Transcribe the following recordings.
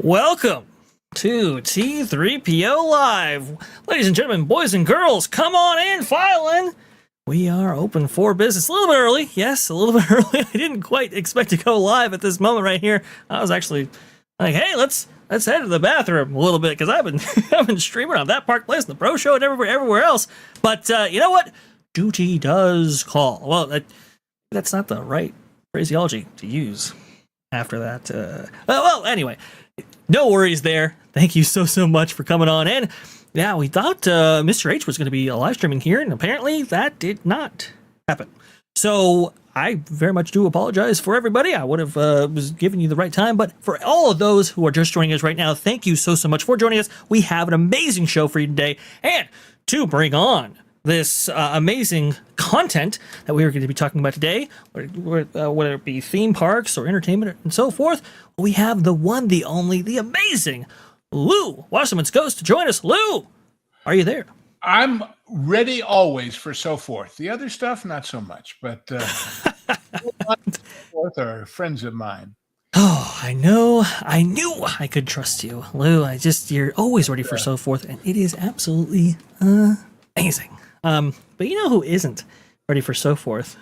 Welcome to T3PO Live. Ladies and gentlemen, boys and girls, come on in, file in. We are open for business. A little bit early. Yes, a little bit early. I didn't quite expect to go live at this moment right here. I was actually like, hey, let's head to the bathroom a little bit because I've been streaming on That Park Place and the Pro Show and everywhere else. But you know what? Duty does call. Well, that's not the right phraseology to use after that. Well, anyway. No worries there. Thank you so much for coming on in. Yeah, we thought Mr. H was going to be live streaming here, and apparently that did not happen. So I very much do apologize for everybody. I would have was giving you the right time, but for all of those who are just joining us right now, thank you so much for joining us. We have an amazing show for you today, and to bring on this amazing content that we are going to be talking about today, whether it be theme parks or entertainment and so forth, we have the one, the only, the amazing Lou Wasserman's Ghost to join us. Lou, are you there? I'm ready always for so forth. The other stuff, not so much, but so forth are friends of mine. Oh, I know. I knew I could trust you, Lou. You're always ready for so forth, and it is absolutely amazing. But you know who isn't ready for so forth?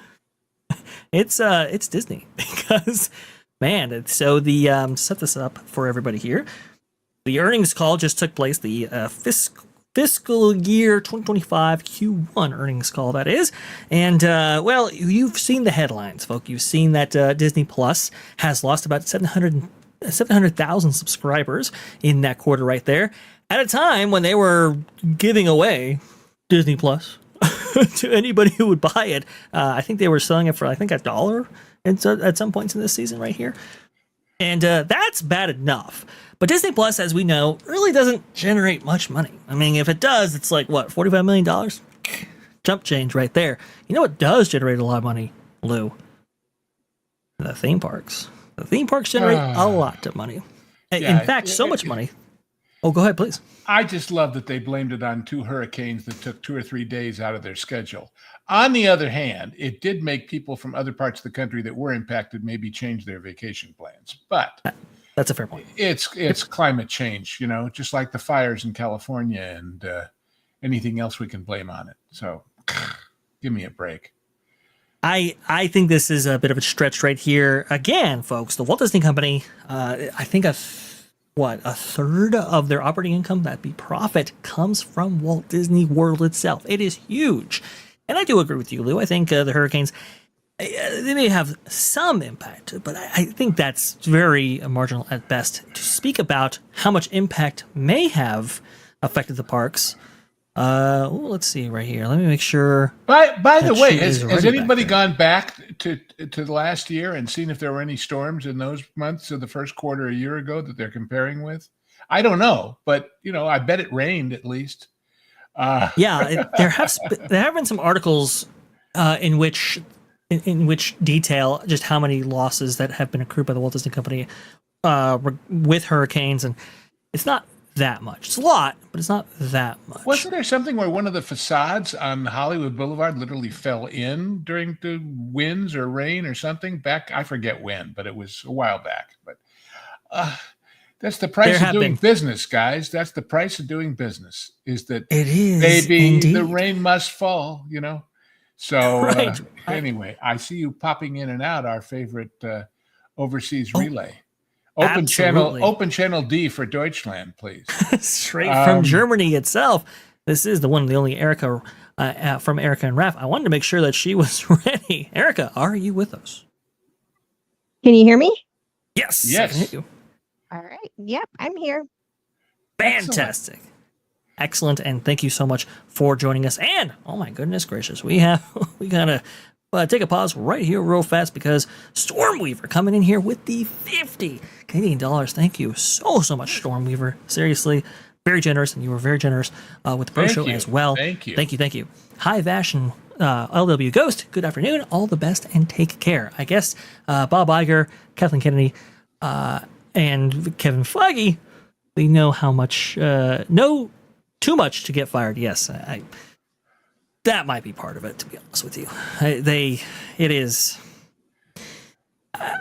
It's Disney, because man, so the set this up for everybody here. The earnings call just took place, the fiscal year 2025 Q1 earnings call, that is. And well, you've seen the headlines, folks. You've seen that Disney Plus has lost about 700,000 subscribers in that quarter right there, at a time when they were giving away Disney Plus to anybody who would buy it. I think they were selling it for, I think, $1 at some points in this season right here. And that's bad enough. But Disney Plus, as we know, really doesn't generate much money. I mean, if it does, it's like, what, $45 million? Jump change right there. You know what does generate a lot of money, Lou? The theme parks. The theme parks generate a lot of money. In fact, so much money. Oh, go ahead, please. I just love that they blamed it on 2 hurricanes that took 2 or 3 days out of their schedule. On the other hand, it did make people from other parts of the country that were impacted maybe change their vacation plans. But that's a fair point. It's climate change, just like the fires in California and anything else we can blame on it. So give me a break. I think this is a bit of a stretch right here. Again, folks, the Walt Disney Company, I think a third of their operating income, that be profit, comes from Walt Disney World itself. It is huge. And I do agree with you, Lou. I think the hurricanes, they may have some impact, but I think that's very marginal at best. To speak about how much impact may have affected the parks, let's see right here. Let me make sure. By the way, has anybody gone back to the last year and seen if there were any storms in those months of the first quarter a year ago that they're comparing with? I don't know, but I bet it rained at least. Yeah, there have been some articles in which detail just how many losses that have been accrued by the Walt Disney Company with hurricanes, and it's not that much. It's a lot, but it's not that much. Wasn't there something where one of the facades on Hollywood Boulevard literally fell in during the winds or rain or something back? I forget when, but it was a while back. But that's the price of doing business, guys. That's the price of doing business. Is that it is, baby? Indeed. The rain must fall. So right. Anyway, I see you popping in and out. Our favorite overseas relay. Open channel D for Deutschland, please. Straight from Germany itself. This is the one, the only Erika from Erika and Raph. I wanted to make sure that she was ready. Erika, are you with us? Can you hear me? Yes. Yes. I can hear you. All right. Yep, I'm here. Fantastic. Excellent. And thank you so much for joining us. And oh my goodness gracious, we gotta take a pause right here real fast because Stormweaver coming in here with the 50 Canadian dollars. Thank you so much, Stormweaver. Seriously, very generous, and you were very generous with the Pro Show as well. Thank you. Thank you. Hi, Vash and LW Ghost. Good afternoon. All the best and take care. I guess Bob Iger, Kathleen Kennedy, and Kevin Feige, they know how much, know too much to get fired. Yes, that might be part of it, to be honest with you. It is.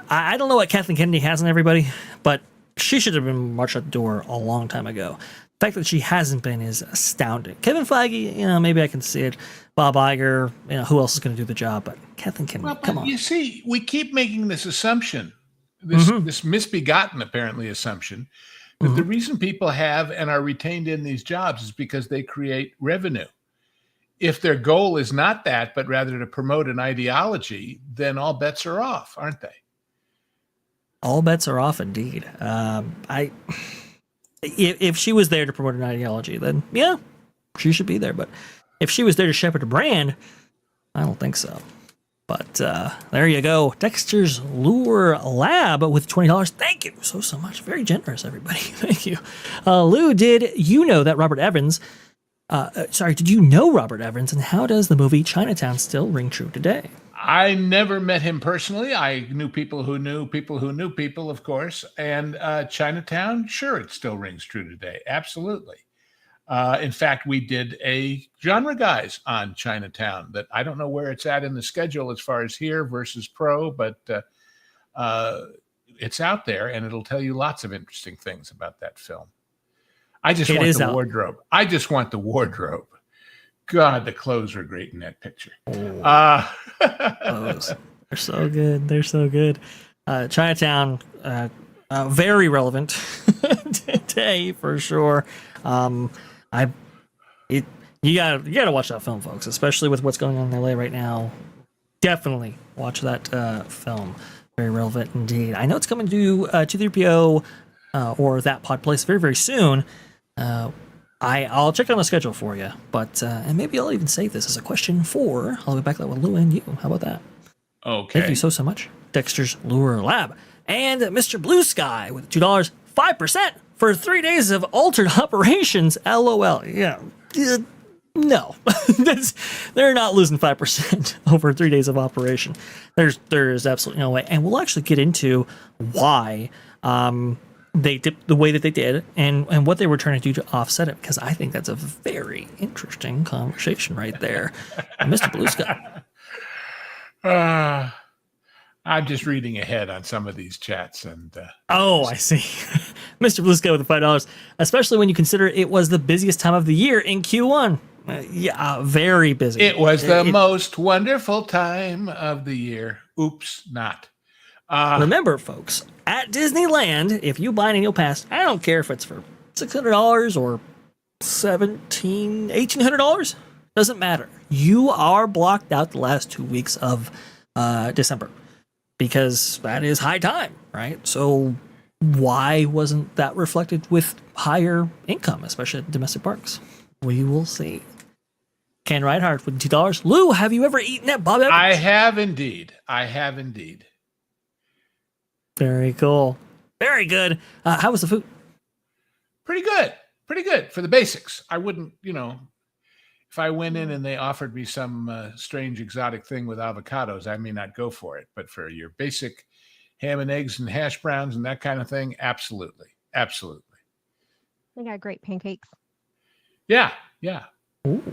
I don't know what Kathleen Kennedy has on everybody, but she should have been marched out the door a long time ago. The fact that she hasn't been is astounding. Kevin Feige, maybe I can see it. Bob Iger, who else is going to do the job? But Kathleen Kennedy, come on. You see, we keep making this assumption, this misbegotten, apparently, assumption that the reason people have and are retained in these jobs is because they create revenue. If their goal is not that, but rather to promote an ideology, then all bets are off, aren't they? All bets are off, indeed. If she was there to promote an ideology, then yeah, she should be there. But if she was there to shepherd a brand, I don't think so. But there you go. Dexter's Lure Lab with $20. Thank you so much. Very generous, everybody. Thank you. Lou, did you know Robert Evans, and how does the movie Chinatown still ring true today? I never met him personally. I knew people who knew people who knew people, of course. And Chinatown, sure, it still rings true today. Absolutely. In fact, we did a Genre Guys on Chinatown that I don't know where it's at in the schedule as far as here versus pro, but it's out there and it'll tell you lots of interesting things about that film. I just want the wardrobe. I just want the wardrobe. God, the clothes are great in that picture. Clothes. They're so good. They're so good. Chinatown, very relevant today for sure. You gotta watch that film, folks, especially with what's going on in LA right now. Definitely watch that film. Very relevant indeed. I know it's coming to T3PO or that pod place very, very soon. I'll check on the schedule for you, but and maybe I'll even save this as a question for. I'll be back with Lou and you. How about that? Okay. Thank you so much, Dexter's Lure Lab and Mr. Blue Sky with $2, 5% for 3 days of altered operations. LOL. Yeah. No, they're not losing 5% over 3 daes of operation. There's absolutely no way, and we'll actually get into why. They dipped the way that they did and what they were trying to do to offset it, because I think that's a very interesting conversation right there. Mr. Blue Sky. I'm just reading ahead on some of these chats. And I see. Mr. Blue Sky with $5, especially when you consider it was the busiest time of the year in Q1. Very busy. It was the most wonderful time of the year. Oops, not. Remember, folks, at Disneyland, if you buy an annual pass, I don't care if it's for $600 or $1,800, doesn't matter. You are blocked out the last 2 weeks of December because that is high time, right? So why wasn't that reflected with higher income, especially at domestic parks? We will see. Ken Reinhardt with $2. Lou, have you ever eaten at Bob Evans? I have indeed. Very cool. Very good. How was the food? Pretty good for the basics. I wouldn't, if I went in and they offered me some strange exotic thing with avocados, I may not go for it. But for your basic ham and eggs and hash browns and that kind of thing, absolutely. They got great pancakes. Yeah. Ooh.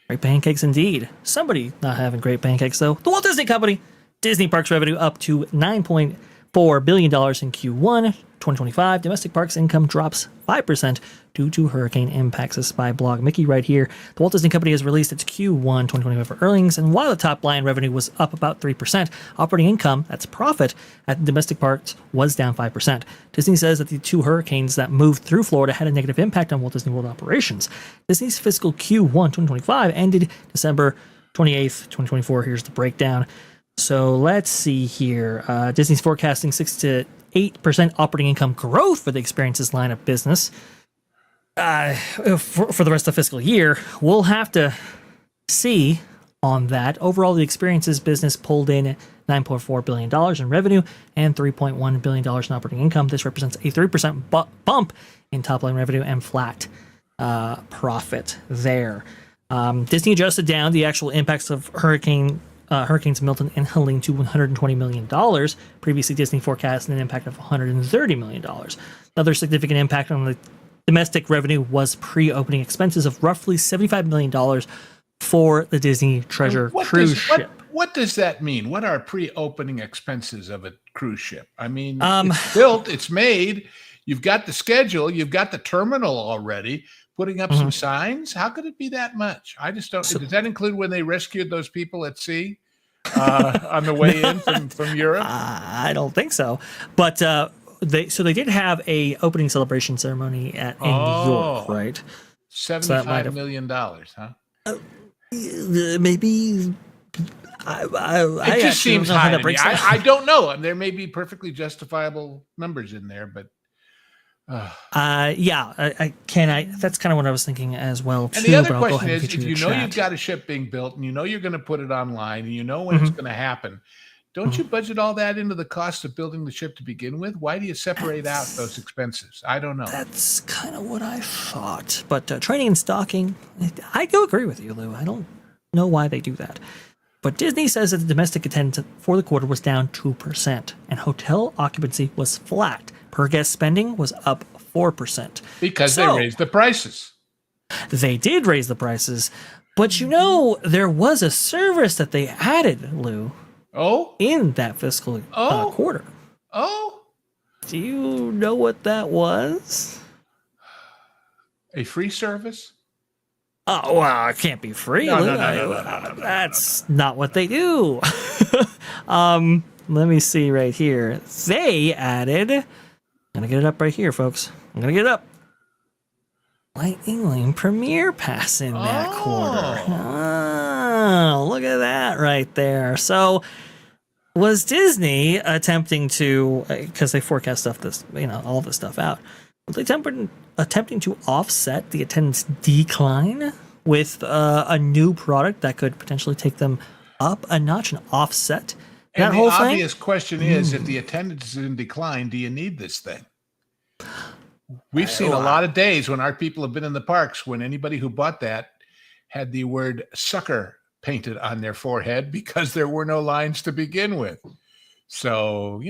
Great pancakes indeed. Somebody not having great pancakes, though. The Walt Disney Company. Disney Parks revenue up to $9.4 billion in Q1 2025. Domestic parks income drops 5% due to hurricane impacts. This is by Blog Mickey right here. The Walt Disney Company has released its Q1 2025 earnings, and while the top line revenue was up about 3%, operating income, that's profit, at domestic parks was down 5%. Disney says that the two hurricanes that moved through Florida had a negative impact on Walt Disney World operations. Disney's fiscal Q1 2025 ended December 28th, 2024. Here's the breakdown. So let's see here. Disney's forecasting 6 to 8% operating income growth for the experiences line of business for the rest of the fiscal year. We'll have to see on that. Overall, the experiences business pulled in $9.4 billion in revenue and $3.1 billion in operating income. This represents a 3% bump in top line revenue and flat profit there. Disney adjusted down the actual impacts of Hurricanes Milton and Helene to $120 million. Previously, Disney forecast an impact of $130 million. Another significant impact on the domestic revenue was pre-opening expenses of roughly $75 million for the Disney Treasure cruise ship. what does that mean? What are pre-opening expenses of a cruise ship? I mean, it's built, it's made. You've got the schedule. You've got the terminal already. Putting up some signs. How could it be that much? I just don't. Does that include when they rescued those people at sea on the way in from Europe? I don't think so. But they did have a opening celebration ceremony in New York, right? $75 million, huh? Maybe. It just seems high to me. I don't know. There may be perfectly justifiable numbers in there, but. I can. That's kind of what I was thinking as well. And the other question is, if you know you've got a ship being built and you know you're going to put it online and you know when it's going to happen, don't you budget all that into the cost of building the ship to begin with? Why do you separate out those expenses? I don't know. That's kind of what I thought. But training and stocking, I do agree with you, Lou. I don't know why they do that. But Disney says that the domestic attendance for the quarter was down 2%, and hotel occupancy was flat. Per guest spending was up 4%. Because they raised the prices. They did raise the prices. But there was a service that they added, Lou. Oh? In that fiscal quarter. Oh? Do you know what that was? A free service? Oh, well, it can't be free. No, That's not what they do. Let me see right here. They added... I'm going to get it up right here, folks. I'm going to get it up. Lightning Lane Premiere Pass in that quarter. Oh, look at that right there. So was Disney attempting to, because they forecast all this stuff out, was they attempting to offset the attendance decline with a new product that could potentially take them up a notch and offset that whole thing? The obvious question is, if the attendance is in decline, do you need this thing? We've seen a lot of days when our people have been in the parks when anybody who bought that had the word sucker painted on their forehead because there were no lines to begin with. So,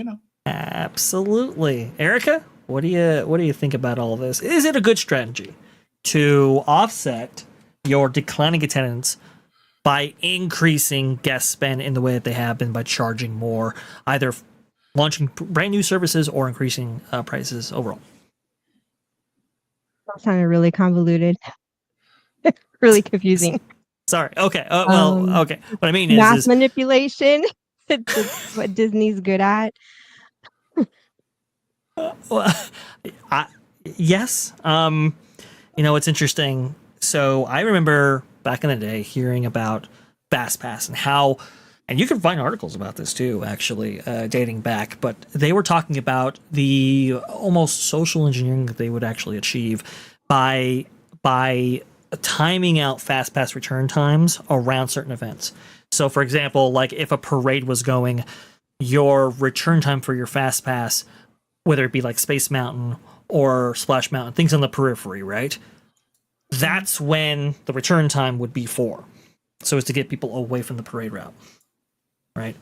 Absolutely. Erika, what do you think about all this? Is it a good strategy to offset your declining attendance by increasing guest spend in the way that they have been by charging more, either launching brand new services or increasing prices overall? That sounded really convoluted. Really confusing. Sorry. Okay. Okay. What I mean is math manipulation. It's what Disney's good at. Yes. It's interesting. So I remember back in the day hearing about FastPass and how, and you can find articles about this too, actually, dating back, but they were talking about the almost social engineering that they would actually achieve by timing out FastPass return times around certain events. So for example, like if a parade was going, your return time for your FastPass, whether it be like Space Mountain or Splash Mountain, things on the periphery, right? That's when the return time would be for. So as to get people away from the parade route. Right.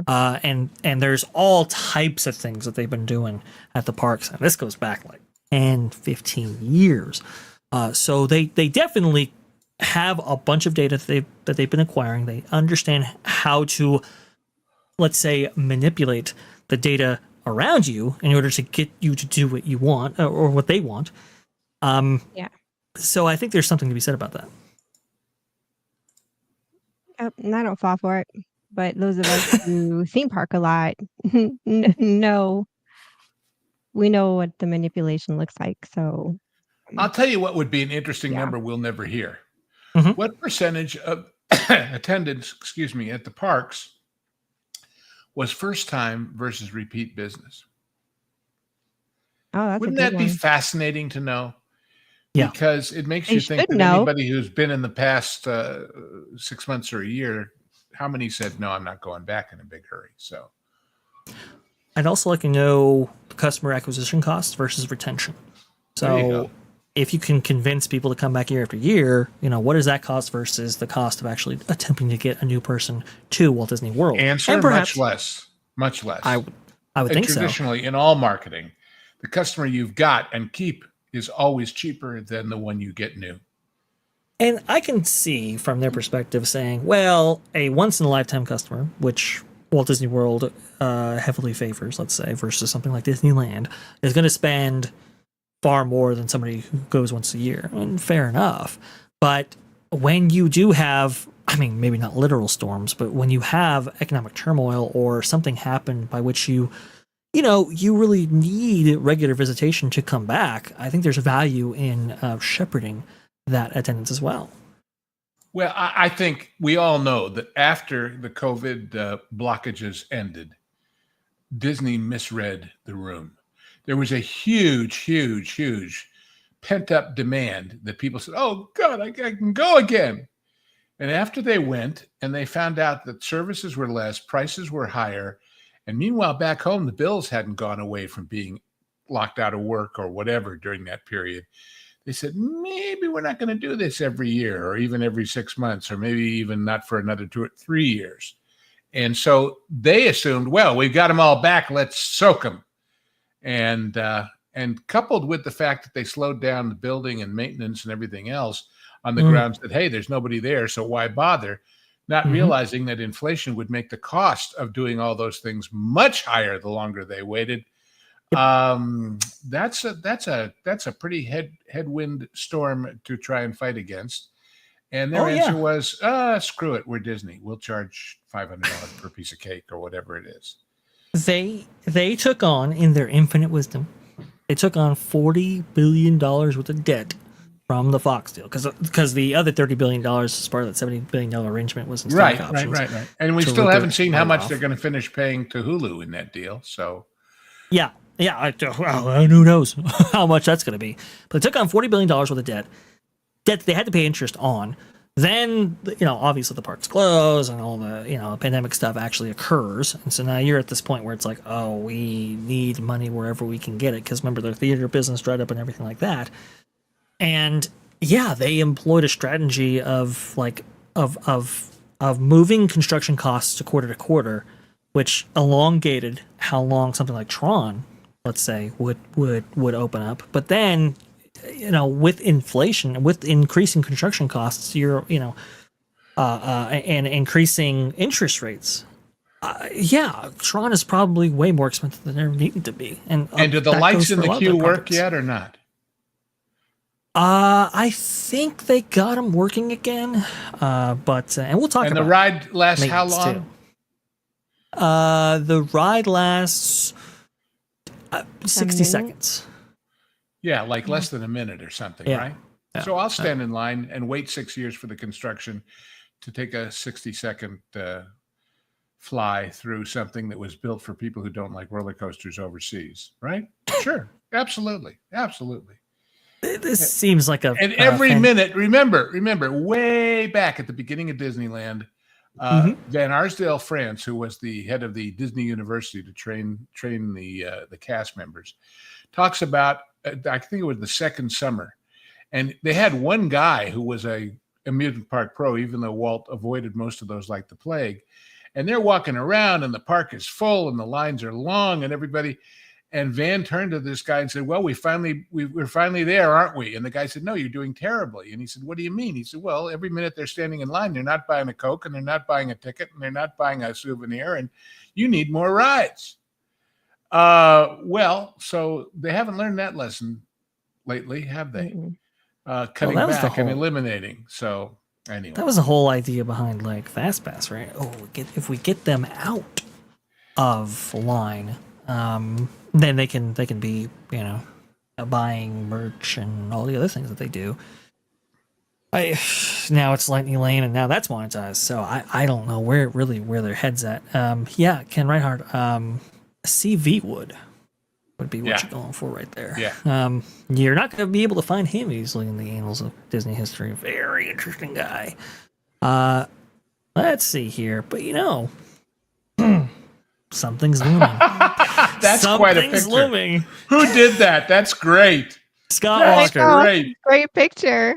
And there's all types of things that they've been doing at the parks. And this goes back like 10, 15 years. So they definitely have a bunch of data that they've been acquiring. They understand how to, let's say, manipulate the data around you in order to get you to do what you want or what they want. Yeah. So I think there's something to be said about that. And I don't fall for it. But those of us who theme park a lot know we know what the manipulation looks like. So I'll tell you what would be an interesting number we'll never hear. What percentage of attendance, at the parks was first time versus repeat business? Oh, that's Wouldn't that be fascinating to know? Yeah. Because it makes you think that anybody who's been in the past 6 months or a year, how many said, no, I'm not going back in a big hurry? So I'd also like to know the customer acquisition cost versus retention. So if you can convince people to come back year after year, what does that cost versus the cost of actually attempting to get a new person to Walt Disney World? Answer, and perhaps, much less. I would think so. Traditionally, in all marketing, the customer you've got and keep is always cheaper than the one you get new. And I can see from their perspective saying, well, a once in a lifetime customer, which Walt Disney World heavily favors, let's say, versus something like Disneyland, is going to spend far more than somebody who goes once a year. And fair enough. But when you do have, I mean, maybe not literal storms, but when you have economic turmoil or something happen by which you really need regular visitation to come back, I think there's value in shepherding that attendance as well. Well, I think we all know that after the COVID blockages ended, Disney misread the room. There was a huge pent-up demand that people said, oh, God, I can go again. And after they went and they found out that services were less, prices were higher, and meanwhile, back home, the bills hadn't gone away from being locked out of work or whatever during that period. They said, maybe we're not going to do this every year or even every 6 months or maybe even not for another 2 or 3 years. And so they assumed, well, we've got them all back. Let's soak them. And coupled with the fact that they slowed down the building and maintenance and everything else on the grounds that, hey, there's nobody there, so why bother? Not realizing that inflation would make the cost of doing all those things much higher the longer they waited. That's a pretty headwind storm to try and fight against. And their answer was, screw it, we're Disney. We'll charge $500 per piece of cake or whatever it is. They took on, in their infinite wisdom, they took on $40 billion worth of debt from the Fox deal, because the other $30 billion as part of that $70 billion arrangement was in stock options. Right. And we still haven't seen how much they're going to finish paying to Hulu in that deal. So, yeah. Who knows how much that's going to be? But they took on $40 billion worth of debt they had to pay interest on. Then, obviously the parks close and all the, pandemic stuff actually occurs. And so now you're at this point where it's like, oh, we need money wherever we can get it. Because remember, their theater business dried up and everything like that. And yeah, they employed a strategy of moving construction costs to quarter, which elongated how long something like Tron, let's say, would open up. But then, with inflation, with increasing construction costs, and increasing interest rates, Tron is probably way more expensive than it ever needed to be. And do the lights in the queue work yet or not? I think they got them working again, but and we'll talk about. And the ride lasts how long? Too. The ride lasts 60 seconds. Yeah, like less than a minute or something, right? Yeah. So I'll stand in line and wait 6 years for the construction to take a 60-second fly through something that was built for people who don't like roller coasters overseas, right? Sure, absolutely. This seems like a... And every minute, remember, way back at the beginning of Disneyland, Van Arsdale France, who was the head of the Disney University to train the cast members, talks about, I think it was the second summer, and they had one guy who was a amusement park pro, even though Walt avoided most of those like the plague, and they're walking around and the park is full and the lines are long and everybody... And Van turned to this guy and said, well, we're finally there, aren't we? And the guy said, no, you're doing terribly. And he said, what do you mean? He said, well, every minute they're standing in line, they're not buying a Coke and they're not buying a ticket and they're not buying a souvenir, and you need more rides. So they haven't learned that lesson lately, have they? Cutting back and eliminating. So anyway. That was the whole idea behind like FastPass, right? Oh, if we get them out of line, then they can be, buying merch and all the other things that they do. Now it's Lightning Lane and now that's monetized. So I don't know where their head's at. Ken Reinhardt, CV would be what you're going for right there. Yeah. You're not going to be able to find him easily in the annals of Disney history. Very interesting guy. Let's see here, but something's looming. That's quite a picture. Looming. Who did that? That's great. Scott That's Walker. Great picture.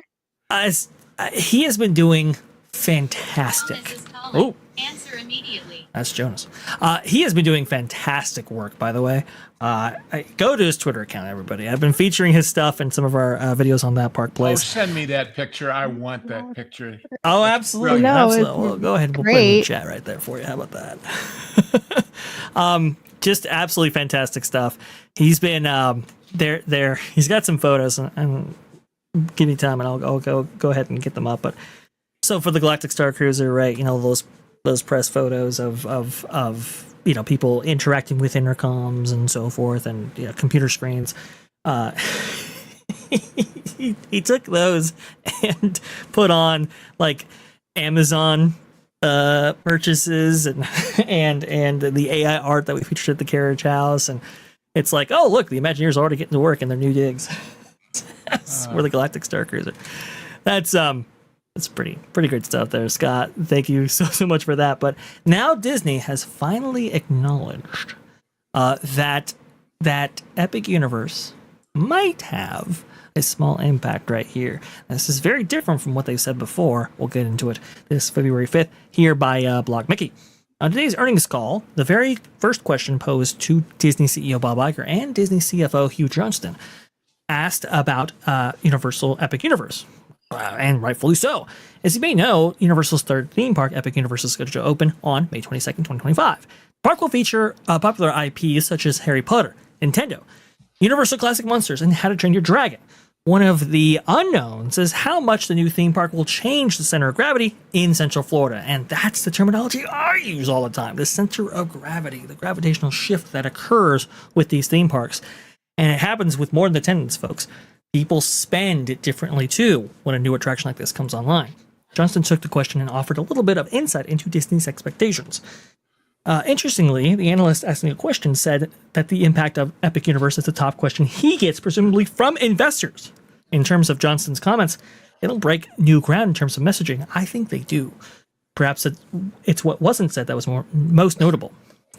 He has been doing fantastic. Answer immediately. That's Jonas. He has been doing fantastic work, by the way. Go to his Twitter account, everybody. I've been featuring his stuff in some of our videos on That Park Oh, Place. send me that picture. I want that picture. Oh, absolutely. No, Absolutely. it's Well, go ahead. We'll put it in the great. chat right there for you. How about that? Just absolutely fantastic stuff. He's been there. He's got some photos, and give me time, and I'll go ahead and get them up. But so for the Galactic Star Cruiser, right? You know, those press photos of you know, people interacting with intercoms and so forth, and you know, computer screens. He took those and put on like Amazon purchases and the AI art that we featured at the carriage house, and it's like, oh look, the Imagineers are already getting to work in their new digs. We're the Galactic Star Cruiser. That's pretty great stuff there, Scott. Thank you so much for that. But now Disney has finally acknowledged that Epic Universe might have a small impact right here. This is very different from what they've said before. We'll get into it this February 5th here by Blog Mickey. On today's earnings call, the very first question posed to Disney CEO Bob Iger and Disney CFO Hugh Johnston asked about Universal Epic Universe. And rightfully so. As you may know, Universal's third theme park, Epic Universe, is scheduled to open on May 22nd, 2025. The park will feature popular IPs such as Harry Potter, Nintendo, Universal Classic Monsters, and How to Train Your Dragon. One of the unknowns is how much the new theme park will change the center of gravity in Central Florida. And that's the terminology I use all the time. The center of gravity, the gravitational shift that occurs with these theme parks. And it happens with more than attendance, folks. People spend it differently too when a new attraction like this comes online. Johnston took the question and offered a little bit of insight into Disney's expectations. Interestingly, the analyst asking a question said that the impact of Epic Universe is the top question he gets, presumably from investors. In terms of Johnston's comments, it'll break new ground in terms of messaging. I think they do. Perhaps it's what wasn't said that was most notable.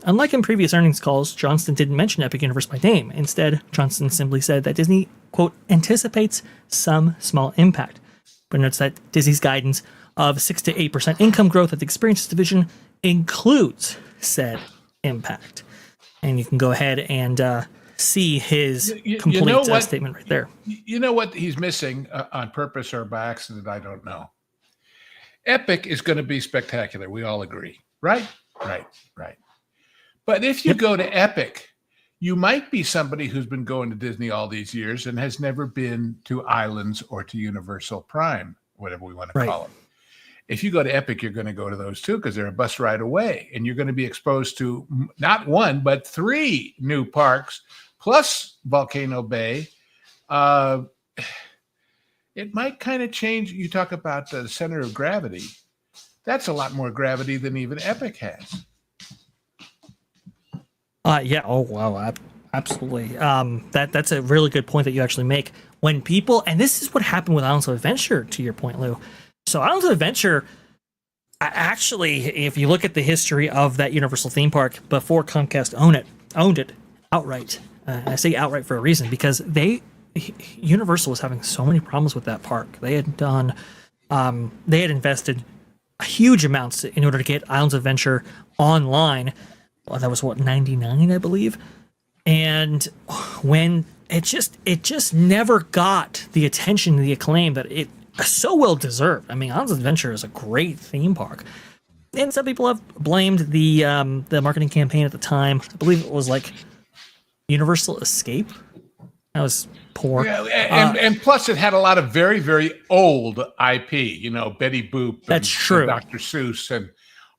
Unlike in previous earnings calls, Johnston didn't mention Epic Universe by name. Instead, Johnston simply said that Disney, quote, anticipates some small impact, but notes that Disney's guidance of 6 to 8% income growth at the experiences division includes said impact. And you can go ahead and see his complete statement right there. You know what he's missing on purpose or by accident? I don't know. Epic is going to be spectacular. We all agree, right? Right. But if you go to Epic, you might be somebody who's been going to Disney all these years and has never been to Islands or to Universal Prime, whatever we want to call them. If you go to Epic, you're going to go to those too because they're a bus ride away. And you're going to be exposed to not one, but 3 new parks, plus Volcano Bay. It might kind of change. You talk about the center of gravity. That's a lot more gravity than even Epic has. Yeah. Oh, wow. Absolutely. That's a really good point that you actually make. When people, and this is what happened with Islands of Adventure, to your point, Lou. So Islands of Adventure, actually, if you look at the history of that Universal theme park before Comcast owned it outright. I say outright for a reason, because Universal was having so many problems with that park. They had invested huge amounts in order to get Islands of Adventure online. Well, that was 99, I believe. And when it just never got the attention, the acclaim that it so well deserved. I mean, Islands of Adventure is a great theme park. And some people have blamed the marketing campaign at the time. I believe it was like Universal Escape. That was poor. Yeah, and plus it had a lot of very, very old IP, Betty Boop. That's true. Dr. Seuss and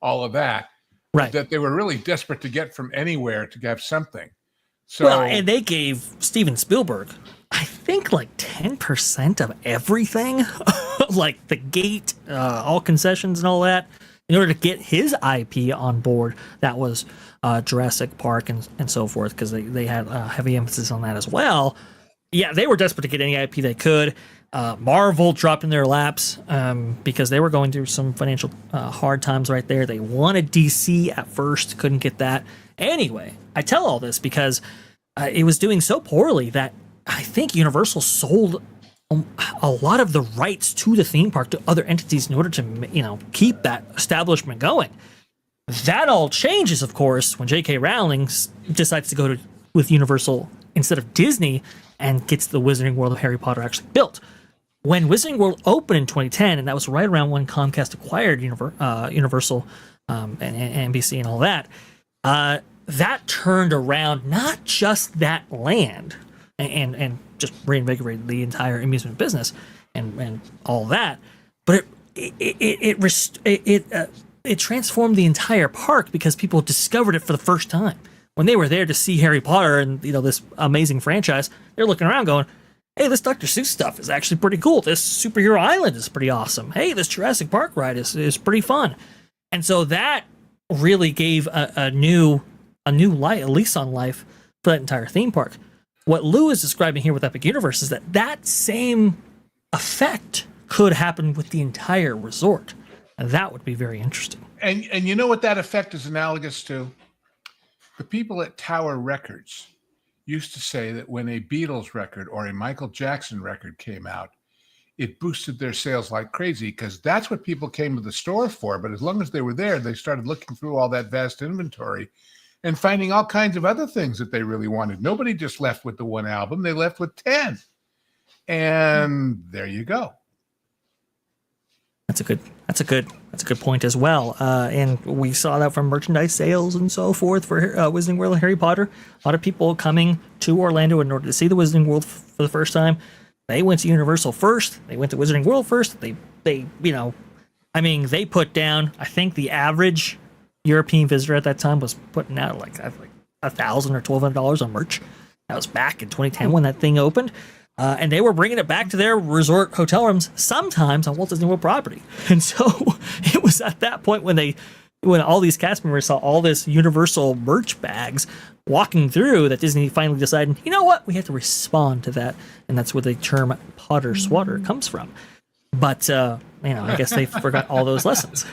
all of that. Right. That they were really desperate to get from anywhere to have something. So, well, and they gave Steven Spielberg, I think, like 10% of everything, like the gate, all concessions and all that, in order to get his IP on board. That was Jurassic Park and so forth, because they had heavy emphasis on that as well. Yeah, they were desperate to get any IP they could. Marvel dropped in their laps because they were going through some financial hard times right there. They wanted DC at first, couldn't get that. Anyway, I tell all this because it was doing so poorly that I think Universal sold a lot of the rights to the theme park to other entities in order to, keep that establishment going. That all changes, of course, when J.K. Rowling decides to go with Universal instead of Disney and gets the Wizarding World of Harry Potter actually built. When Wizarding World opened in 2010, and that was right around when Comcast acquired Universal and NBC and all that, that turned around not just that land and just reinvigorated the entire amusement business and all that, but it transformed the entire park because people discovered it for the first time. When they were there to see Harry Potter and this amazing franchise, they're looking around going, hey, this Dr. Seuss stuff is actually pretty cool. This Superhero Island is pretty awesome. Hey, this Jurassic Park ride is pretty fun. And so that really gave a new light, a lease on life for that entire theme park. What Lou is describing here with Epic Universe is that same effect could happen with the entire resort. And that would be very interesting. And you know what that effect is analogous to? The people at Tower Records used to say that when a Beatles record or a Michael Jackson record came out, it boosted their sales like crazy because that's what people came to the store for. But as long as they were there, they started looking through all that vast inventory and finding all kinds of other things that they really wanted. Nobody just left with the one album. They left with 10. And there you go. That's a good point as well. And we saw that from merchandise sales and so forth for Wizarding World and Harry Potter. A lot of people coming to Orlando in order to see the Wizarding World for the first time. They went to Universal first. They went to Wizarding World first. They put down, I think the average European visitor at that time was putting out like $1,000 or $1,200 on merch. That was back in 2010 when that thing opened. And they were bringing it back to their resort hotel rooms, sometimes on Walt Disney World property. And so it was at that point when all these cast members saw all this Universal merch bags walking through that Disney finally decided, you know what, we have to respond to that. And that's where the term Potter Swatter comes from. But, I guess they forgot all those lessons.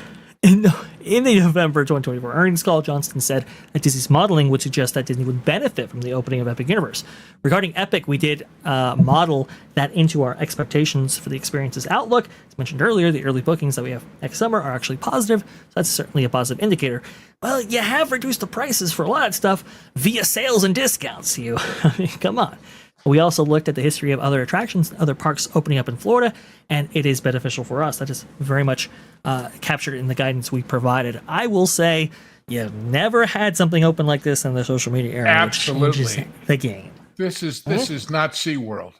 In the November 2024 earnings call, Johnston said that Disney's modeling would suggest that Disney would benefit from the opening of Epic Universe. Regarding Epic, we did model that into our expectations for the experience's outlook. As mentioned earlier, the early bookings that we have next summer are actually positive, so that's certainly a positive indicator. Well, you have reduced the prices for a lot of stuff via sales and discounts, I mean, come on. We also looked at the history of other attractions, other parks opening up in Florida, and it is beneficial for us. That is very much captured in the guidance we provided. I will say, you've never had something open like this in the social media era. Absolutely. Which changes the game. This is not SeaWorld.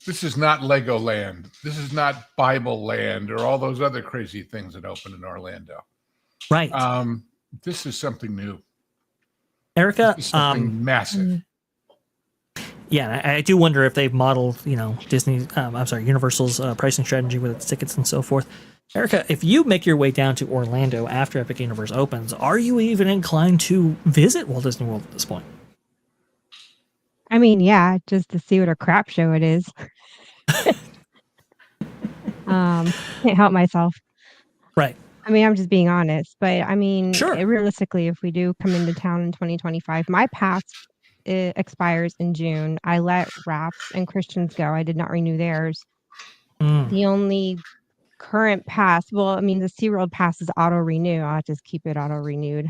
This is not Legoland. This is not Bible Land or all those other crazy things that open in Orlando. Right. This is something new. Erika, this is something massive. Yeah, I do wonder if they've modeled, Universal's pricing strategy with its tickets and so forth. Erika, if you make your way down to Orlando after Epic Universe opens, are you even inclined to visit Walt Disney World at this point? I mean, yeah, just to see what a crap show it is. Can't help myself. Right. I mean, I'm just being honest, but I mean, sure. Realistically, if we do come into town in 2025, my pass expires in June. I let Raps and Christians go. I did not renew theirs. The only current pass, the SeaWorld pass is auto renew. I'll just keep it auto renewed.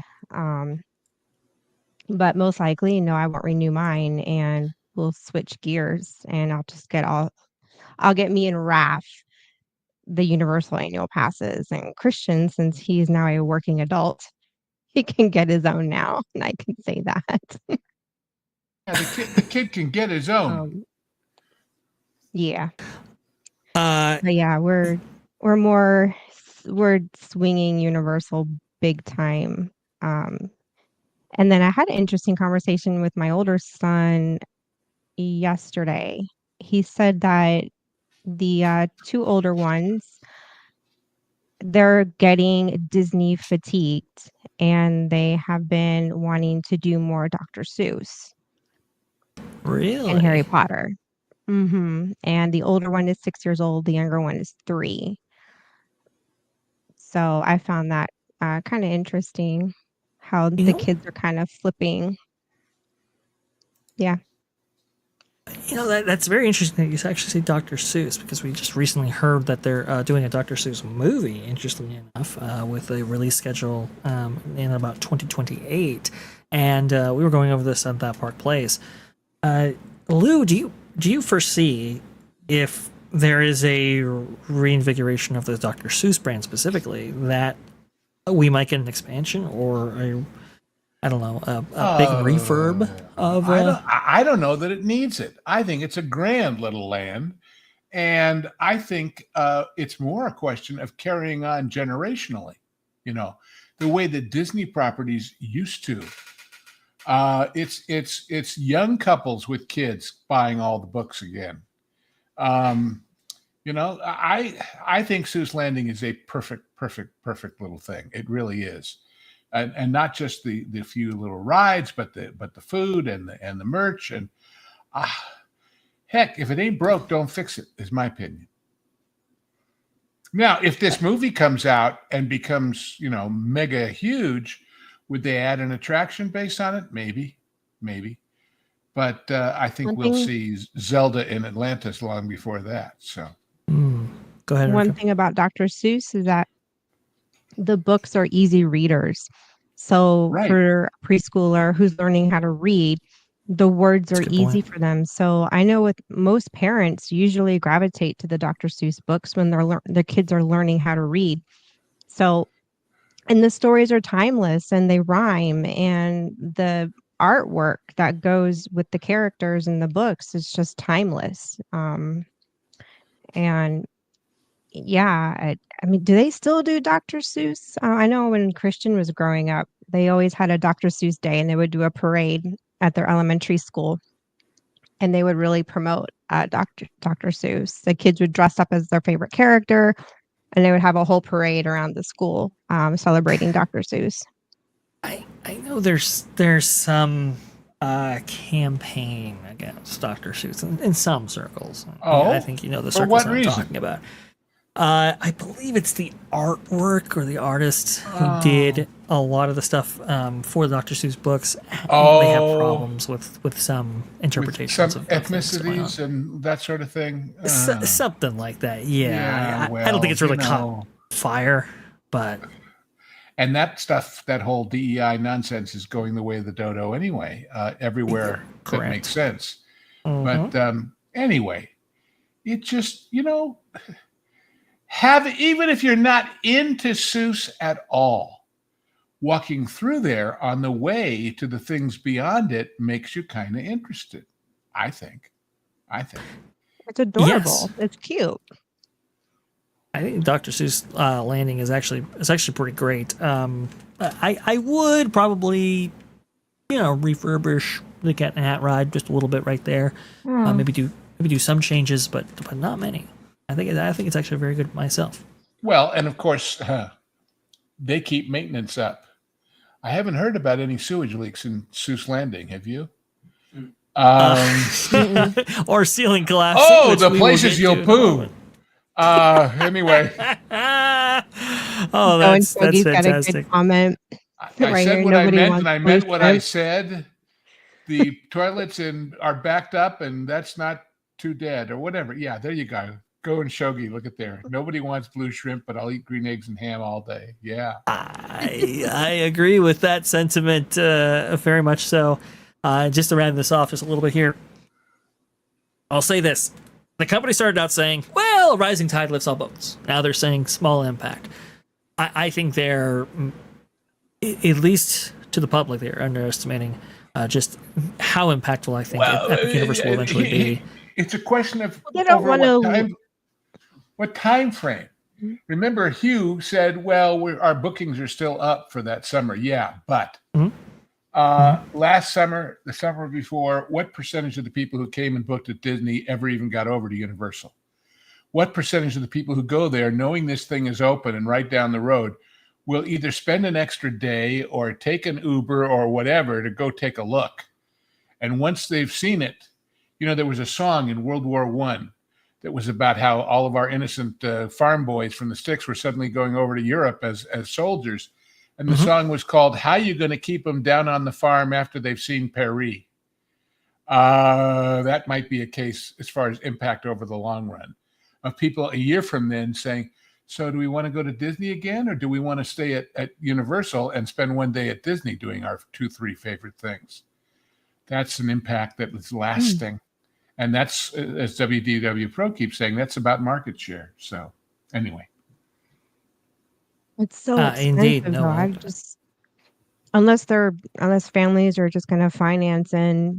But most likely, no, I won't renew mine, and we'll switch gears, and I'll get me and Raph the Universal annual passes, and Christian, since he's now a working adult, he can get his own now, and I can say that. Yeah, the kid can get his own. Yeah. But yeah, we're swinging Universal big time. And then I had an interesting conversation with my older son yesterday. He said that the two older ones, they're getting Disney fatigued, and they have been wanting to do more Dr. Seuss. Really? And Harry Potter. And the older one is 6 years old. The younger one is 3. So I found that kind of interesting, how the kids are kind of flipping. Yeah. That's very interesting that you actually say Dr. Seuss, because we just recently heard that they're doing a Dr. Seuss movie, interestingly enough, with a release schedule in about 2028. And we were going over this at that Park Place. Lou, do you foresee, if there is a reinvigoration of the Dr. Seuss brand specifically, that we might get an expansion or I don't know, a big refurb of? I don't know that it needs it. I think it's a grand little land, and I think it's more a question of carrying on generationally. The way that Disney properties used to. It's young couples with kids buying all the books again. I think Seuss Landing is a perfect little thing. It really is. And not just the few little rides, but the food and the merch, and heck, if it ain't broke, don't fix it, is my opinion. Now, if this movie comes out and becomes mega huge, would they add an attraction based on it? Maybe, but I think we'll see Zelda in Atlantis long before that. So, go ahead. One Erika. thing about Dr. Seuss is that the books are easy readers. So Right. for a preschooler who's learning how to read, the words are That's a good easy point. for them. So I know with most parents usually gravitate to the Dr. Seuss books when their kids are learning how to read. So, and the stories are timeless and they rhyme, and the artwork that goes with the characters in the books is just timeless. And yeah, I mean, do they still do Dr. Seuss? I know when Christian was growing up, they always had a Dr. Seuss day, and they would do a parade at their elementary school, and they would really promote Dr. Seuss. The kids would dress up as their favorite character, and they would have a whole parade around the school celebrating Dr. Seuss. I know there's some campaign against Dr. Seuss in some circles. I think the for circles what I'm reason? talking about. I believe it's the artwork or the artist who did a lot of the stuff for the Dr. Seuss books. They have problems with some interpretations some of things going on. ethnicities and that sort of thing. Something like that. Yeah. Yeah, I don't think it's really well, caught fire, but And that stuff, that whole DEI nonsense, is going the way of the dodo anyway, everywhere that Correct. makes sense. Mhm. But anyway, it just, even if you're not into Seuss at all, walking through there on the way to the things beyond it makes you kind of interested, I think. It's adorable. Yes. It's cute. I think Dr. Seuss Landing is actually pretty great. I would probably refurbish the Cat and Hat ride just a little bit right there. Maybe do some changes, but not many. I think it's actually very good myself. Well, and of course, they keep maintenance up. I haven't heard about any sewage leaks in Seuss Landing. Have you? Or ceiling collapsing. Oh, which the we will places get you'll to in a poo. moment. Anyway, Oh, that's Foggy's got a fantastic. good comment. I Right said here, what I nobody meant, wants and I blue meant what I shrimp. said. The toilets are backed up, and that's not too dead or whatever. Yeah, there you go. Go and Shogi, look at there. Nobody wants blue shrimp, but I'll eat green eggs and ham all day. Yeah. I agree with that sentiment very much so. Just to round this off just a little bit here, I'll say this. The company started out saying, well, rising tide lifts all boats. Now they're saying small impact. I think they're, at least to the public, they're underestimating just how impactful I think Epic Universe will eventually be. It's a question of They don't want what time frame. Remember, Hugh said, well, our bookings are still up for that summer. Yeah, but last summer, the summer before, what percentage of the people who came and booked at Disney ever even got over to Universal? What percentage of the people who go there, knowing this thing is open and right down the road, will either spend an extra day or take an Uber or whatever to go take a look? And once they've seen it, there was a song in World War I that was about how all of our innocent farm boys from the sticks were suddenly going over to Europe as soldiers. And the song was called, How You Gonna Keep Them Down on the Farm After They've Seen Paris? That might be a case as far as impact over the long run of people a year from then saying, so do we want to go to Disney again, or do we want to stay at Universal and spend one day at Disney doing our 2-3 favorite things? That's an impact that is lasting. And that's, as WDW Pro keeps saying, that's about market share. So anyway. It's so expensive, indeed. No, though. I just unless families are just going to finance and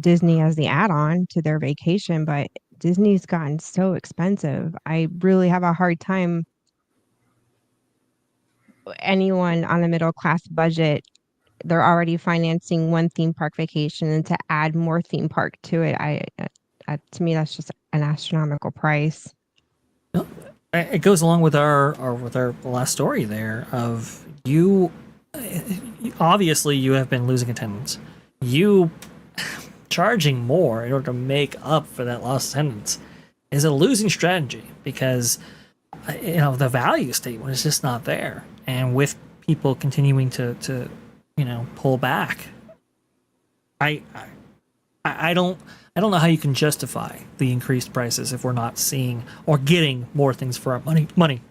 Disney as the add-on to their vacation, but Disney's gotten so expensive. I really have a hard time. Anyone on a middle class budget, they're already financing one theme park vacation, and to add more theme park to it, to me that's just an astronomical price. It goes along with our last story there of you. Obviously, you have been losing attendance. You charging more in order to make up for that lost attendance is a losing strategy because the value statement is just not there. And with people continuing to pull back, I don't know how you can justify the increased prices if we're not seeing or getting more things for our money.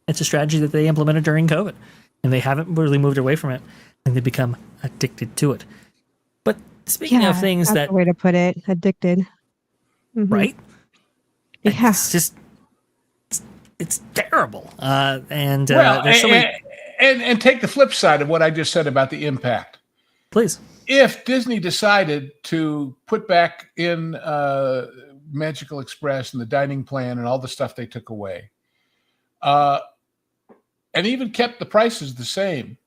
It's a strategy that they implemented during COVID, and they haven't really moved away from it, and they become addicted to it. But speaking of things that's the way to put it, addicted. Mm-hmm. Right? Yeah. It's just it's terrible. And take the flip side of what I just said about the impact. Please. If Disney decided to put back in Magical Express and the dining plan and all the stuff they took away, and even kept the prices the same,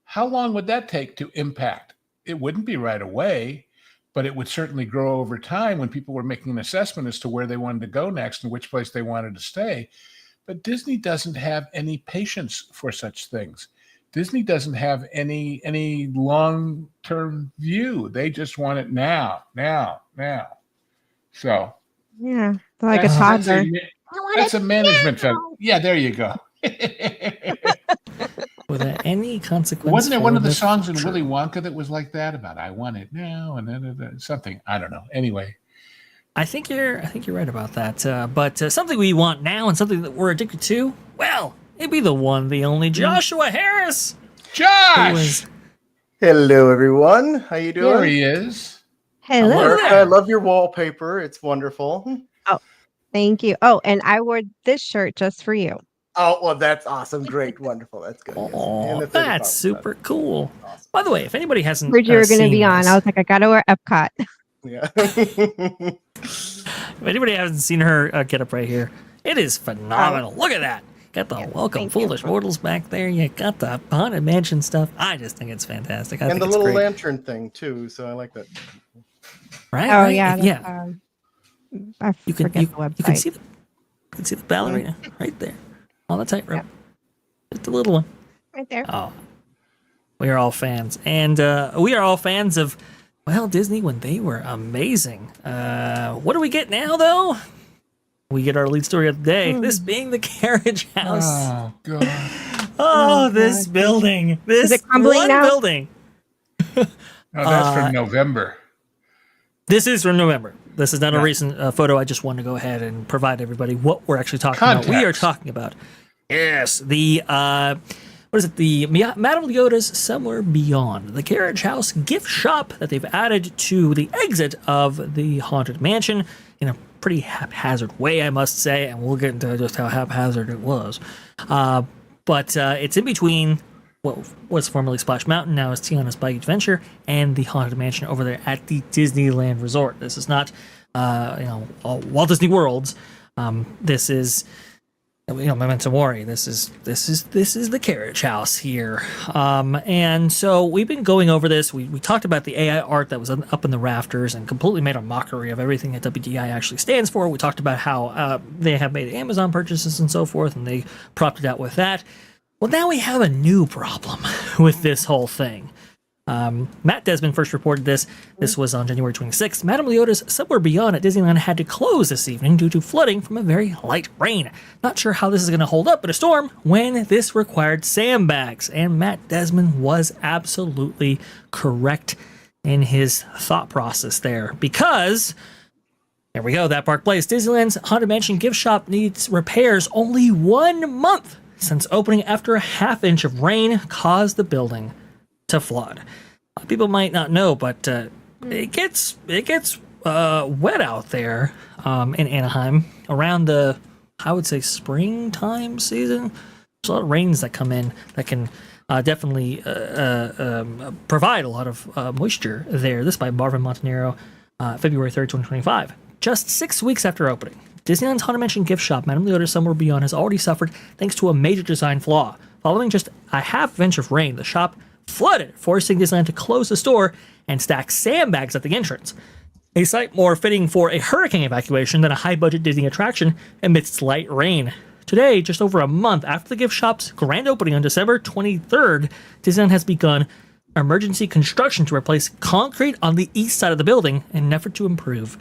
how long would that take to impact? It wouldn't be right away, but it would certainly grow over time when people were making an assessment as to where they wanted to go next and which place they wanted to stay. But Disney doesn't have any patience for such things. Disney doesn't have any long-term view. They just want it now. So yeah, like a toddler. That's a management failure. Yeah, there you go. Without any consequence. Wasn't there one of the songs in Willy Wonka that was like that about I want it now and then something? I don't know. Anyway, I think you're right about that. But something we want now and something that we're addicted to. Well, it'd be the one, the only Joshua Harris. Josh. Hello, everyone. How you doing? There he is. Hello. Erika, I love your wallpaper. It's wonderful. Oh, thank you. Oh, and I wore this shirt just for you. Oh, well, that's awesome. Great. Wonderful. That's good. Oh, that's super cool. Awesome. By the way, if anybody hasn't heard you were going to be on, I was like, I got to wear EPCOT. Yeah. If anybody hasn't seen her get up right here, it is phenomenal. Look at that. Got the welcome foolish mortals back there. You got the haunted mansion stuff. I just think it's fantastic. And the little lantern thing too. So I like that. Right? Oh right? yeah. I forget the website. You can see the ballerina right there on the tightrope. Yep. Just a little one. Right there. Oh, we are all fans, and we are all fans of Disney when they were amazing. What do we get now though? We get our lead story of the day. This being the carriage house. Oh God! Oh, this building. This is it crumbling one now? building. No, that's from November. This is from November. This is not a recent photo. I just wanted to go ahead and provide everybody what we're actually talking about. We are talking about, the what is it? The Madame Leota's Somewhere Beyond, the carriage house gift shop that they've added to the exit of the Haunted Mansion in a pretty haphazard way, I must say, and we'll get into just how haphazard it was. But it's in between what was formerly Splash Mountain, now is Tiana's Bike Adventure, and the Haunted Mansion over there at the Disneyland Resort. This is not, Walt Disney World's. This is, Memento Mori. This is the carriage house here. And so we've been going over this. We talked about the AI art that was up in the rafters and completely made a mockery of everything that WDI actually stands for. We talked about how they have made Amazon purchases and so forth, and they propped it out with that. Well, now we have a new problem with this whole thing. Matt Desmond first reported this. This was on January 26th. Madame Leota's Somewhere Beyond at Disneyland had to close this evening due to flooding from a very light rain. Not sure how this is going to hold up in a storm when this required sandbags. And Matt Desmond was absolutely correct. in his thought process there, because there we go, that Park Place. Disneyland's Haunted Mansion gift shop needs repairs only 1 month since opening after a half-inch of rain caused the building to flood. People might not know, but it gets wet out there in Anaheim around the, I would say, springtime season. There's a lot of rains that come in that can definitely provide a lot of moisture there. This by Marvin Montanero, February 3rd, 2025. Just 6 weeks after opening, Disneyland's Haunted Mansion gift shop, Madame Leota's Somewhere Beyond, has already suffered thanks to a major design flaw. Following just a half-inch of rain, the shop flooded, forcing Disneyland to close the store and stack sandbags at the entrance. A sight more fitting for a hurricane evacuation than a high-budget Disney attraction amidst light rain. Today, just over a month after the gift shop's grand opening on December 23rd, Disneyland has begun emergency construction to replace concrete on the east side of the building in an effort to improve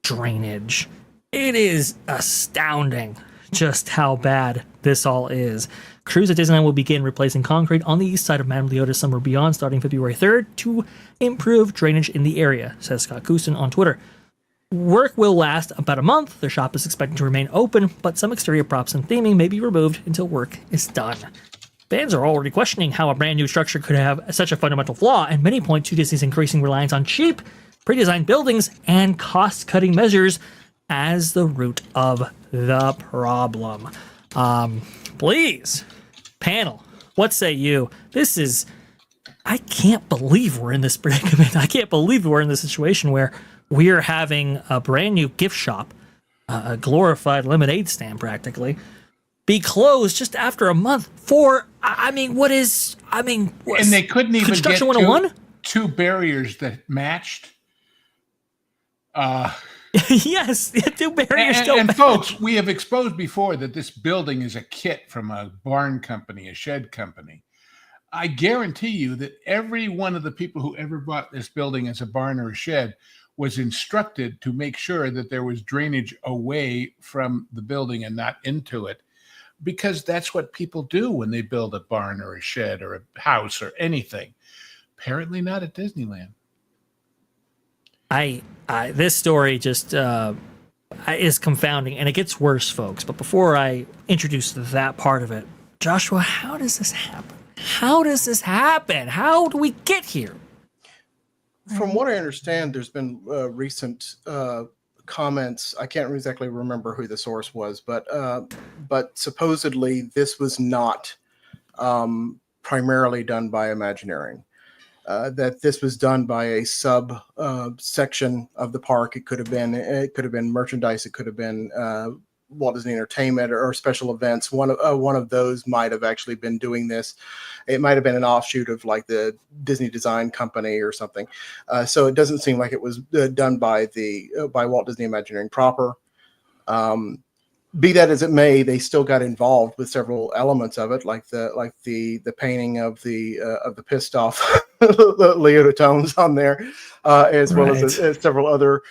drainage. It is astounding just how bad this all is. Crews at Disneyland will begin replacing concrete on the east side of Madame Leota's Somewhere Beyond starting February 3rd to improve drainage in the area, says Scott Couston on Twitter. Work will last about a month. The shop is expected to remain open, but some exterior props and theming may be removed until work is done. Fans are already questioning how a brand new structure could have such a fundamental flaw, and many point to Disney's increasing reliance on cheap, pre-designed buildings and cost-cutting measures as the root of the problem. Please, panel, what say you? This is... I can't believe we're in this predicament. I can't believe we're in this situation where we're having a brand new gift shop, a glorified lemonade stand practically, be closed just after a month for, and they couldn't even Construction get 101? two barriers that matched. Yes, two barriers still And match. folks, we have exposed before that this building is a kit from a barn company, a shed company. I guarantee you that every one of the people who ever bought this building as a barn or a shed was instructed to make sure that there was drainage away from the building and not into it, because that's what people do when they build a barn or a shed or a house or anything. Apparently not at Disneyland. This story just is confounding, and it gets worse, folks. But before I introduce that part of it, Joshua, how does this happen? How does this happen? How do we get here? From what I understand, there's been recent comments. I can't exactly remember who the source was, but supposedly this was not primarily done by Imagineering. That this was done by a sub section of the park. It could have been merchandise. It could have been Walt Disney Entertainment or special events. One of those might have actually been doing this. It might have been an offshoot of like the Disney Design Company or something. So it doesn't seem like it was done by Walt Disney Imagineering proper. Be that as it may, they still got involved with several elements of it, like the painting of the pissed off Leota tones on there, as well as several other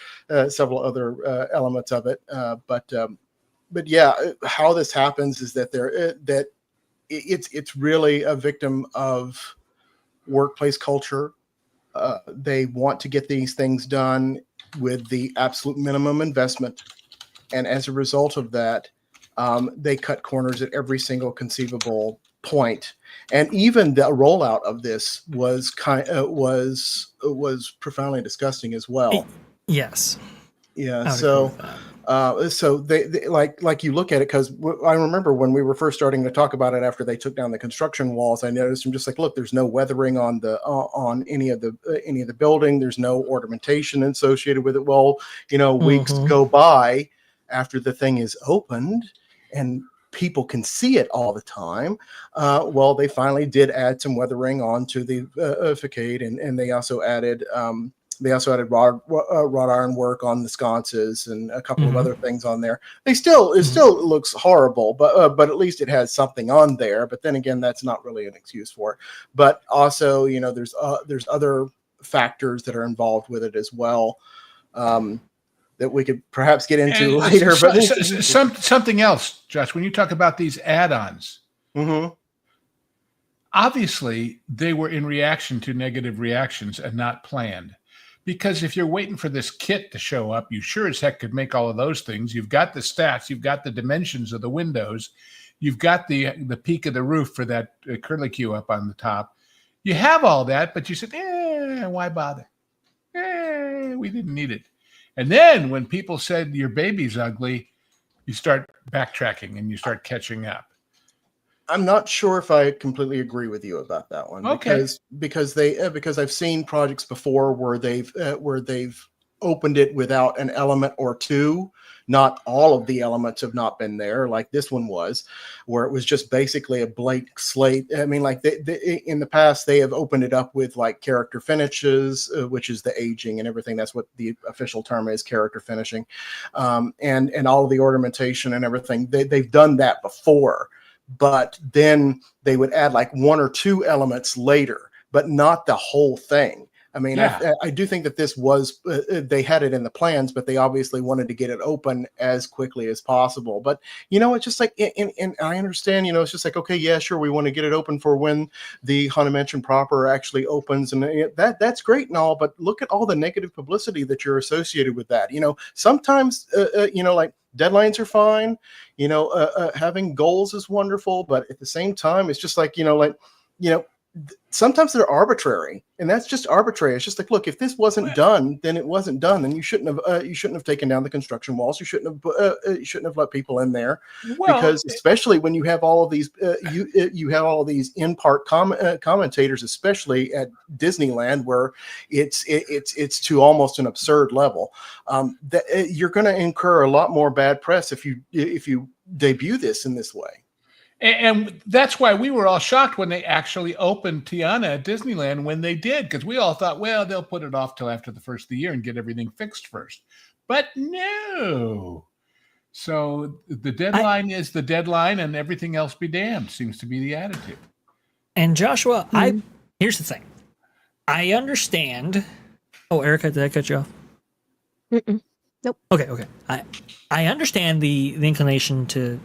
elements of it. But yeah, how this happens is that it's really a victim of workplace culture. They want to get these things done with the absolute minimum investment. And as a result of that, they cut corners at every single conceivable point. And even the rollout of this was profoundly disgusting as well. Yes. Yeah. So they like you look at it, because I remember when we were first starting to talk about it after they took down the construction walls, I noticed I'm just like, look, there's no weathering on any of the building. There's no ornamentation associated with it. Well, weeks go by after the thing is opened and people can see it all the time. Well, they finally did add some weathering onto the facade, and they also added wrought iron work on the sconces and a couple of other things on there. It still looks horrible, but at least it has something on there. But then again, that's not really an excuse for it. But also, there's other factors that are involved with it as well. That we could perhaps get into later. But something else, Josh, when you talk about these add-ons, obviously they were in reaction to negative reactions and not planned. Because if you're waiting for this kit to show up, you sure as heck could make all of those things. You've got the stats, you've got the dimensions of the windows, you've got the peak of the roof for that curlicue up on the top. You have all that, but you said, why bother? We didn't need it. And then when people said your baby's ugly, you start backtracking and you start catching up. I'm not sure if I completely agree with you about that one. Okay. Because I've seen projects before where they've opened it without an element or two. Not all of the elements have not been there, like this one was, where it was just basically a blank slate. I mean, like in the past, they have opened it up with like character finishes, which is the aging and everything. That's what the official term is, character finishing, and all of the ornamentation and everything. They've done that before. But then they would add like one or two elements later, but not the whole thing. I mean, yeah. I do think that this was, they had it in the plans, but they obviously wanted to get it open as quickly as possible. But, it's just like, and I understand, it's just like, okay, yeah, sure, we want to get it open for when the Haunted Mansion proper actually opens. And that's great and all, but look at all the negative publicity that you're associated with that. Sometimes, like, deadlines are fine, having goals is wonderful, but at the same time, it's just like, sometimes they're arbitrary, and that's just arbitrary. It's just like, look, if this wasn't done, then it wasn't done. Then you shouldn't have taken down the construction walls. You shouldn't have let people in there, because especially when you have all of these, you have all of these in-park commentators, especially at Disneyland, where it's to almost an absurd level. That you're going to incur a lot more bad press if you debut this in this way. And that's why we were all shocked when they actually opened Tiana at Disneyland when they did, because we all thought, well, they'll put it off till after the first of the year and get everything fixed first. But no. So the deadline is the deadline, and everything else be damned seems to be the attitude. And Joshua, here's the thing. I understand. Oh, Erika, did I cut you off? Mm-mm. Nope. Okay. I understand the inclination to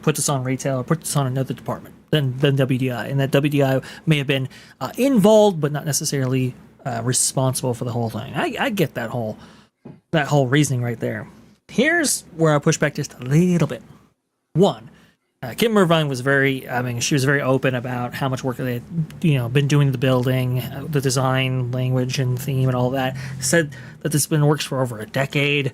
put this on retail or put this on another department than WDI, and that WDI may have been involved but not necessarily responsible for the whole thing. I get that whole reasoning right there. Here's where I push back just a little bit. One, Kim Irvine was she was very open about how much work they had, been doing the building, the design, language, and theme, and all that. Said that this has been in works for over a decade.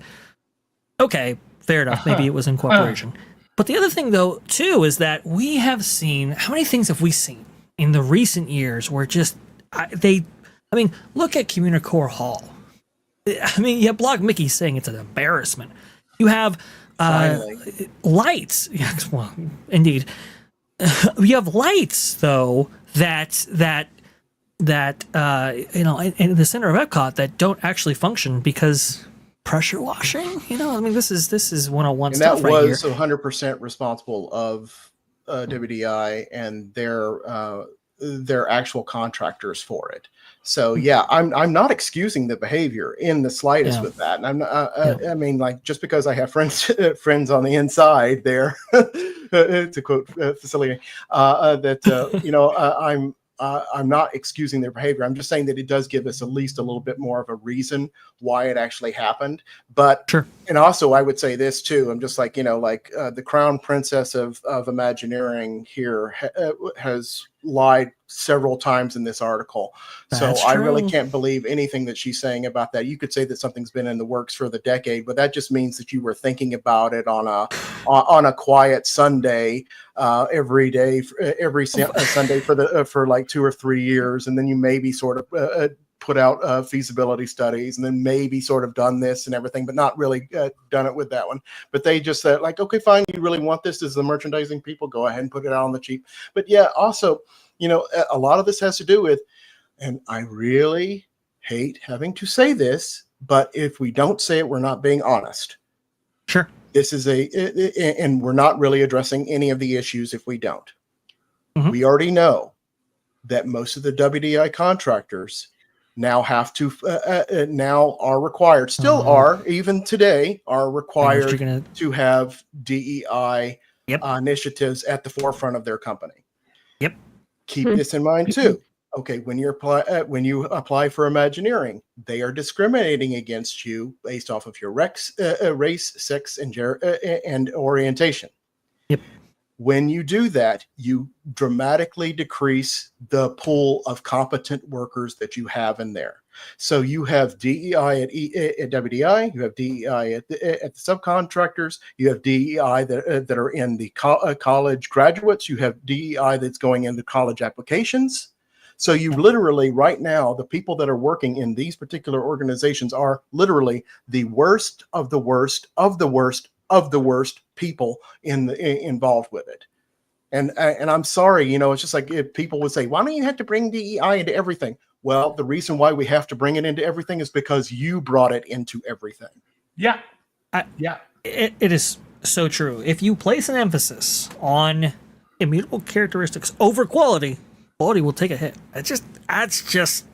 Okay, fair enough. Maybe it was in corporation. But the other thing, though, too, is that we have seen, how many things have we seen in the recent years where just, look at Communicore Hall. You have Blog Mickey saying it's an embarrassment. You have lights. Yes, well, indeed. You have lights, though, that in the center of Epcot that don't actually function because pressure washing. This is 101 stuff right here. And that was 100% responsible of WDI and their actual contractors for it. So yeah, I'm not excusing the behavior in the slightest with that. And I'm not, just because I have friends on the inside there, to quote Facility, I'm not excusing their behavior. I'm just saying that it does give us at least a little bit more of a reason why it actually happened. But sure. And also I would say this too. I'm just like, the crown princess of Imagineering here has lied several times in this article. That's so I true. really can't believe anything that she's saying about that. You could say that something's been in the works for the decade, but that just means that you were thinking about it on a quiet Sunday, every day, every Sunday for like 2 or 3 years. And then you maybe sort of put out feasibility studies, and then maybe sort of done this and everything, but not really done it with that one. But they just said, like, okay, fine, you really want this as the merchandising people, go ahead and put it out on the cheap. But yeah, also, a lot of this has to do with, and I really hate having to say this, but if we don't say it, we're not being honest. Sure. This is and we're not really addressing any of the issues if we don't. Mm-hmm. We already know that most of the WDI contractors now have to now are required, still are, even today, are required to have DEI initiatives at the forefront of their company. Yep. Keep this in mind too. Okay, when you apply for Imagineering, they are discriminating against you based off of your race, sex, and orientation. Yep. When you do that, you dramatically decrease the pool of competent workers that you have in there. So you have DEI at WDI, you have DEI at the subcontractors, you have DEI that are in the college graduates, you have DEI that's going into college applications. So you literally right now, the people that are working in these particular organizations are literally the worst of the worst of the worst of the worst people involved with it. And I'm sorry, it's just like if people would say, why don't you have to bring DEI into everything? Well, the reason why we have to bring it into everything is because you brought it into everything. Yeah. It is so true. If you place an emphasis on immutable characteristics over quality will take a hit. That's just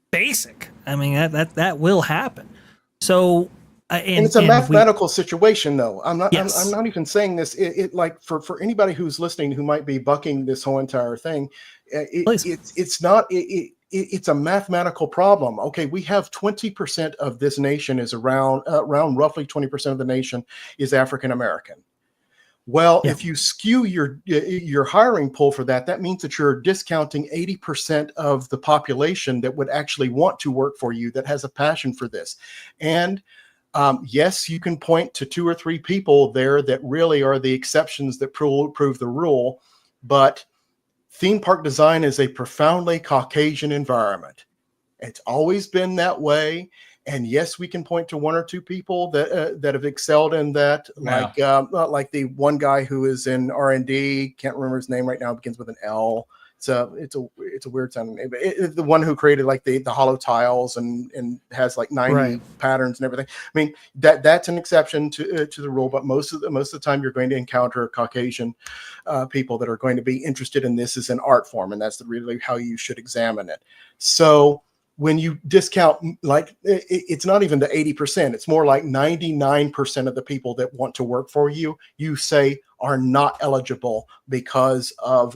basic. I mean, that will happen. So, and it's a mathematical situation, though. I'm not even saying this. It like for anybody who's listening who might be bucking this whole entire thing, it's not. It's a mathematical problem. Okay, we have 20% of this nation is around roughly 20% of the nation is African American. Well, if you skew your hiring pool for that, that means that you're discounting 80% of the population that would actually want to work for you, that has a passion for this. And yes, you can point to 2 or 3 people there that really are the exceptions that prove the rule, but theme park design is a profoundly Caucasian environment. It's always been that way. And yes, we can point to 1 or 2 people that have excelled in that, like the one guy who is in R&D. Can't remember his name right now. It begins with an L. It's a weird sounding name. But the one who created like the hollow tiles and has like 90 patterns and everything. I mean, that's an exception to the rule. But most of the time, you're going to encounter Caucasian people that are going to be interested in this as an art form, and that's really how you should examine it. So when you discount, like, it's not even the 80%, it's more like 99% of the people that want to work for you, you say are not eligible because of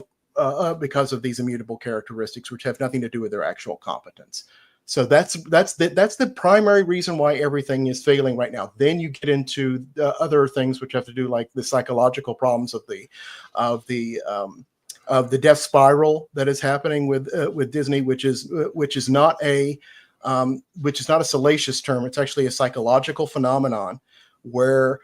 these immutable characteristics, which have nothing to do with their actual competence. So that's the primary reason why everything is failing right now. Then you get into other things which have to do like the psychological problems of the death spiral that is happening with Disney, which is not a salacious term. It's actually a psychological phenomenon where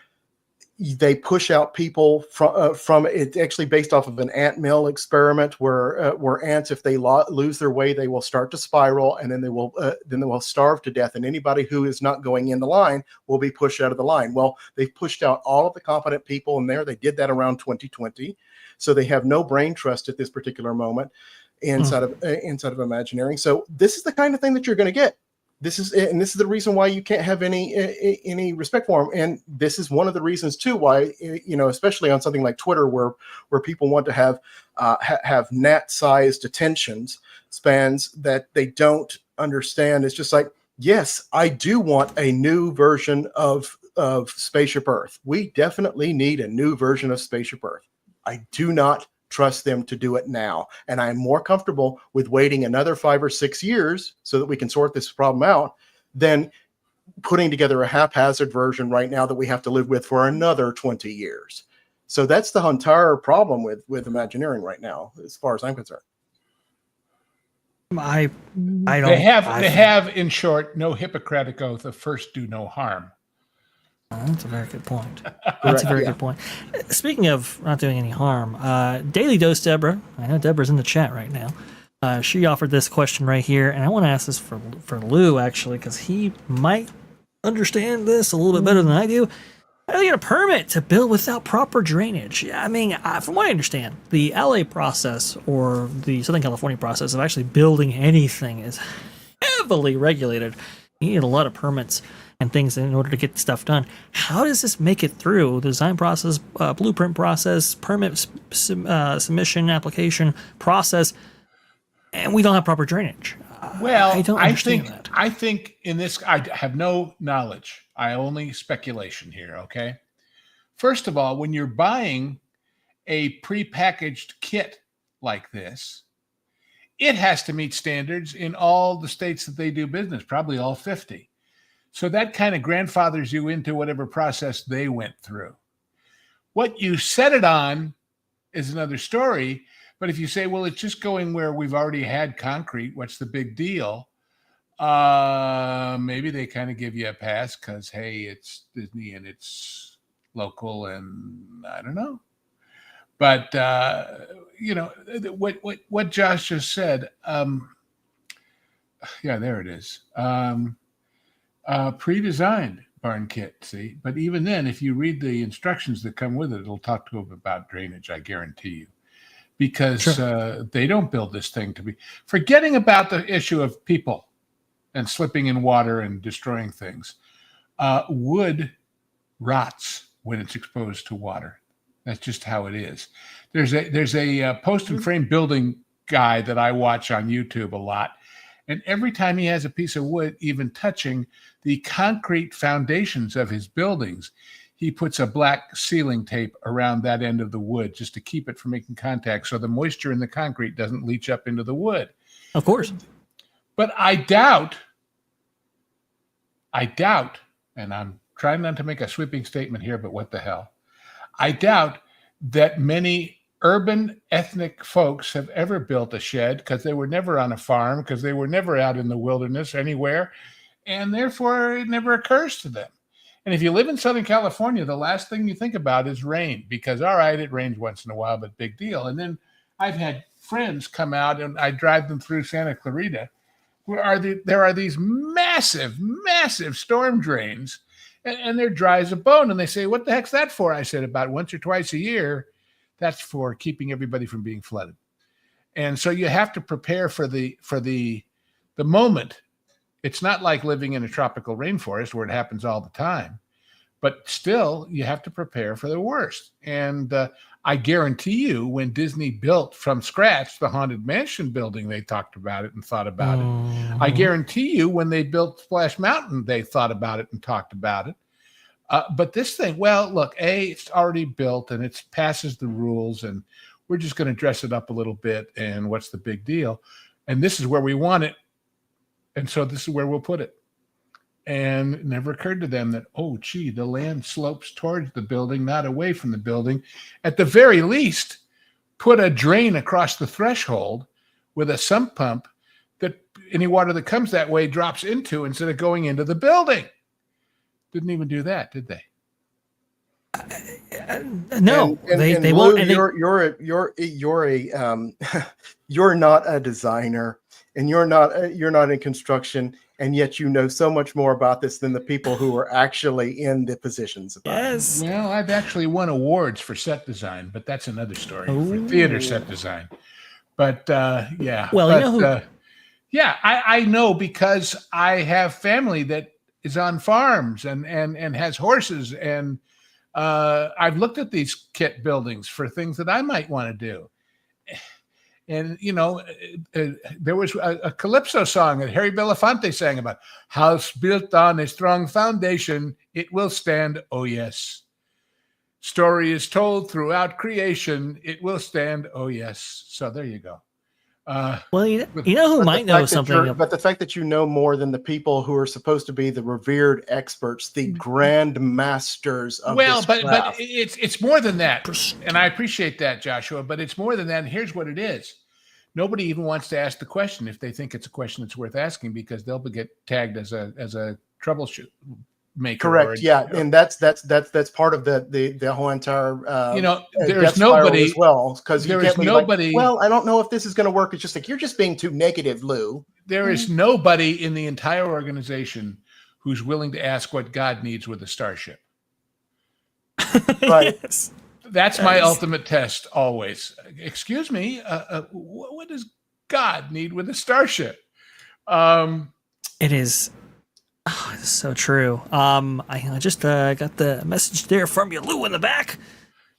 they push out people from it's actually based off of an ant mill experiment where ants, if they lose their way, they will start to spiral, and then they will starve to death. And anybody who is not going in the line will be pushed out of the line. Well, they've pushed out all of the competent people in there. They did that around 2020. So they have no brain trust at this particular moment inside of Imagineering. So this is the kind of thing that you're going to get. This is the reason why you can't have any respect for them. And this is one of the reasons too why, especially on something like Twitter, where people want to have gnat-sized attention spans that they don't understand. It's just like, yes, I do want a new version of Spaceship Earth. We definitely need a new version of Spaceship Earth. I do not trust them to do it now. And I'm more comfortable with waiting another 5 or 6 years so that we can sort this problem out than putting together a haphazard version right now that we have to live with for another 20 years. So that's the entire problem with Imagineering right now, as far as I'm concerned. I don't. They have, in short, no Hippocratic oath of first do no harm. That's a very good point. That's a very good point. Speaking of not doing any harm, Daily Dose Deborah, I know Deborah's in the chat right now. She offered this question right here, and I want to ask this for Lou, actually, because he might understand this a little bit better than I do. How do you get a permit to build without proper drainage? I mean, from what I understand, the LA process or the Southern California process of actually building anything is heavily regulated. You need a lot of permits and things in order to get stuff done. How does this make it through the design process, blueprint process, permit submission, application process, and we don't have proper drainage? Well, I don't understand that. I think in this, I have no knowledge. I only speculation here, okay? First of all, when you're buying a prepackaged kit like this, it has to meet standards in all the states that they do business, probably all 50. So that kind of grandfathers you into whatever process they went through. What you set it on is another story. But if you say, well, it's just going where we've already had concrete, what's the big deal? Maybe they kind of give you a pass because, hey, it's Disney and it's local, and I don't know. But what Josh just said. Yeah, there it is. Pre-designed barn kit. See, but even then, if you read the instructions that come with it, it'll talk to them about drainage. I guarantee you. Because sure. They don't build this thing to be forgetting about the issue of people and slipping in water and destroying things. Wood rots when it's exposed to water. That's just how it is. There's a post and frame building guy that I watch on YouTube a lot. And every time he has a piece of wood, even touching the concrete foundations of his buildings, he puts a black sealing tape around that end of the wood just to keep it from making contact so the moisture in the concrete doesn't leach up into the wood. Of course. But I doubt, and I'm trying not to make a sweeping statement here, but what the hell? I doubt that many urban ethnic folks have ever built a shed because they were never on a farm, because they were never out in the wilderness anywhere, and therefore it never occurs to them. And if you live in Southern California, the last thing you think about is rain because, all right, it rains once in a while, but big deal. And then I've had friends come out and I drive them through Santa Clarita where there are these massive, massive storm drains and they're dry as a bone. And they say, what the heck's that for? I said, about once or twice a year, that's for keeping everybody from being flooded. And so you have to prepare for the moment. It's not like living in a tropical rainforest where it happens all the time, but still you have to prepare for the worst. And I guarantee you when Disney built from scratch the Haunted Mansion building, they talked about it and thought about it. I guarantee you when they built Splash Mountain, they thought about it and talked about it. But this thing, well, look, it's already built and it passes the rules and we're just going to dress it up a little bit. And what's the big deal? And this is where we want it. And so this is where we'll put it. And it never occurred to them that, oh, gee, the land slopes towards the building, not away from the building. At the very least, put a drain across the threshold with a sump pump that any water that comes that way drops into instead of going into the building. Didn't even do that, did they? No, they Lou, won't. And you're not a designer, and you're not in construction, and yet you know so much more about this than the people who are actually in the positions. Yes. Well, I've actually won awards for set design, but that's another story. For theater set design. But yeah. Well, but, you know who? Yeah, I know because I have family that is on farms and has horses, and I've looked at these kit buildings for things that I might want to do. And, you know, there was a Calypso song that Harry Belafonte sang about. House built on a strong foundation, it will stand, oh yes. Story is told throughout creation, it will stand, oh yes. So there you go. Well, you know who might know something. But the fact that you know more than the people who are supposed to be the revered experts, the grand masters of this craft. But it's more than that, and I appreciate that, Joshua. But it's more than that. And here's what it is: nobody even wants to ask the question if they think it's a question that's worth asking because they'll get tagged as a troubleshoot maker. Correct. Yeah, and that's part of the whole entire. There's nobody as well because there is nobody. Like, well, I don't know if this is going to work. It's just like you're just being too negative, Lou. There is nobody in the entire organization who's willing to ask what God needs with a starship. Right. Yes. That's my ultimate test always. Excuse me, what does God need with a starship? It is. Oh, it's so true. I just got the message there from you, Lou, in the back.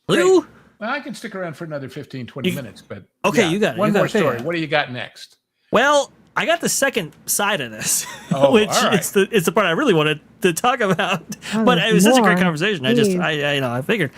Lou? Great. Well, I can stick around for another 15, 20 minutes, but okay, yeah, you got it. One you got more it. story. What do you got next? Well, I got the second side of this, Oh, which all right. it's the part I really wanted to talk about. Oh, but it was such a great more. conversation. Please. I figured.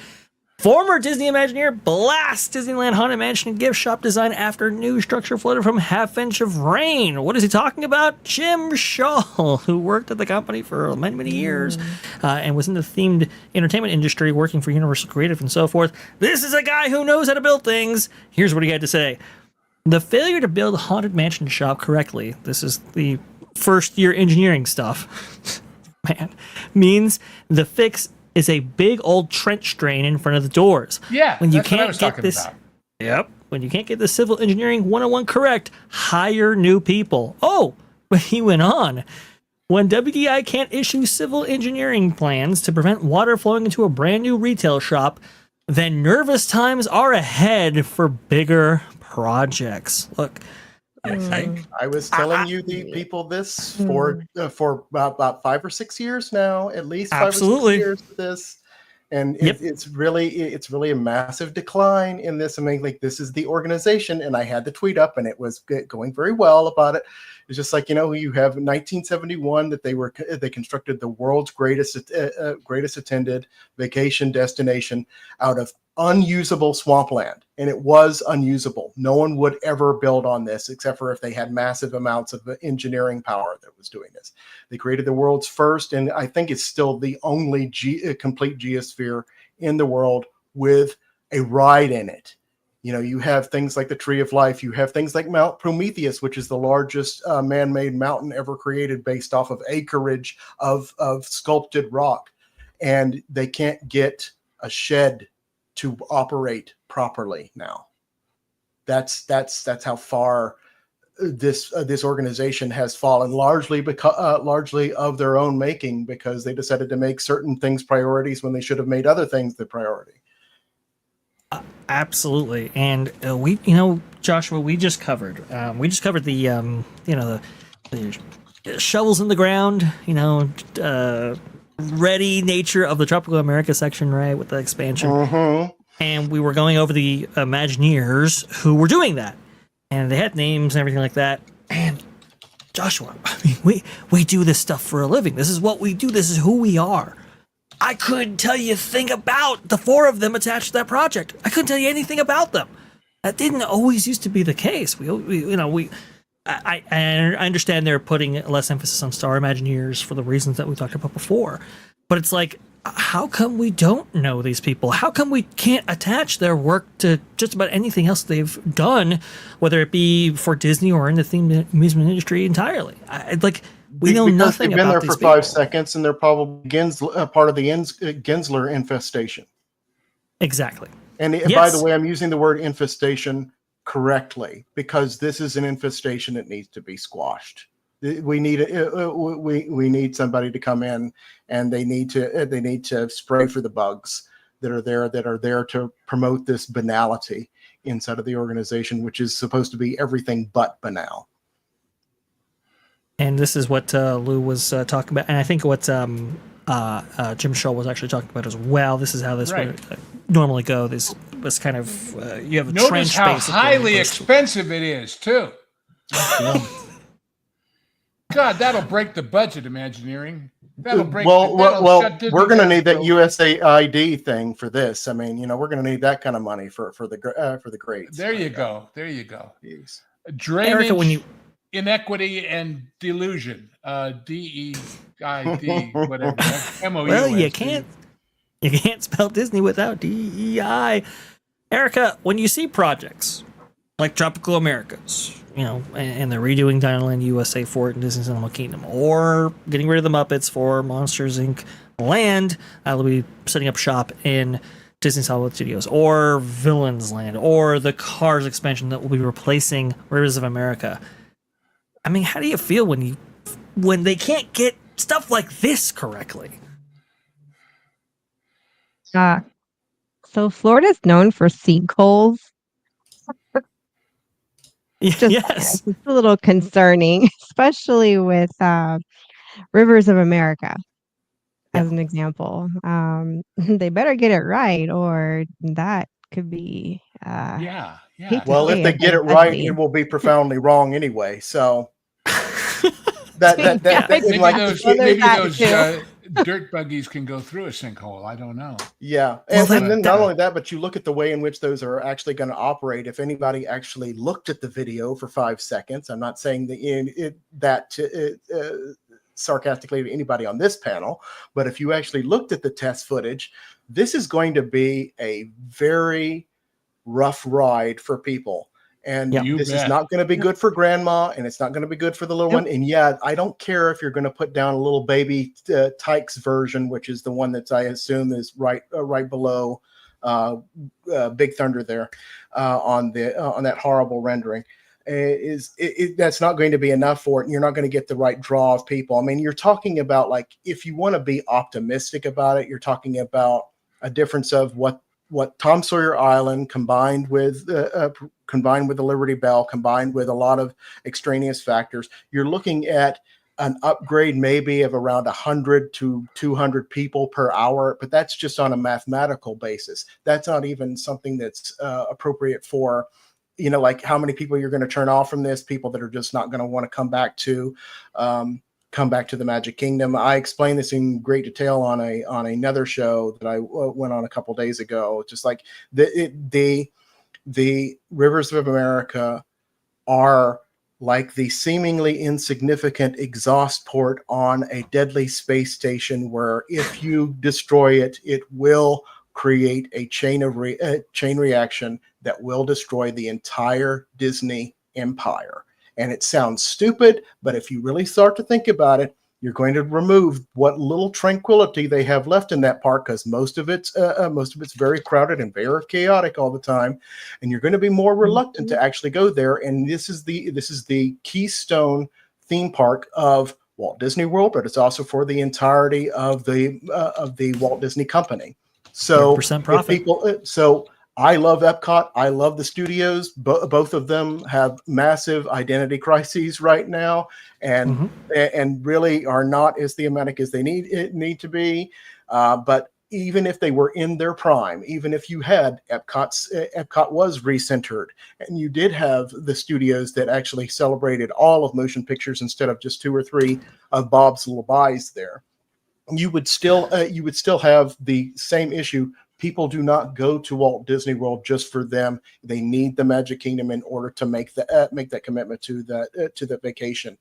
Former Disney Imagineer blasts Disneyland Haunted Mansion and gift shop design after new structure flooded from half-inch of rain. What is he talking about? Jim Shaw, who worked at the company for many, many years and was in the themed entertainment industry working for Universal Creative and so forth. This is a guy who knows how to build things. Here's what he had to say. The failure to build a Haunted Mansion shop correctly, this is the first-year engineering stuff, man, means the fix is a big old trench drain in front of the doors. Yeah, when you that's what I can't was get talking this, about. Yep. When you can't get the civil engineering 101 correct, hire new people. Oh, but he went on. When WDI can't issue civil engineering plans to prevent water flowing into a brand new retail shop, then nervous times are ahead for bigger projects. Look, I was telling you the people this for about 5 or 6 years now, at least 5 Absolutely. or 6 years of this, and Yep. it's really a massive decline in this. I mean, like, this is the organization, and I had the tweet up, and it was going very well about it. It's just like, you have 1971 that they constructed the world's greatest attended vacation destination out of unusable swampland, and it was unusable. No one would ever build on this except for if they had massive amounts of engineering power that was doing this. They created the world's first, and I think it's still the only complete geosphere in the world with a ride in it. You have things like the Tree of Life. You have things like Mount Prometheus, which is the largest man-made mountain ever created based off of acreage of sculpted rock. And they can't get a shed to operate properly now. That's how far this organization has fallen, largely of their own making, because they decided to make certain things priorities when they should have made other things the priority. absolutely. And Joshua, we just covered the the shovels in the ground, ready nature of the Tropical America section, right, with the expansion. Mm-hmm. And we were going over the Imagineers who were doing that. And they had names and everything like that. And Joshua, I mean, we do this stuff for a living. This is what we do. This is who we are. I couldn't tell you a thing about the 4 of them attached to that project. I couldn't tell you anything about them. That didn't always used to be the case. I understand they're putting less emphasis on Star Imagineers for the reasons that we talked about before. But it's like, how come we don't know these people? How come we can't attach their work to just about anything else they've done, whether it be for Disney or in the themed amusement industry entirely? We know nothing they've been about there these for 5 people. seconds, and they're probably part of the Gensler infestation. Exactly. And by the way, I'm using the word infestation correctly, because this is an infestation that needs to be squashed. We need somebody to come in, and they need to spray for the bugs that are there to promote this banality inside of the organization, which is supposed to be everything but banal. And this is what Lou was talking about, and I think what Jim Shaw was actually talking about as well. This is how this would normally go. This was kind of you have a Notice trench. how basically, highly expensive it is, too. God, that'll break the budget, Imagineering. That'll break. We're going to need that USAID thing for this. I mean, we're going to need that kind of money for the grades. There you go. Jeez. Drainage, Erika, inequity, and delusion. DEID, whatever. MOUS. Well, you can't spell Disney without DEI. Erica, when you see projects like Tropical Americas, and they're redoing Disneyland USA for it in Disney's Animal Kingdom, or getting rid of the Muppets for Monsters Inc. Land, that'll be setting up shop in Disney's Hollywood Studios, or Villains Land, or the Cars expansion that will be replacing Rivers of America. I mean, how do you feel when they can't get stuff like this correctly? So Florida's known for sinkholes. Yes. It's a little concerning, especially with Rivers of America, as an example. They better get it right, or that could be. Well, if they get it right, it will be profoundly wrong anyway. So dirt buggies can go through a sinkhole. I don't know. Yeah. Well, And then not only that, but you look at the way in which those are actually going to operate. If anybody actually looked at the video for 5 seconds, I'm not saying that sarcastically to anybody on this panel, but if you actually looked at the test footage, this is going to be a very rough ride for people. And this is not going to be good for grandma, and it's not going to be good for the little one. And yeah, I don't care if you're going to put down a little baby Tykes version, which is the one that I assume is right below Big Thunder there on that horrible rendering. That's not going to be enough for it. And you're not going to get the right draw of people. I mean, you're talking about, like, if you want to be optimistic about it, you're talking about a difference of what Tom Sawyer Island combined with the Liberty Bell, combined with a lot of extraneous factors, you're looking at an upgrade maybe of around 100 to 200 people per hour, but that's just on a mathematical basis. That's not even something that's appropriate for, like how many people you're going to turn off from this, people that are just not going to want to come back to the Magic Kingdom. I explained this in great detail on another show that I went on a couple days ago. Just like the rivers of America are like the seemingly insignificant exhaust port on a deadly space station, where if you destroy it, it will create a chain reaction that will destroy the entire Disney empire. And it sounds stupid, but if you really start to think about it, you're going to remove what little tranquility they have left in that park, because most of it's very crowded and very chaotic all the time, and you're going to be more reluctant to actually go there. And this is the keystone theme park of Walt Disney World, but it's also for the entirety of the Walt Disney Company. So 100% profit. I love Epcot. I love the studios. Both of them have massive identity crises right now, and really are not as thematic as they need to be. But even if they were in their prime, even if you had Epcot was recentered, and you did have the studios that actually celebrated all of motion pictures instead of just 2 or 3 of Bob's Little Buys there, you would still have the same issue. People do not go to Walt Disney World just for them. They need the Magic Kingdom in order to make that commitment to the vacation.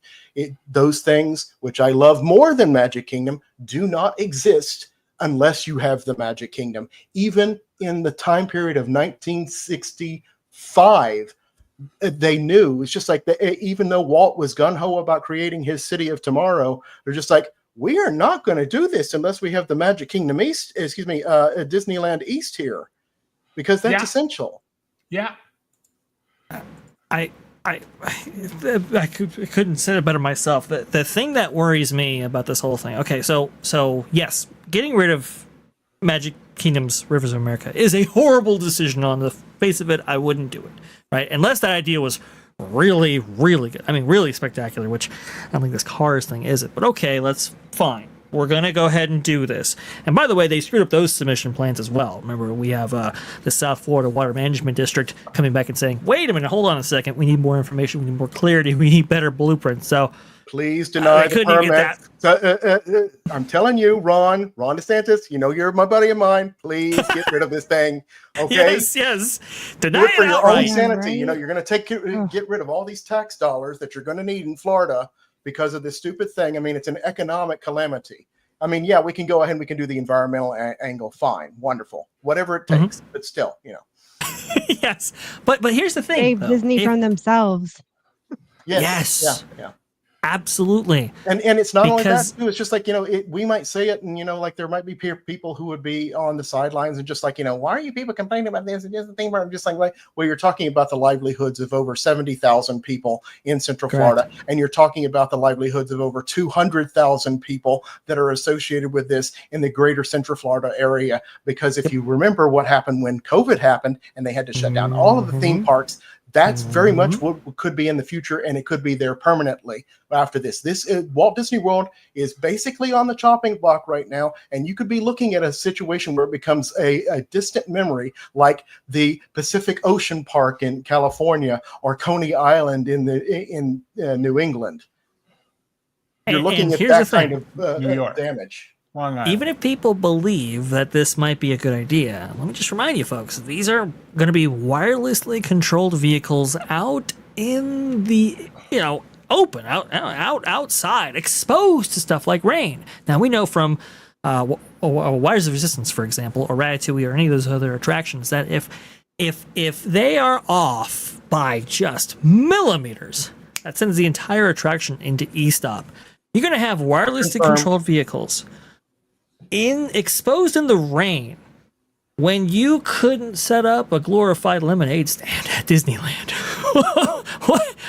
Those things, which I love more than Magic Kingdom, do not exist unless you have the Magic Kingdom. Even in the time period of 1965, they knew. It's just like even though Walt was gung-ho about creating his City of Tomorrow, they're just like, we are not going to do this unless we have the Magic Kingdom Disneyland East here, because that's essential. Yeah. I couldn't say it better myself. The thing that worries me about this whole thing. Okay, so yes, getting rid of Magic Kingdom's Rivers of America is a horrible decision. On the face of it, I wouldn't do it, right? Unless that idea was really, really good. I mean, really spectacular, which I don't think this Cars thing is it. But okay, fine. We're going to go ahead and do this. And by the way, they screwed up those submission plans as well. Remember, we have the South Florida Water Management District coming back and saying, wait a minute, hold on a second. We need more information. We need more clarity. We need better blueprints. So please deny the permit. So, I'm telling you, Ron DeSantis, you're my buddy of mine. Please get rid of this thing. Okay. Yes. Deny it for your outright. own sanity. Right? You're going to get rid of all these tax dollars that you're going to need in Florida because of this stupid thing. I mean, it's an economic calamity. I mean, yeah, we can go ahead and we can do the environmental angle. Fine. Wonderful. Whatever it takes. But still, Yes. But here's the thing. Save Disney from themselves. Yes. Yeah. Absolutely. And it's not only that too, it's just like, we might say it, and like there might be people who would be on the sidelines and just like, why are you people complaining about this and this thing? Where I'm just like, well, you're talking about the livelihoods of over 70,000 people in Central Florida, and you're talking about the livelihoods of over 200,000 people that are associated with this in the greater Central Florida area. Because if you remember what happened when COVID happened and they had to shut down all of the theme parks, that's very much what could be in the future, and it could be there permanently after this. Walt Disney World is basically on the chopping block right now, and you could be looking at a situation where it becomes a distant memory, like the Pacific Ocean Park in California or Coney Island in New England. You're looking at that kind of New York damage. Long Island. even if people believe that this might be a good idea, let me just remind you folks, these are going to be wirelessly controlled vehicles out in the, open, outside, exposed to stuff like rain. Now, we know from Wires of Resistance, for example, or Ratatouille, or any of those other attractions, that if they are off by just millimeters, that sends the entire attraction into e-stop. You're going to have wirelessly controlled vehicles exposed in the rain when you couldn't set up a glorified lemonade stand at Disneyland.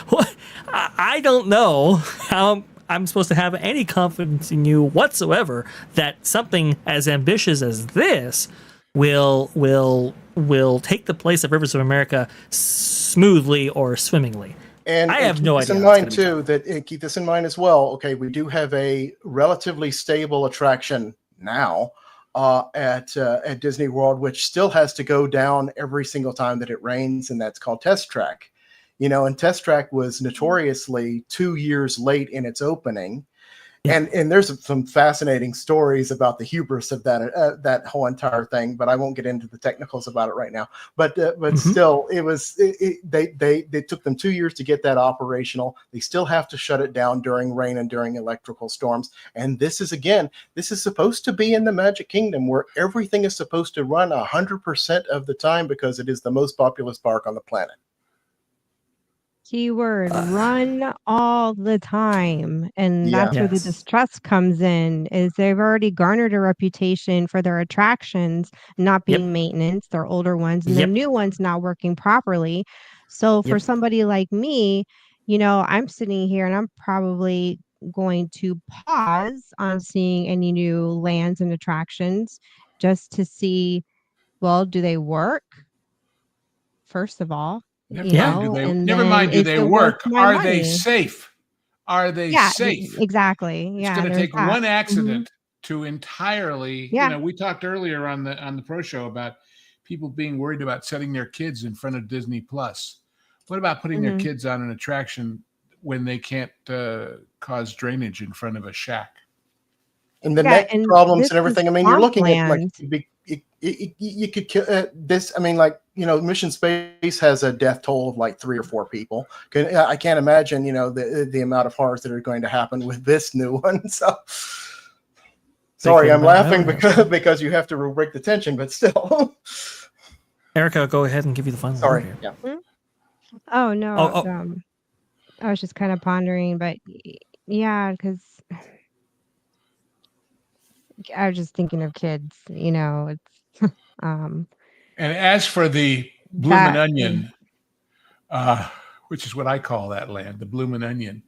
What? I don't know how I'm supposed to have any confidence in you whatsoever that something as ambitious as this will take the place of Rivers of America smoothly or swimmingly. And I have no idea. Keep this in mind as well. Okay, we do have a relatively stable attraction now at Disney World, which still has to go down every single time that it rains, and that's called Test Track. And Test Track was notoriously 2 years late in its opening. And there's some fascinating stories about the hubris of that whole entire thing, but I won't get into the technicals about it right now. But still, it was they took them 2 years to get that operational. They still have to shut it down during rain and during electrical storms. And this is supposed to be in the Magic Kingdom, where everything is supposed to run 100% of the time because it is the most populous park on the planet. Keyword, run all the time. And that's where the distrust comes in, is they've already garnered a reputation for their attractions not being maintenance, their older ones, and the new ones not working properly. So for somebody like me, I'm sitting here and I'm probably going to pause on seeing any new lands and attractions just to see, well, do they work? First of all. Never mind, do they work? Are they safe? Are they safe? Exactly. It's going to take one accident to entirely. We talked earlier on the pro show about people being worried about setting their kids in front of Disney Plus. What about putting their kids on an attraction when they can't cause drainage in front of a shack? And the neck problems and everything. I mean, you're looking at like you could kill this. I mean, like, Mission Space has a death toll of like 3 or 4 people. I can't imagine, the amount of horrors that are going to happen with this new one. So, sorry, I'm laughing because you have to break the tension, but still. Erika, go ahead and give you the final word here. Yeah. Oh no. I was just kind of pondering, but because I was just thinking of kids. It's And as for the Bloomin' Onion, which is what I call that land, the Bloomin' Onion.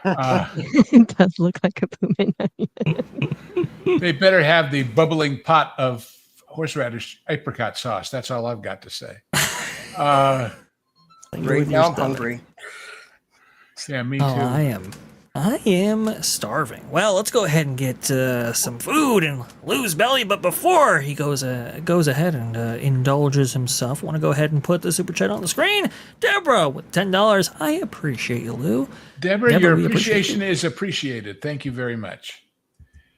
It does look like a Bloomin' Onion. They better have the bubbling pot of horseradish apricot sauce. That's all I've got to say. Right now I'm hungry. Yeah, me too. I am starving. Well, let's go ahead and get some food in Lou's belly. But before he goes ahead and indulges himself, I want to go ahead and put the super chat on the screen. Deborah with $10. I appreciate you, Lou. Deborah, your appreciation is appreciated. Thank you very much.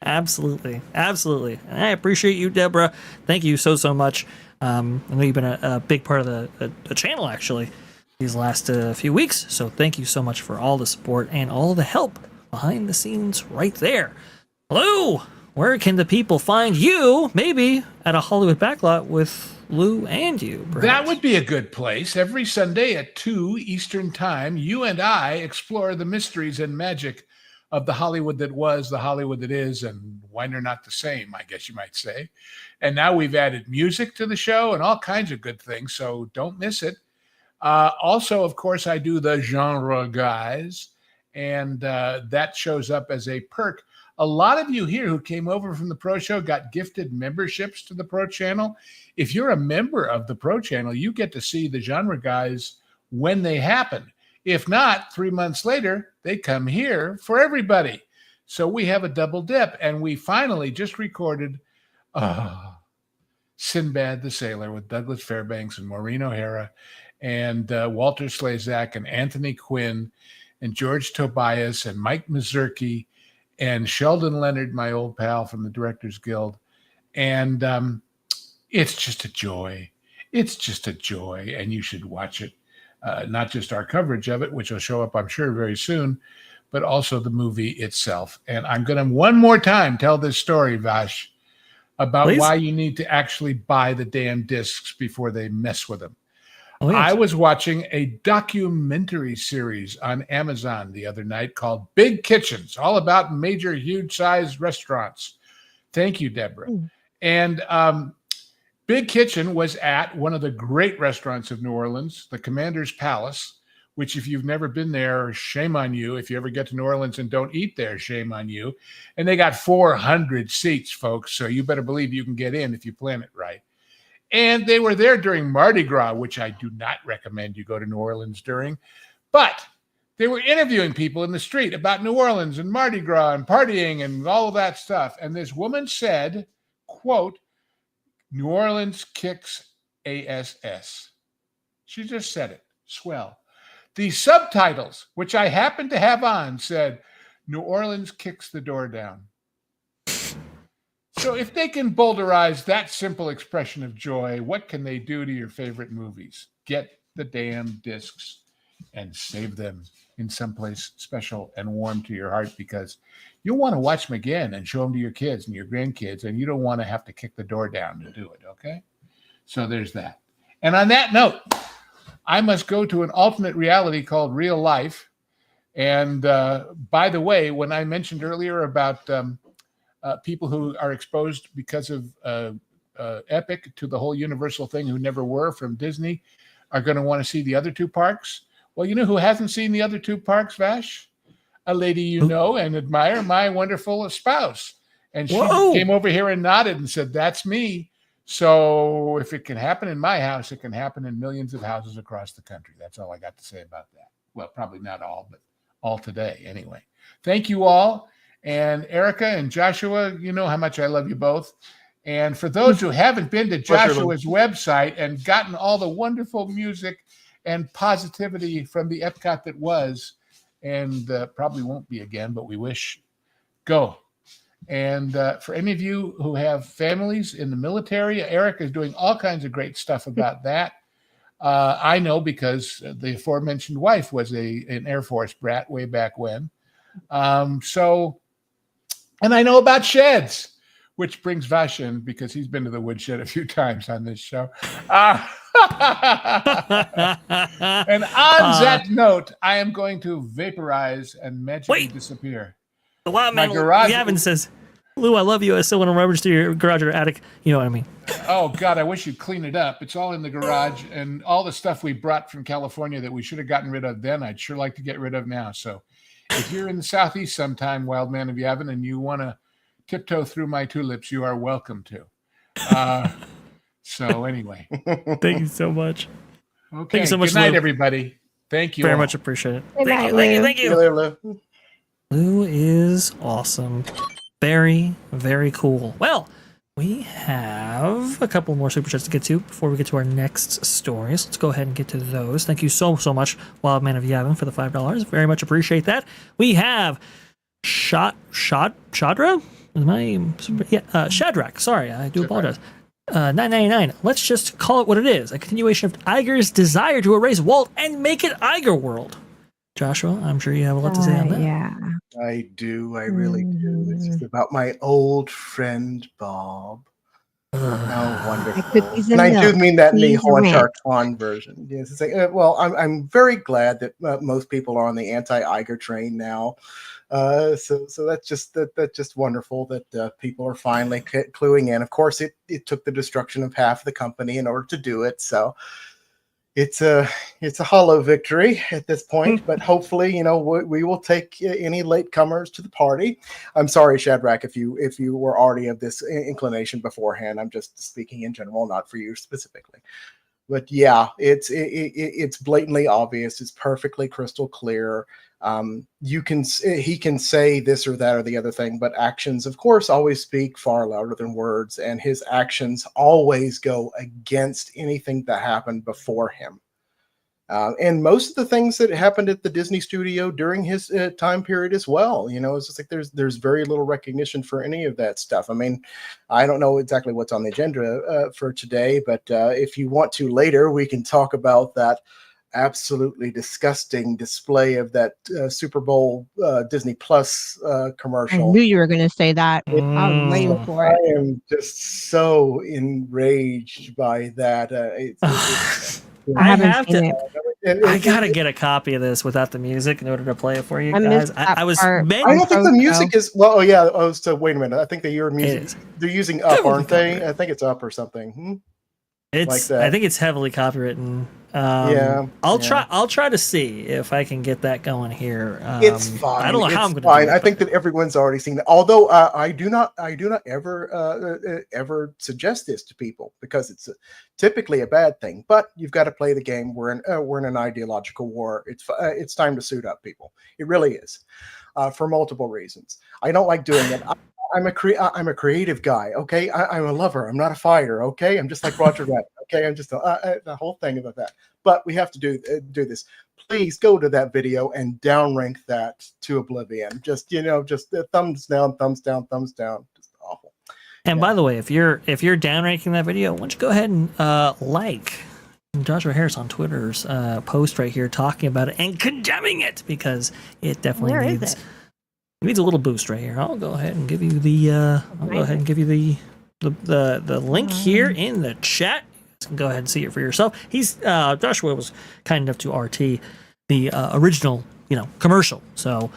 Absolutely. And I appreciate you, Deborah. Thank you so much. I know you've been a big part of the channel, actually, these last few weeks. So thank you so much for all the support and all the help behind the scenes right there. Lou, where can the people find you? Maybe at a Hollywood backlot with Lou and you, perhaps. That would be a good place. Every Sunday at 2 Eastern Time, you and I explore the mysteries and magic of the Hollywood that was, the Hollywood that is, and why they're not the same, I guess you might say. And now we've added music to the show and all kinds of good things, so don't miss it. Also, of course, I do the genre guys, and that shows up as a perk. A lot of you here who came over from the Pro Show got gifted memberships to the Pro Channel. If you're a member of the Pro Channel, you get to see the genre guys when they happen. If not, 3 months later, they come here for everybody. So we have a double dip, and we finally just recorded Sinbad the Sailor with Douglas Fairbanks and Maureen O'Hara and Walter Slezak and Anthony Quinn and George Tobias and Mike Mazurki and Sheldon Leonard, my old pal from the Directors Guild. And it's just a joy. It's just a joy, and you should watch it. Not just our coverage of it, which will show up, I'm sure, very soon, but also the movie itself. And I'm going to one more time tell this story, Vash, about Please? why you need to actually buy the damn discs before they mess with them. Oh, yes. I was watching a documentary series on Amazon the other night called Big Kitchens, all about major, huge-sized restaurants. Thank you, Deborah. And Big Kitchen was at one of the great restaurants of New Orleans, the Commander's Palace, which if you've never been there, shame on you. If you ever get to New Orleans and don't eat there, shame on you. And they got 400 seats, folks, so you better believe you can get in if you plan it right. And they were there during Mardi Gras, which I do not recommend you go to New Orleans during. But they were interviewing people in the street about New Orleans and Mardi Gras and partying and all of that stuff. And this woman said, quote, New Orleans kicks ASS. She just said it. Swell. The subtitles, which I happened to have on, said, New Orleans kicks the door down. So if they can boulderize that simple expression of joy, what can they do to your favorite movies? Get the damn discs and save them in someplace special and warm to your heart, because you'll want to watch them again and show them to your kids and your grandkids, and you don't want to have to kick the door down to do it, okay? So there's that. And on that note, I must go to an alternate reality called real life. And by the way, when I mentioned earlier about people who are exposed because of Epic to the whole Universal thing who never were from Disney are going to want to see the other two parks. Well, you know who hasn't seen the other two parks, Vash? A lady you know and admire, my wonderful spouse. And she came over here and nodded and said, that's me. So if it can happen in my house, it can happen in millions of houses across the country. That's all I got to say about that. Well, probably not all, but all today anyway. Thank you all. And Erika and Joshua, you know how much I love you both. And for those who haven't been to Joshua's website and gotten all the wonderful music and positivity from the EPCOT that was, and probably won't be again, but we wish, go. And for any of you who have families in the military, Erika is doing all kinds of great stuff about that. I know because the aforementioned wife was an Air Force brat way back when. And I know about sheds, which brings Vash in because he's been to the woodshed a few times on this show. And on that note, I am going to vaporize and magically disappear. My garage. Gavin says, Lou, I love you. I still want to rummage through your garage or attic. You know what I mean? Oh, God, I wish you'd clean it up. It's all in the garage. And all the stuff we brought from California that we should have gotten rid of then, I'd sure like to get rid of now. So if you're in the Southeast sometime, Wild Man of Yavin, and you want to tiptoe through my tulips, you are welcome to. So anyway. Thank you so much. Okay. Thank you so much, Good night, Lou. everybody. Thank you. Very much appreciate it. Good night, Lou. Thank you. See you later, Lou. Lou is awesome. Very, very cool. Well, we have a couple more super chats to get to before we get to our next stories. Let's go ahead and get to those. Thank you so much, Wild Man of Yavin, for the $5. Very much appreciate that. We have Shadra? Shadrach. Sorry, I do apologize. $9.99. Let's just call it what it is. A continuation of Iger's desire to erase Walt and make it Iger World. Joshua, I'm sure you have a lot to say on that. Yeah. I do. I really do. It's just about my old friend, Bob. How wonderful. And I do mean that in the Hohenschardt version. Yes, it's like, well, I'm very glad that most people are on the anti-Iger train now. So that's just wonderful that people are finally cluing in. Of course, it took the destruction of half the company in order to do it. So it's a hollow victory at this point, but hopefully, we will take any latecomers to the party. I'm sorry, Shadrach, if you were already of this inclination beforehand. I'm just speaking in general, not for you specifically. But yeah, it's blatantly obvious. It's perfectly crystal clear. He can say this or that or the other thing, but actions, of course, always speak far louder than words, and his actions always go against anything that happened before him. And most of the things that happened at the Disney studio during his time period as well, it's just like there's very little recognition for any of that stuff. I mean, I don't know exactly what's on the agenda for today, but if you want to later, we can talk about that absolutely disgusting display of that Super Bowl Disney Plus I commercial. knew you were going to say that. I was waiting for I it. am just so enraged by that. I haven't seen it. I gotta get a copy of this without the music in order to play it for you I guys. missed that I was part. meant. I don't think the Post, music is well. Oh yeah. Oh, so wait a minute. I think your music. is. They're using Up, Heavily aren't they? copyrighted. I think it's Up or something. It's. like that. I think it's heavily copywritten. Yeah, I'll yeah. try. I'll try to see if I can get that going here. It's fine. I don't know how I'm It's going fine. to do it. I think that everyone's already seen it. Although I do not ever suggest this to people because it's typically a bad thing. But you've got to play the game. We're in an ideological war. It's time to suit up, people. It really is, for multiple reasons. I don't like doing it. I'm a creative guy. Okay, I'm a lover. I'm not a fighter. Okay, I'm just like Roger Rabbit. Okay, I'm just the whole thing about that. But we have to do this. Please go to that video and downrank that to oblivion. Just thumbs down, thumbs down, thumbs down. Just awful. And by the way, if you're downranking that video, why don't you go ahead and like Joshua Harris on Twitter's post right here talking about it and condemning it because it definitely Where is needs. it? It needs a little boost right here. I'll go ahead and give you the the link here in the chat. You can go ahead and see it for yourself. Joshua was kind enough to RT the original, commercial. So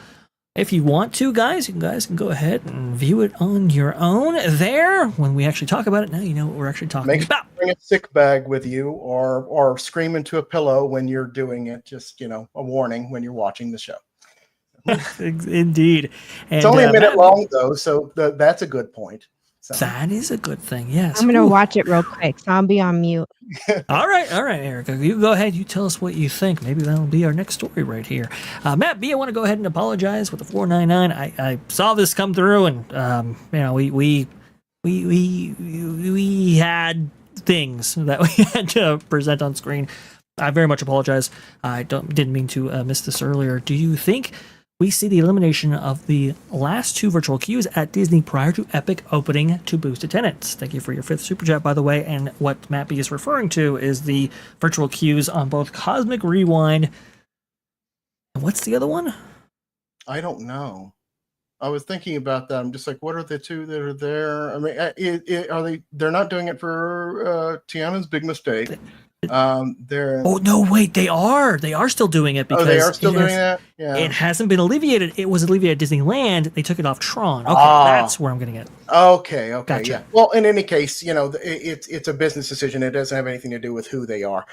if you want to, guys, you guys can go ahead and view it on your own there. When we actually talk about it, now you know what we're actually talking about. Bring a sick bag with you, or scream into a pillow when you're doing it. Just a warning when you're watching the show. Indeed. And, It's only a minute Matt, long though, so that's a good point. So. That is a good thing. Yes. I'm going to Whew. watch it real quick. So I'll be on mute. All right, Erika. You go ahead. You tell us what you think. Maybe that'll be our next story right here. Matt B, I want to go ahead and apologize with the 499. I saw this come through, and we had things that we had to present on screen. I very much apologize. I didn't mean to miss this earlier. Do you think we see the elimination of the last two virtual queues at Disney prior to Epic opening to boost attendance? Thank you for your 5th super chat, by the way. And what Matt B is referring to is the virtual queues on both Cosmic Rewind. And what's the other one? I don't know. I was thinking about that. I'm just like, what are the two that are there? I mean, are they? They're not doing it for Tiana's Big Mistake. They're. Oh no! Wait, they are. They are still doing it because they are still doing that. Yeah. It hasn't been alleviated. It was alleviated at Disneyland. They took it off Tron. Okay, that's where I'm getting it. Okay. Gotcha. Yeah. Well, in any case, it's a business decision. It doesn't have anything to do with who they are.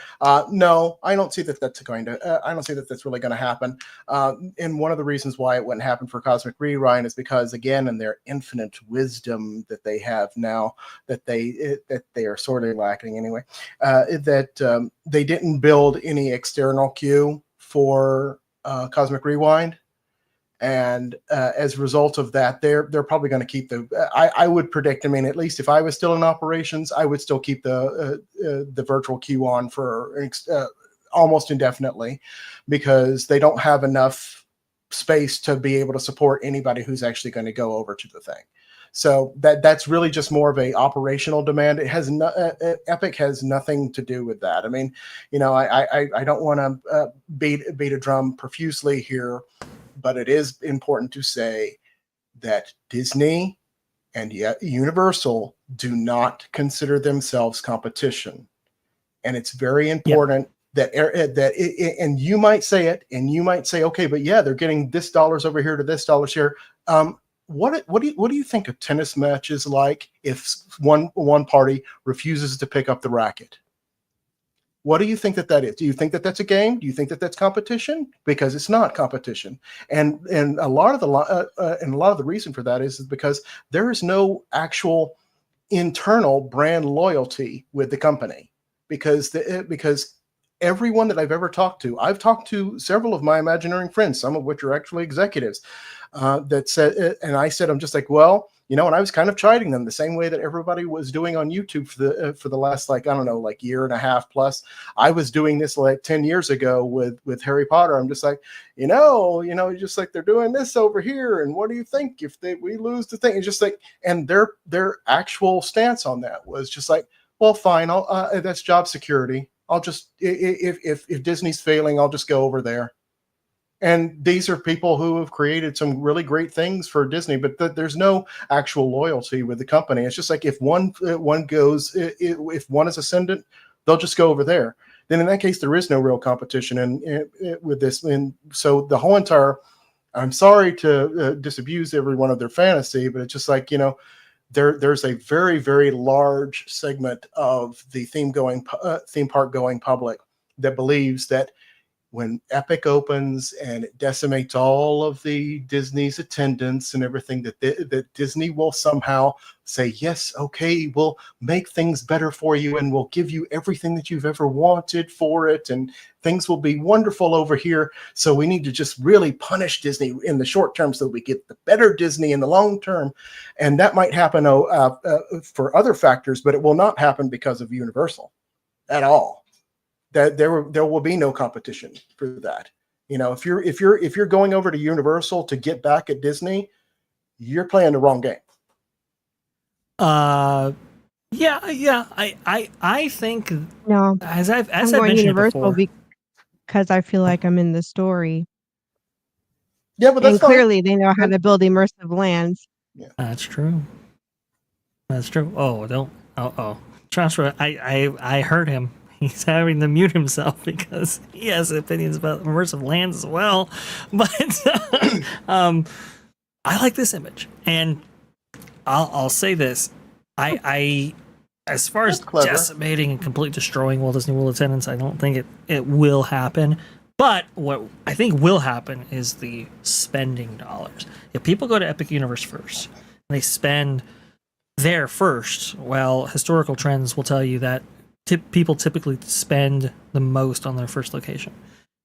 No, I don't see that that's going to. I don't see that that's really going to happen. And one of the reasons why it wouldn't happen for Cosmic Rewind is because, again, in their infinite wisdom that they have now, that they are sorely lacking anyway, that they didn't build any external queue for Cosmic Rewind. And as a result of that, they're probably going to keep I would predict. I mean, at least if I was still in operations, I would still keep the virtual queue on for almost indefinitely, because they don't have enough space to be able to support anybody who's actually going to go over to the thing. So that's really just more of a operational demand. It has Epic has nothing to do with that. I mean, I don't want to beat a drum profusely here, but it is important to say that Disney and Universal do not consider themselves competition. And it's very important that and you might say it, and you might say, okay, but yeah, they're getting this dollars over here to this dollars here. What do you think a tennis match is like if one party refuses to pick up the racket? What do you think that is? Do you think that that's a game? Do you think that that's competition? Because it's not competition, and a lot of the reason for that is because there is no actual internal brand loyalty with the company, because everyone that I've ever talked to, I've talked to several of my Imagineering friends, some of which are actually executives, that said, and I said, I'm just like, well, And I was kind of chiding them the same way that everybody was doing on YouTube for the last, like, I don't know, like year and a half plus. I was doing this like 10 years ago with Harry Potter. I'm just like, just like they're doing this over here. And what do you think if we lose the thing? It's just like, and their actual stance on that was just like, well, fine. That's job security. I'll just, if Disney's failing, I'll just go over there. And these are people who have created some really great things for Disney, but there's no actual loyalty with the company. It's just like if one goes, if one is ascendant, they'll just go over there. Then in that case, there is no real competition with this. And so the whole entire, I'm sorry to disabuse everyone of their fantasy, but it's just like, there's a very, very large segment of the theme park going public that believes that when Epic opens and it decimates all of the Disney's attendance and everything, that Disney will somehow say, yes, okay, we'll make things better for you and we'll give you everything that you've ever wanted for it, and things will be wonderful over here. So we need to just really punish Disney in the short term so we get the better Disney in the long term. And that might happen for other factors, but it will not happen because of Universal at all. That there will be no competition for that. If you're going over to Universal to get back at Disney, you're playing the wrong game. Yeah. I think No, as I've I'm going mentioned Universal before, because I feel like I'm in the story. Yeah, but that's And clearly they know how to build immersive lands. Yeah. That's true. Oh, don't. Transfer. I heard him. He's having to mute himself because he has opinions about immersive lands as well. But I like this image, and I'll say this: I as far as decimating and completely destroying Walt Disney World attendance, I don't think it will happen. But what I think will happen is the spending dollars. If people go to Epic Universe first, and they spend there first, well, historical trends will tell you that people typically spend the most on their first location.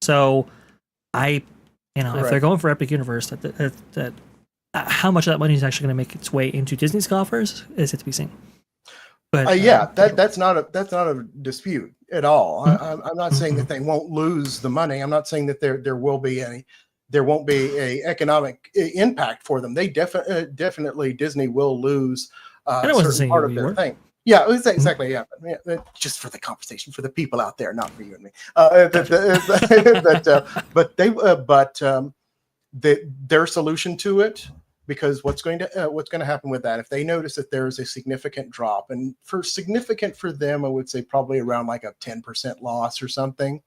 So if they're going for Epic Universe, that how much of that money is actually going to make its way into Disney's coffers is it to be seen. But that's not a dispute at all. I'm not saying that they won't lose the money. I'm not saying that there won't be a economic impact for them. They definitely Disney will lose certain part of their thing. Yeah, exactly. Yeah, just for the conversation, for the people out there, not for you and me. Their solution to it, because what's going to happen with that, if they notice that there is a significant drop, and for significant for them, I would say probably around like a 10% loss or something,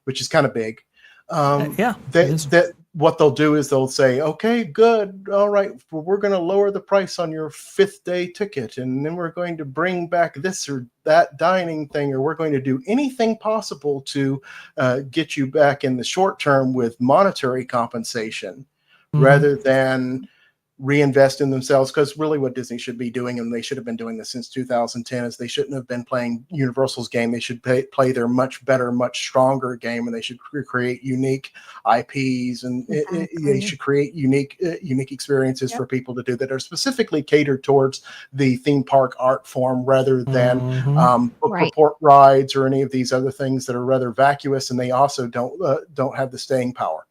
which is kind of big. That what they'll do is they'll say, okay, good, all right, well, we're going to lower the price on your 5th day ticket, and then we're going to bring back this or that dining thing, or we're going to do anything possible to get you back in the short term with monetary compensation, rather than reinvest in themselves. Because really what Disney should be doing, and they should have been doing this since 2010, is they shouldn't have been playing Universal's game. They should play their much better, much stronger game, and they should create unique IPs, and they should create unique experiences for people to do that are specifically catered towards the theme park art form, rather than book report rides or any of these other things that are rather vacuous, and they also don't have the staying power.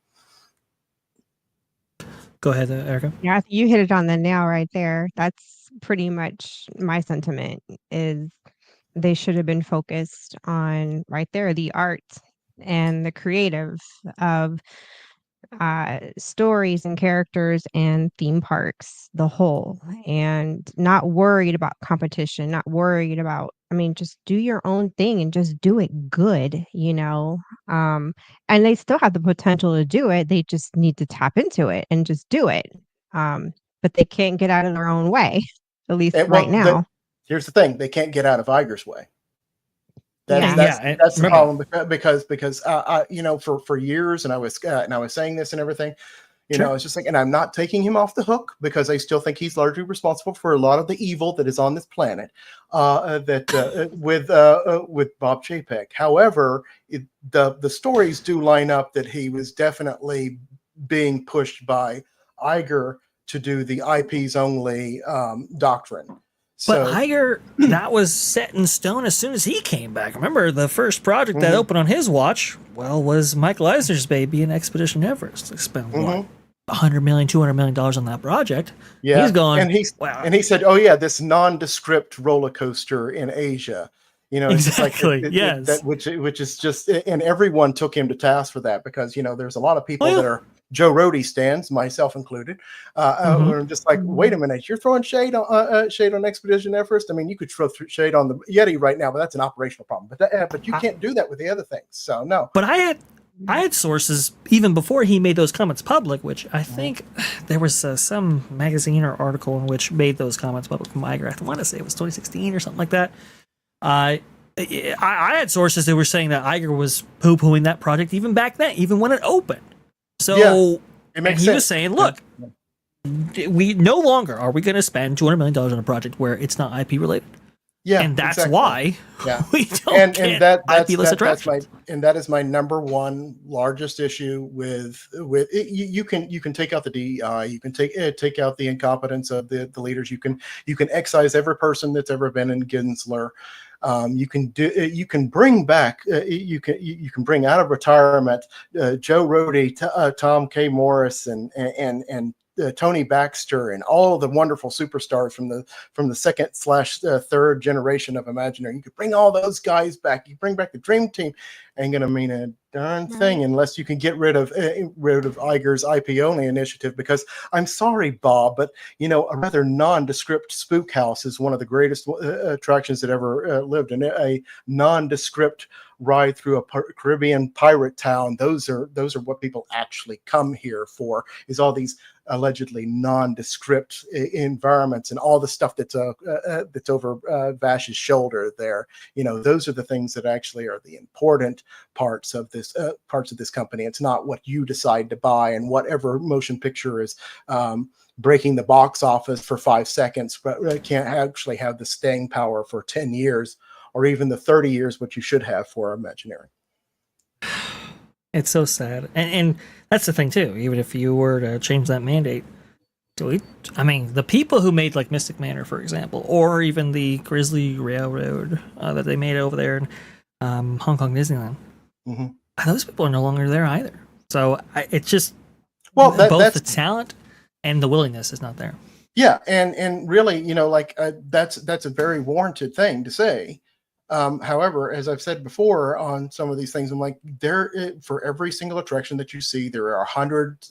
Go ahead, Erika. Yeah, you hit it on the nail right there. That's pretty much my sentiment, is they should have been focused on right there, the art and the creative of stories and characters and theme parks, the whole, and not worried about competition, not worried about, just do your own thing and just do it good, and they still have the potential to do it. They just need to tap into it and just do it. But they can't get out of their own way, at least right now. Here's the thing. They can't get out of Iger's way. That's the problem, because for years, and I was saying this and everything, it's just like, and I'm not taking him off the hook, because I still think he's largely responsible for a lot of the evil that is on this planet, with Bob Chapek. However, the stories do line up that he was definitely being pushed by Iger to do the IPs only doctrine. But Iger, that was set in stone as soon as he came back. Remember, the first project that opened on his watch, was Michael Eisner's baby in Expedition Everest. They spent what, $100 million, $200 million on that project. Yeah, he's going, and he said, "Oh yeah, this nondescript roller coaster in Asia." It's exactly. just like yes, which is just, and everyone took him to task for that because there's a lot of people that are Joe Rohde stands, myself included. Where I'm just like, wait a minute, you're throwing shade on Expedition Everest. I mean, you could throw shade on the Yeti right now, but that's an operational problem. But you can't do that with the other things. So no. But I had sources even before he made those comments public, which I think there was some magazine or article in which made those comments public from Iger. I want to say it was 2016 or something like that. I had sources that were saying that Iger was poo-pooing that project even back then, even when it opened. So it makes he sense. was saying, look, we no longer are we going to spend $200 million on a project where it's not IP related. Yeah, and that's why we don't and get IP-less attractions. That is my number one largest issue with it. You can take out the DEI, you can take out the incompetence of the leaders. You can excise every person that's ever been in Gensler. You can bring back you can bring out of retirement Joe Rohde, Tom K. Morris, and Tony Baxter, and all the wonderful superstars from the second / third generation of Imagineering. You could bring all those guys back. You bring back the Dream Team. Ain't gonna mean a darn thing unless you can get rid of Iger's IP only initiative. Because I'm sorry, Bob, but a rather nondescript spook house is one of the greatest attractions that ever lived. And a nondescript ride through a Caribbean pirate town, those are what people actually come here for, is all these allegedly nondescript environments and all the stuff that's over Vash's shoulder there. Those are the things that actually are the important parts of this company. It's not what you decide to buy and whatever motion picture is breaking the box office for 5 seconds, but can't actually have the staying power for 10 years or even the 30 years, which you should have for Imagineering. It's so sad. And that's the thing too. Even if you were to change that mandate, the people who made like Mystic Manor, for example, or even the Grizzly Railroad that they made over there in Hong Kong Disneyland, those people are no longer there either. So it's just both the talent and the willingness is not there. Yeah, and really, that's a very warranted thing to say. However, as I've said before on some of these things, I'm like, for every single attraction that you see, there are 100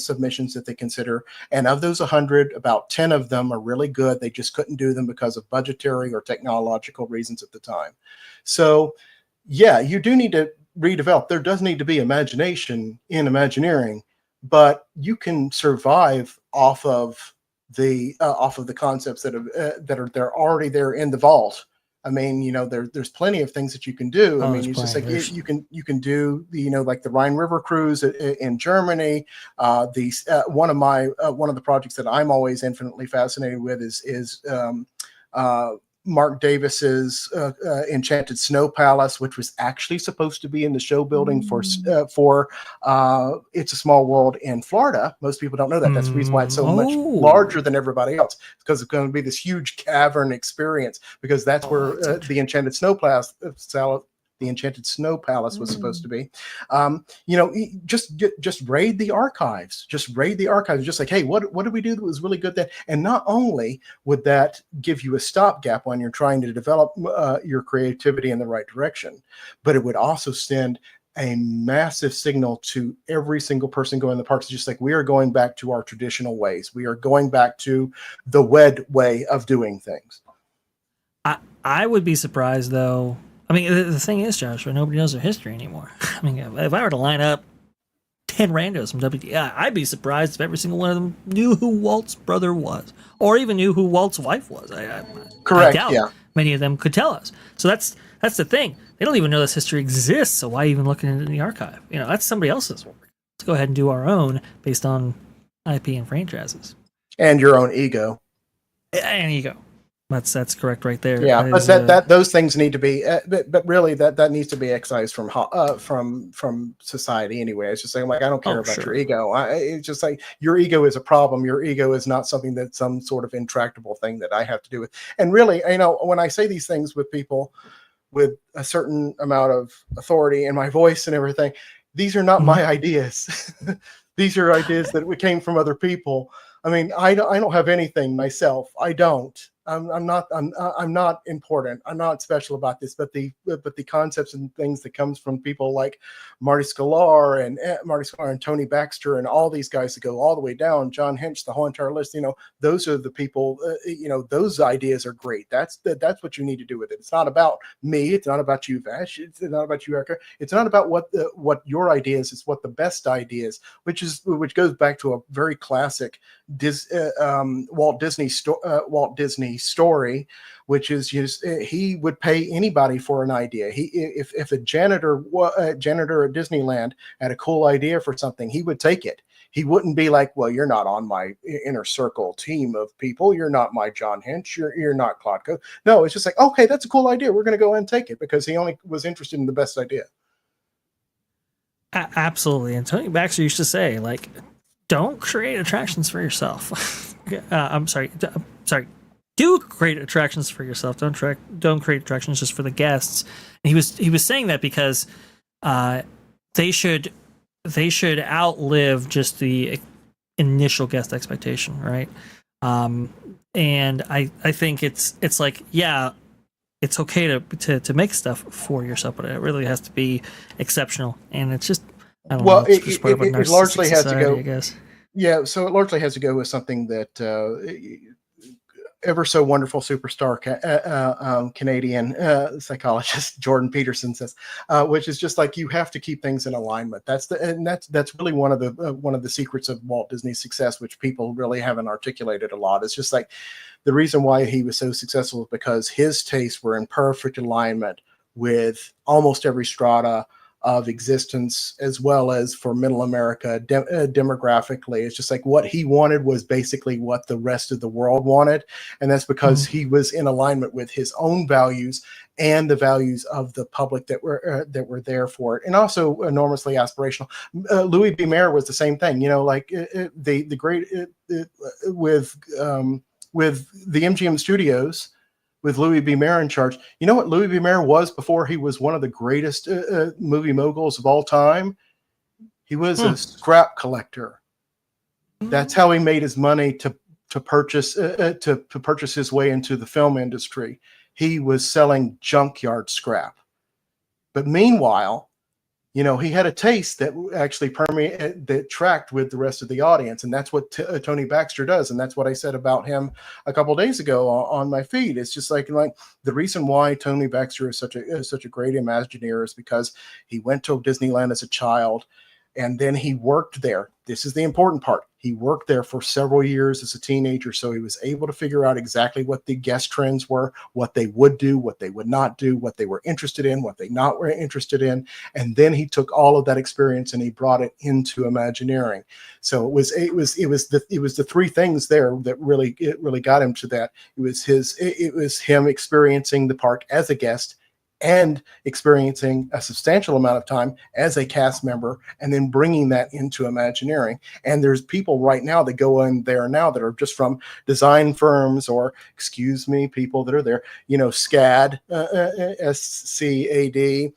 submissions that they consider. And of those 100, about 10 of them are really good. They just couldn't do them because of budgetary or technological reasons at the time. So, yeah, you do need to redevelop. There does need to be imagination in Imagineering, but you can survive off of the concepts that they're already there in the vault. I mean, there's plenty of things that you can do. I mean, it's just like you can do like the Rhine River cruise in Germany. One of the projects that I'm always infinitely fascinated with is Mark Davis's Enchanted Snow Palace, which was actually supposed to be in the show building for It's a Small World in Florida. Most people don't know that. That's the reason why it's so much larger than everybody else. It's because it's going to be this huge cavern experience, because that's where the Enchanted Snow Palace was supposed to be. Just raid the archives. Just like, hey, what did we do that was really good then? And not only would that give you a stopgap when you're trying to develop your creativity in the right direction, but it would also send a massive signal to every single person going to the parks. Just like, we are going back to our traditional ways. We are going back to the WED way of doing things. I would be surprised, though. I mean, the thing is, Joshua, nobody knows their history anymore. I mean, if I were to line up 10 randos from WDI, I'd be surprised if every single one of them knew who Walt's brother was, or even knew who Walt's wife was. Correct. I doubt many of them could tell us. So that's the thing. They don't even know this history exists. So why even looking into the archive? That's somebody else's work. Let's go ahead and do our own based on IP and franchises and your own ego. And ego. That's correct right there. Yeah, That but is, that those things need to be, but really that needs to be excised from society anyway. It's just saying, like, I don't care oh, about your sure. ego. It's just like your ego is a problem. Your ego is not something that's some sort of intractable thing that I have to do with. And really, when I say these things with people with a certain amount of authority in my voice and everything, these are not my ideas. These are ideas that came from other people. I mean, I don't have anything myself. I don't. I'm not important. I'm not special about this. But the concepts and things that comes from people like Marty Sklar and Tony Baxter and all these guys that go all the way down, John Hinch, the whole entire list. Those are the people. Those ideas are great. That's what you need to do with it. It's not about me. It's not about you, Vash. It's not about you, Erika. It's not about what your ideas. It's what the best ideas, which goes back to a very classic Walt Disney story, which is he would pay anybody for an idea. If a janitor at Disneyland had a cool idea for something, he would take it. He wouldn't be like, well, you're not on my inner circle team of people. You're not my John Hinch. You're not Klotko. No, it's just like, okay, that's a cool idea. We're going to go ahead and take it because he only was interested in the best idea. Absolutely. And Tony Baxter used to say, like, don't create attractions for yourself. I'm sorry. Do create attractions for yourself. Don't create attractions just for the guests. And he was saying that because they should outlive just the initial guest expectation, right? And I think it's like, yeah, it's okay to make stuff for yourself, but it really has to be exceptional. And it's just, I don't know. It's just part of a it largely has society, to go. I guess. Yeah, so it largely has to go with something that ever so wonderful superstar Canadian psychologist Jordan Peterson says, which is just like, you have to keep things in alignment. That's really one of the secrets of Walt Disney's success, which people really haven't articulated a lot. It's just like the reason why he was so successful is because his tastes were in perfect alignment with almost every strata of existence, as well as for middle America demographically. It's just like what he wanted was basically what the rest of the world wanted. And that's because he was in alignment with his own values and the values of the public that were there for it. And also enormously aspirational. Louis B. Mayer was the same thing, like the great with the MGM studios, with Louis B. Mayer in charge. You know what Louis B. Mayer was before he was one of the greatest movie moguls of all time? He was a scrap collector. That's how he made his money to purchase his way into the film industry. He was selling junkyard scrap. But meanwhile, he had a taste that actually that tracked with the rest of the audience. And that's what Tony Baxter does. And that's what I said about him a couple of days ago on my feed. It's just like the reason why Tony Baxter is such a great Imagineer is because he went to Disneyland as a child, and then he worked there. This is the important part. He worked there for several years as a teenager, so he was able to figure out exactly what the guest trends were, what they would do, what they would not do, what they were interested in, what they not were interested in, and then he took all of that experience and he brought it into Imagineering. So it was the three things there that really got him to that. It was him experiencing the park as a guest, and experiencing a substantial amount of time as a cast member, and then bringing that into Imagineering. And there's people right now that go in there now that are just from design firms, or people that are there, SCAD, SCAD,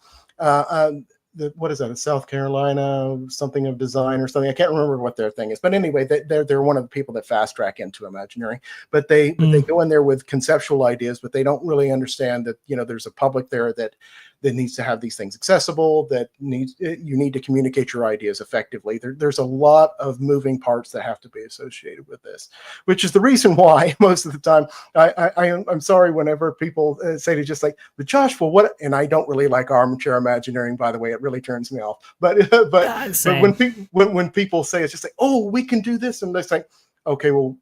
what is that, in South Carolina, something of design or something. I can't remember what their thing is, but anyway, they're one of the people that fast track into Imagineering. But they go in there with conceptual ideas, but they don't really understand that there's a public there that needs to have these things accessible, you need to communicate your ideas effectively. There's a lot of moving parts that have to be associated with this, which is the reason why most of the time I'm sorry whenever people say to just like, but Josh, well, what? And I don't really like armchair Imagineering, by the way. It really turns me off. But when people say, it's just like, oh, we can do this, and they're like, okay, well,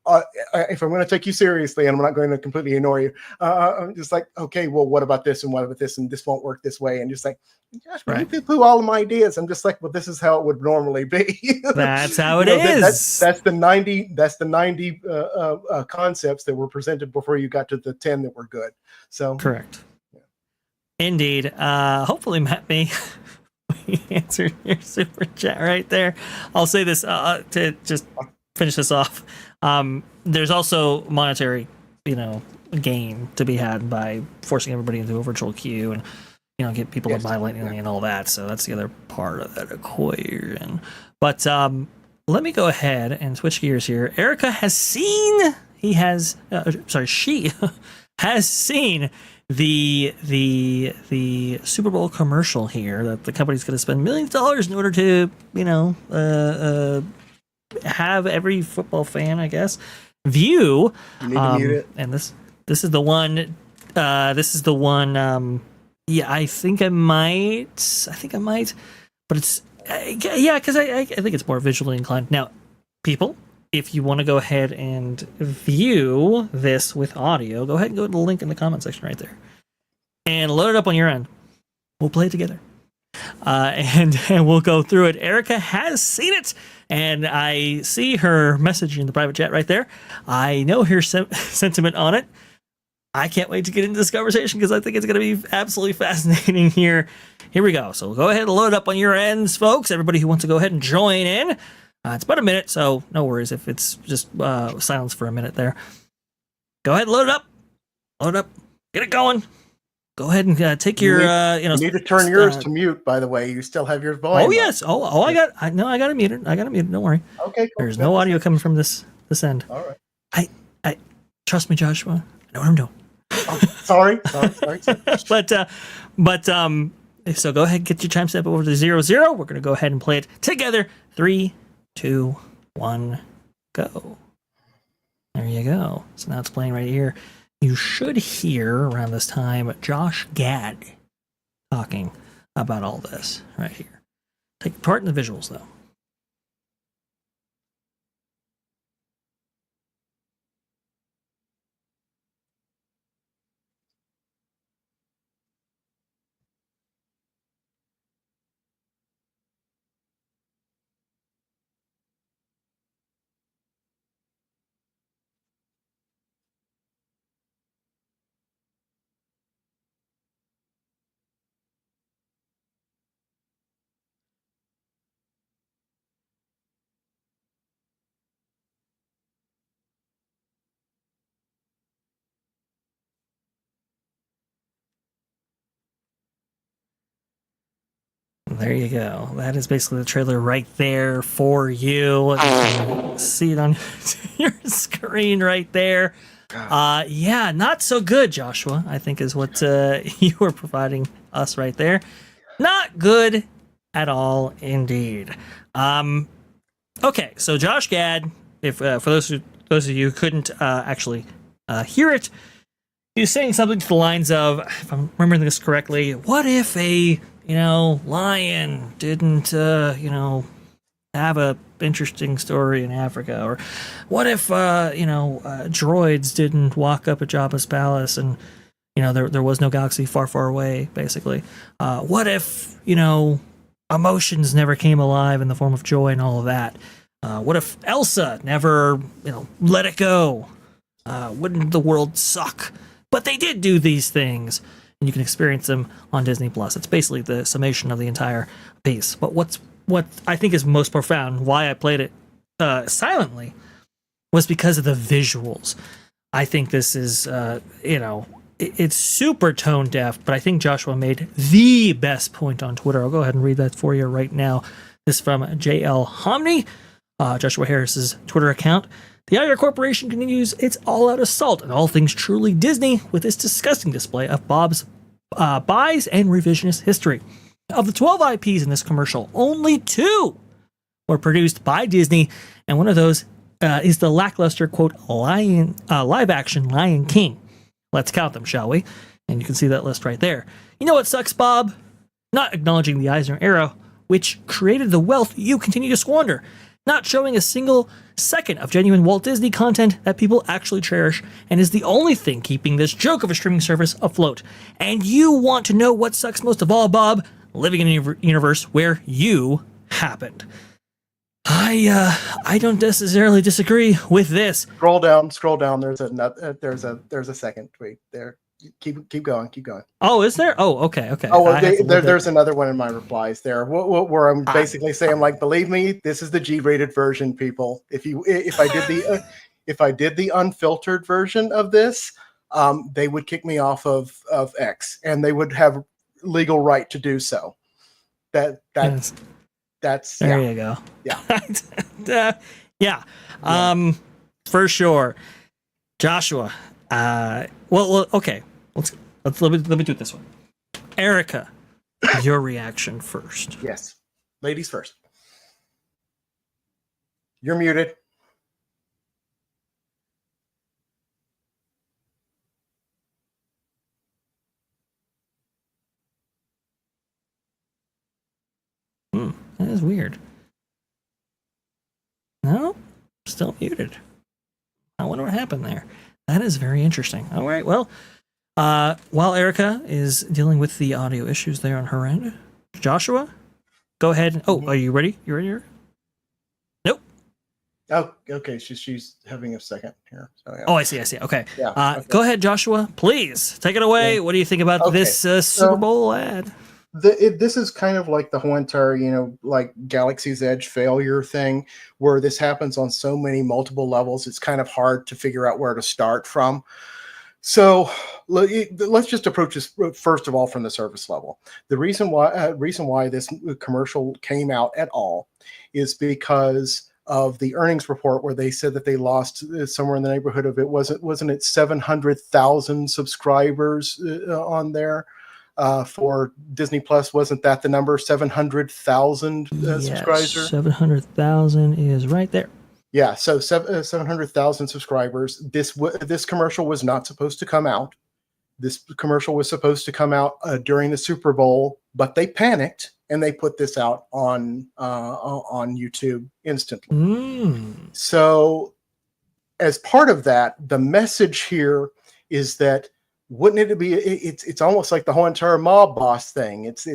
if I'm going to take you seriously and I'm not going to completely ignore you, I'm just like, okay, well, what about this and what about this and this won't work this way, and just like, gosh, Right. you poo-poo all of my ideas. I'm just like, well, this is how it would normally be. That's how it is. is. That's the 90 concepts that were presented before you got to the 10 that were good. So Correct. Indeed. Hopefully, Matt may answer your super chat right there. I'll say this to just finish this off. There's also monetary, gain to be had by forcing everybody into a virtual queue and get people to buy Lightning and all that. So that's the other part of that equation. But let me go ahead and switch gears here. Erika has seen. She has seen the Super Bowl commercial here that the company's going to spend millions of dollars in order to have every football fan, I guess, view. You need to mute it. And this is the one. Yeah, I think I might, but it's because I think it's more visually inclined. Now, people, if you want to go ahead and view this with audio, go ahead and go to the link in the comment section right there and load it up on your end. We'll play it together. And we'll go through it. Erika has seen it, and I see her message in the private chat right there. I know her sentiment on it. I can't wait to get into this conversation because I think it's going to be absolutely fascinating here. Here we go. So go ahead and load up on your ends, folks. Everybody who wants to go ahead and join in. It's about a minute, so no worries if it's just silence for a minute there. Go ahead and load it up. Load up. Get it going. Go ahead and take your, You need to turn yours to mute, by the way. You still have your volume. Oh, yes. I got it muted. Don't worry. Okay, cool. There's no audio coming from this end. All right. I trust me, Joshua. I know what I'm doing. Oh, sorry. But so go ahead and get your time step over to 0, 0. We're going to go ahead and play it together. 3, 2, 1, go. There you go. So now it's playing right here. You should hear around this time Josh Gad talking about all this right here. Take part in the visuals, though. There you go. That is basically the trailer right there for you. You can see it on your screen right there. Yeah, not so good, Joshua, I think is what you were providing us right there. Not good at all, indeed. Okay, so Josh Gad, if for those of you who couldn't actually hear it, he was saying something to the lines of, if I'm remembering this correctly, what if a lion didn't, have a interesting story in Africa? Or what if, droids didn't walk up at Jabba's palace and, there was no galaxy far, far away, basically? What if, emotions never came alive in the form of joy and all of that? What if Elsa never, let it go? Wouldn't the world suck? But they did do these things, and you can experience them on Disney Plus. It's basically the summation of the entire piece. But what I think is most profound, why I played it silently, was because of the visuals. I think this is, it's super tone deaf, but I think Joshua made the best point on Twitter. I'll go ahead and read that for you right now. This is from JL Homney, Joshua Harris's Twitter account. The Iger Corporation continues its all-out assault on all things truly Disney with its disgusting display of Bob's buys and revisionist history. Of the 12 IPs in this commercial, only 2 were produced by Disney, and one of those is the lackluster, quote, live-action Lion King. Let's count them, shall we? And you can see that list right there. You know what sucks, Bob? Not acknowledging the Eisner era, which created the wealth you continue to squander. not showing a single second of genuine Walt Disney content that people actually cherish, and is the only thing keeping this joke of a streaming service afloat. And you want to know what sucks most of all, Bob? Living in a universe where you happened. I don't necessarily disagree with this. Scroll down. There's a second tweet there. Keep going. Oh, is there? Oh, okay. Oh, there's another one in my replies there where I'm basically saying, like, believe me, this is the G-rated version, people. If I did the unfiltered version of this, they would kick me off of X, and they would have legal right to do so. That's there you go. Yeah. Yeah. For sure. Joshua. Well, okay. Let me do it this way. Erika, your reaction first. Yes. Ladies first. You're muted. That is weird. No, still muted. I wonder what happened there. That is very interesting. All right, well, while Erika is dealing with the audio issues there on her end, Joshua, go ahead. Oh, are you ready? You ready? Nope. Oh, okay. She's having a second here. So, yeah. Oh, I see. Okay. Yeah. Okay. Go ahead, Joshua. Please take it away. Yeah. What do you think about this Super Bowl ad? This is kind of like the whole entire, like Galaxy's Edge failure thing, where this happens on so many multiple levels. It's kind of hard to figure out where to start from. So let's just approach this first of all from the surface level. The reason why this commercial came out at all is because of the earnings report, where they said that they lost somewhere in the neighborhood of wasn't it 700,000 subscribers on there. For Disney Plus, wasn't that the number? 700,000 subscribers. 700,000 is right there. Yeah, so 700,000 subscribers. This commercial was not supposed to come out. This commercial was supposed to come out during the Super Bowl, but they panicked and they put this out on YouTube instantly. So, as part of that, the message here is that. Wouldn't it be? It's almost like the whole entire mob boss thing. It's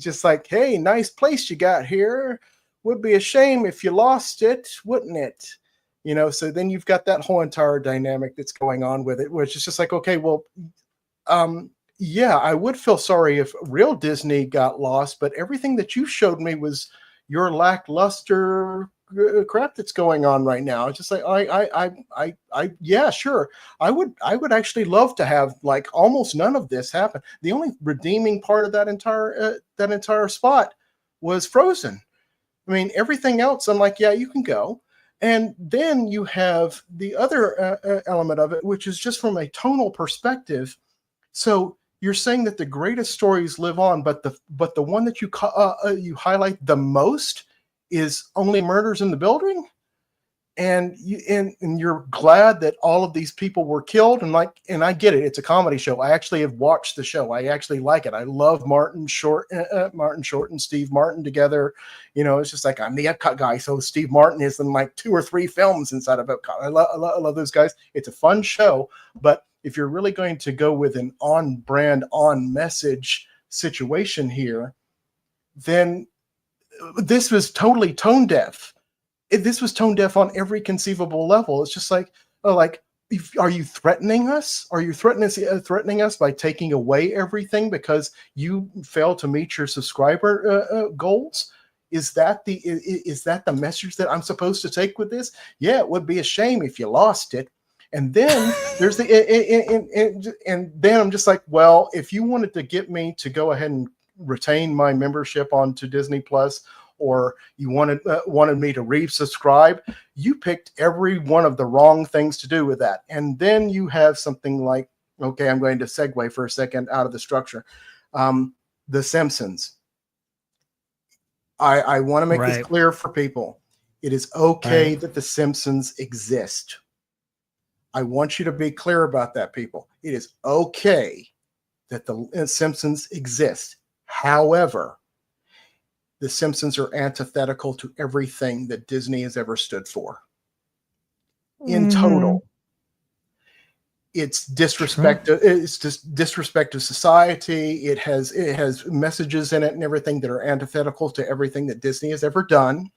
just like, hey, nice place you got here. Would be a shame if you lost it, wouldn't it? So then you've got that whole entire dynamic that's going on with it, which is just like, okay, well, yeah, I would feel sorry if real Disney got lost, but everything that you showed me was your lackluster crap that's going on right now. It's just like yeah, sure. I would actually love to have like almost none of this happen. The only redeeming part of that entire spot was Frozen. I mean, everything else, I'm like, yeah, you can go. And then you have the other element of it, which is just from a tonal perspective. So you're saying that the greatest stories live on, but the one that you highlight the most is Only Murders in the Building, and you're glad that all of these people were killed, and I get it. It's a comedy show. I actually have watched the show. I actually like it. I love Martin Short and Steve Martin together. It's just like, I'm the EPCOT guy, so Steve Martin is in like 2 or 3 films inside of EPCOT. I love those guys. It's a fun show, but if you're really going to go with an on-brand, on-message situation here, then this was totally tone deaf. This was tone deaf on every conceivable level. It's just like, are you threatening us? Are you threatening us by taking away everything because you fail to meet your subscriber goals? Is that the message that I'm supposed to take with this? Yeah, it would be a shame if you lost it. And then there's and then I'm just like, well, if you wanted to get me to go ahead and retain my membership onto Disney Plus, or you wanted me to resubscribe, you picked every one of the wrong things to do with that. And then you have something like, okay, I'm going to segue for a second out of the structure. The Simpsons. I want to make this clear for people. It is okay that the Simpsons exist. I want you to be clear about that, people. It is okay that the Simpsons exist. However, The Simpsons are antithetical to everything that Disney has ever stood for. In total. It's disrespect. It's just disrespect of society. It has messages in it and everything that are antithetical to everything that Disney has ever done.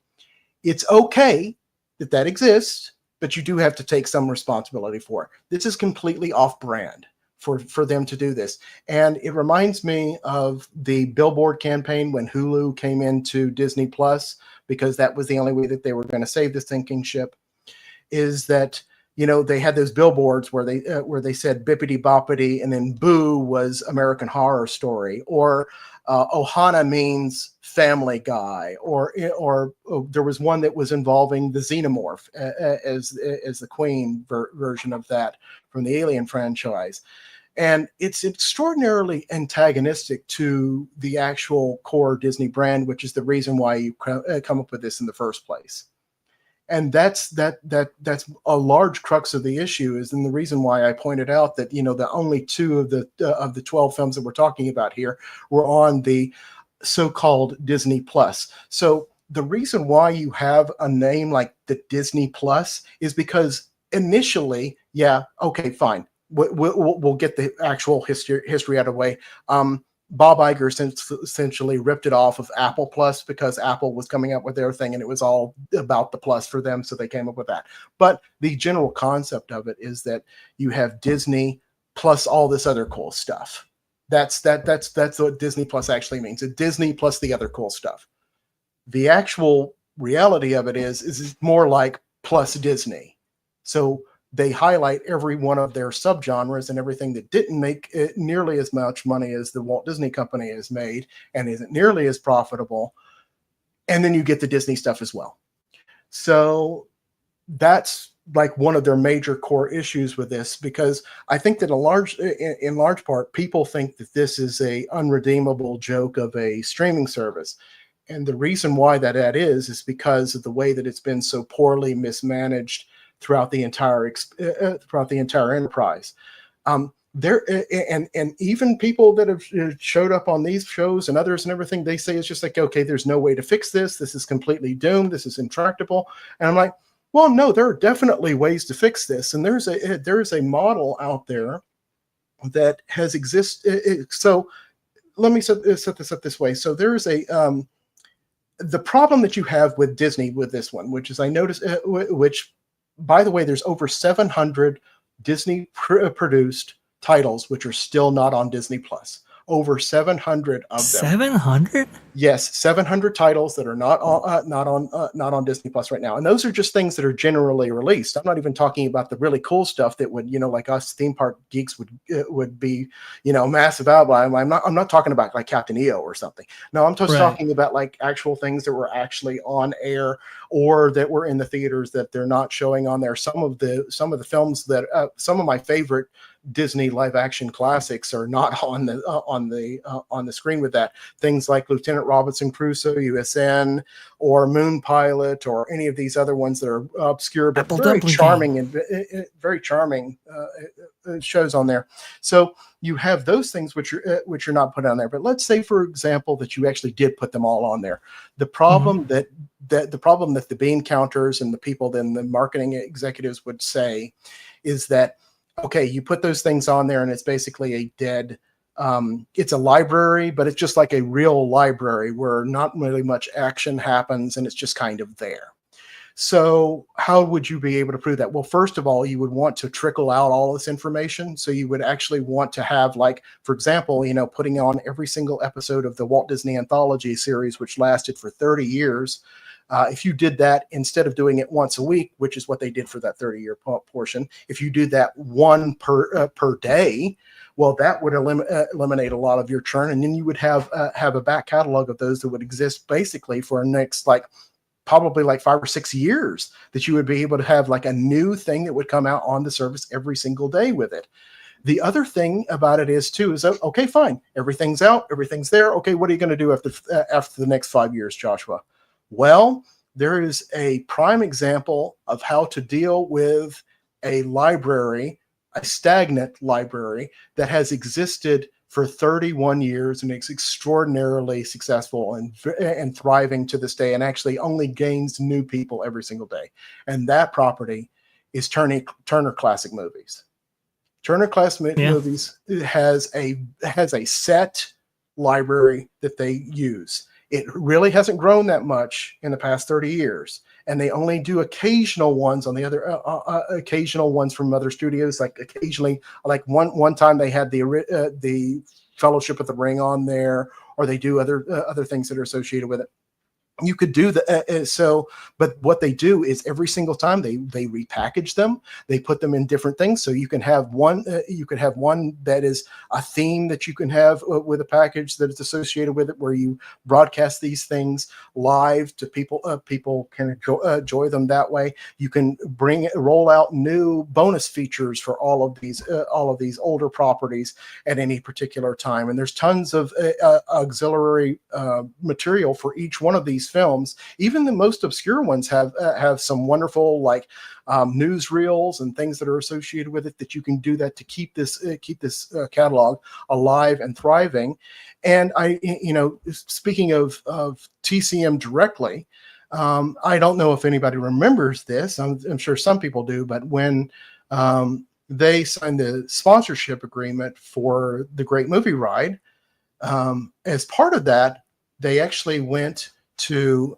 It's okay that exists, but you do have to take some responsibility for it. This is completely off-brand for them to do this. And it reminds me of the billboard campaign when Hulu came into Disney Plus, because that was the only way that they were going to save the sinking ship, is that, you know, they had those billboards where they said bippity boppity, and then boo was American Horror Story, or Ohana means Family Guy, or there was one that was involving the Xenomorph as the Queen version of that from the Alien franchise. And it's extraordinarily antagonistic to the actual core Disney brand, which is the reason why you come up with this in the first place. And that's a large crux of the issue, is in the reason why I pointed out that, you know, the only 2 of the 12 films that we're talking about here were on the so-called Disney Plus. So the reason why you have a name like the Disney Plus is because initially, yeah, okay, fine, we'll get the actual history out of the way. Bob Iger essentially ripped it off of Apple Plus, because Apple was coming up with their thing and it was all about the plus for them, so they came up with that. But the general concept of it is that you have Disney plus all this other cool stuff. That's what Disney Plus actually means. A Disney plus the other cool stuff. The actual reality of it is more like plus Disney. So they highlight every one of their subgenres and everything that didn't make nearly as much money as the Walt Disney Company has made and isn't nearly as profitable. And then you get the Disney stuff as well. So that's like one of their major core issues with this, because I think that in large part, people think that this is a unredeemable joke of a streaming service. And the reason why that is because of the way that it's been so poorly mismanaged throughout the entire enterprise. There and even people that have showed up on these shows and others and everything, they say it's just like, okay, there's no way to fix this. This is completely doomed. This is intractable. And I'm like, well, no, there are definitely ways to fix this. And there's a model out there that has existed. So let me set this up this way. So there is the problem that you have with Disney with this one, which is I noticed, which, by the way, there's over 700 Disney produced titles which are still not on Disney Plus. Over 700 of them. 700? Yes, 700 titles that are not on Disney Plus right now, and those are just things that are generally released. I'm not even talking about the really cool stuff that would, like us theme park geeks would be, massive outline. I'm not talking about like Captain EO or something. No, I'm just talking about like actual things that were actually on air or that were in the theaters that they're not showing on there. Some of the films that some of my favorite Disney live action classics are not on the screen with that. Things like Lieutenant Robinson Crusoe, USN, or Moon Pilot, or any of these other ones that are obscure but very charming and very charming shows on there. So you have those things which are not put on there. But let's say, for example, that you actually did put them all on there. The problem that the bean counters and the people, then the marketing executives would say is that, okay, you put those things on there and it's basically a dead, it's a library, but it's just like a real library where not really much action happens and it's just kind of there. So how would you be able to prove that? Well, first of all, you would want to trickle out all this information. So you would actually want to have, like, for example, putting on every single episode of the Walt Disney Anthology series, which lasted for 30 years. If you did that instead of doing it once a week, which is what they did for that 30-year portion, if you do that one per day, well, that would eliminate a lot of your churn, and then you would have a back catalog of those that would exist basically for the next probably 5 or 6 years, that you would be able to have like a new thing that would come out on the service every single day with it. The other thing about it is okay, fine, everything's out, everything's there. Okay, what are you going to do after the next 5 years, Joshua? Well, there is a prime example of how to deal with a library, a stagnant library that has existed for 31 years, and it's extraordinarily successful and thriving to this day, and actually only gains new people every single day. And that property is Turner Classic Movies. Turner Classic Movies has a set library that they use. It really hasn't grown that much in the past 30 years. And they only do occasional ones on the other, occasional ones from other studios. Like occasionally, like one time they had the Fellowship of the Ring on there, or they do other things that are associated with it. You could do but what they do is every single time they repackage them, they put them in different things. So you can have one that is a theme that you can have with a package that is associated with it, where you broadcast these things live to people. People can enjoy them that way. You can roll out new bonus features for all of these older properties at any particular time. And there's tons of auxiliary material for each one of these films. Even the most obscure ones have some wonderful newsreels and things that are associated with it, that you can do that to keep this catalog alive and thriving. And speaking of TCM directly, I don't know if anybody remembers this. I'm sure some people do, but when they signed the sponsorship agreement for the Great Movie Ride, as part of that, they actually went to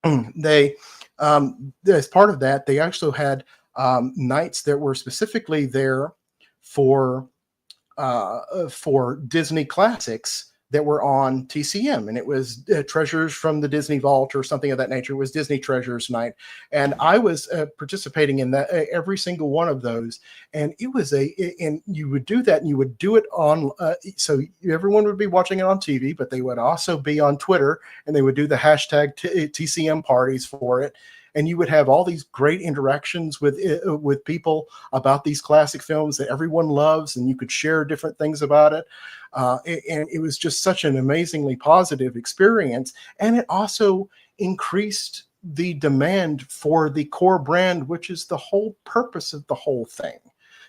as part of that, they actually had nights that were specifically there for Disney classics that were on TCM, and it was Treasures from the Disney Vault or something of that nature. It was Disney Treasures Night, and I was participating in that every single one of those. And it was and you would do that, and you would do it on so everyone would be watching it on TV, but they would also be on Twitter, and they would do the hashtag TCM parties for it. And you would have all these great interactions with people about these classic films that everyone loves, and you could share different things about it. And it was just such an amazingly positive experience. And it also increased the demand for the core brand, which is the whole purpose of the whole thing.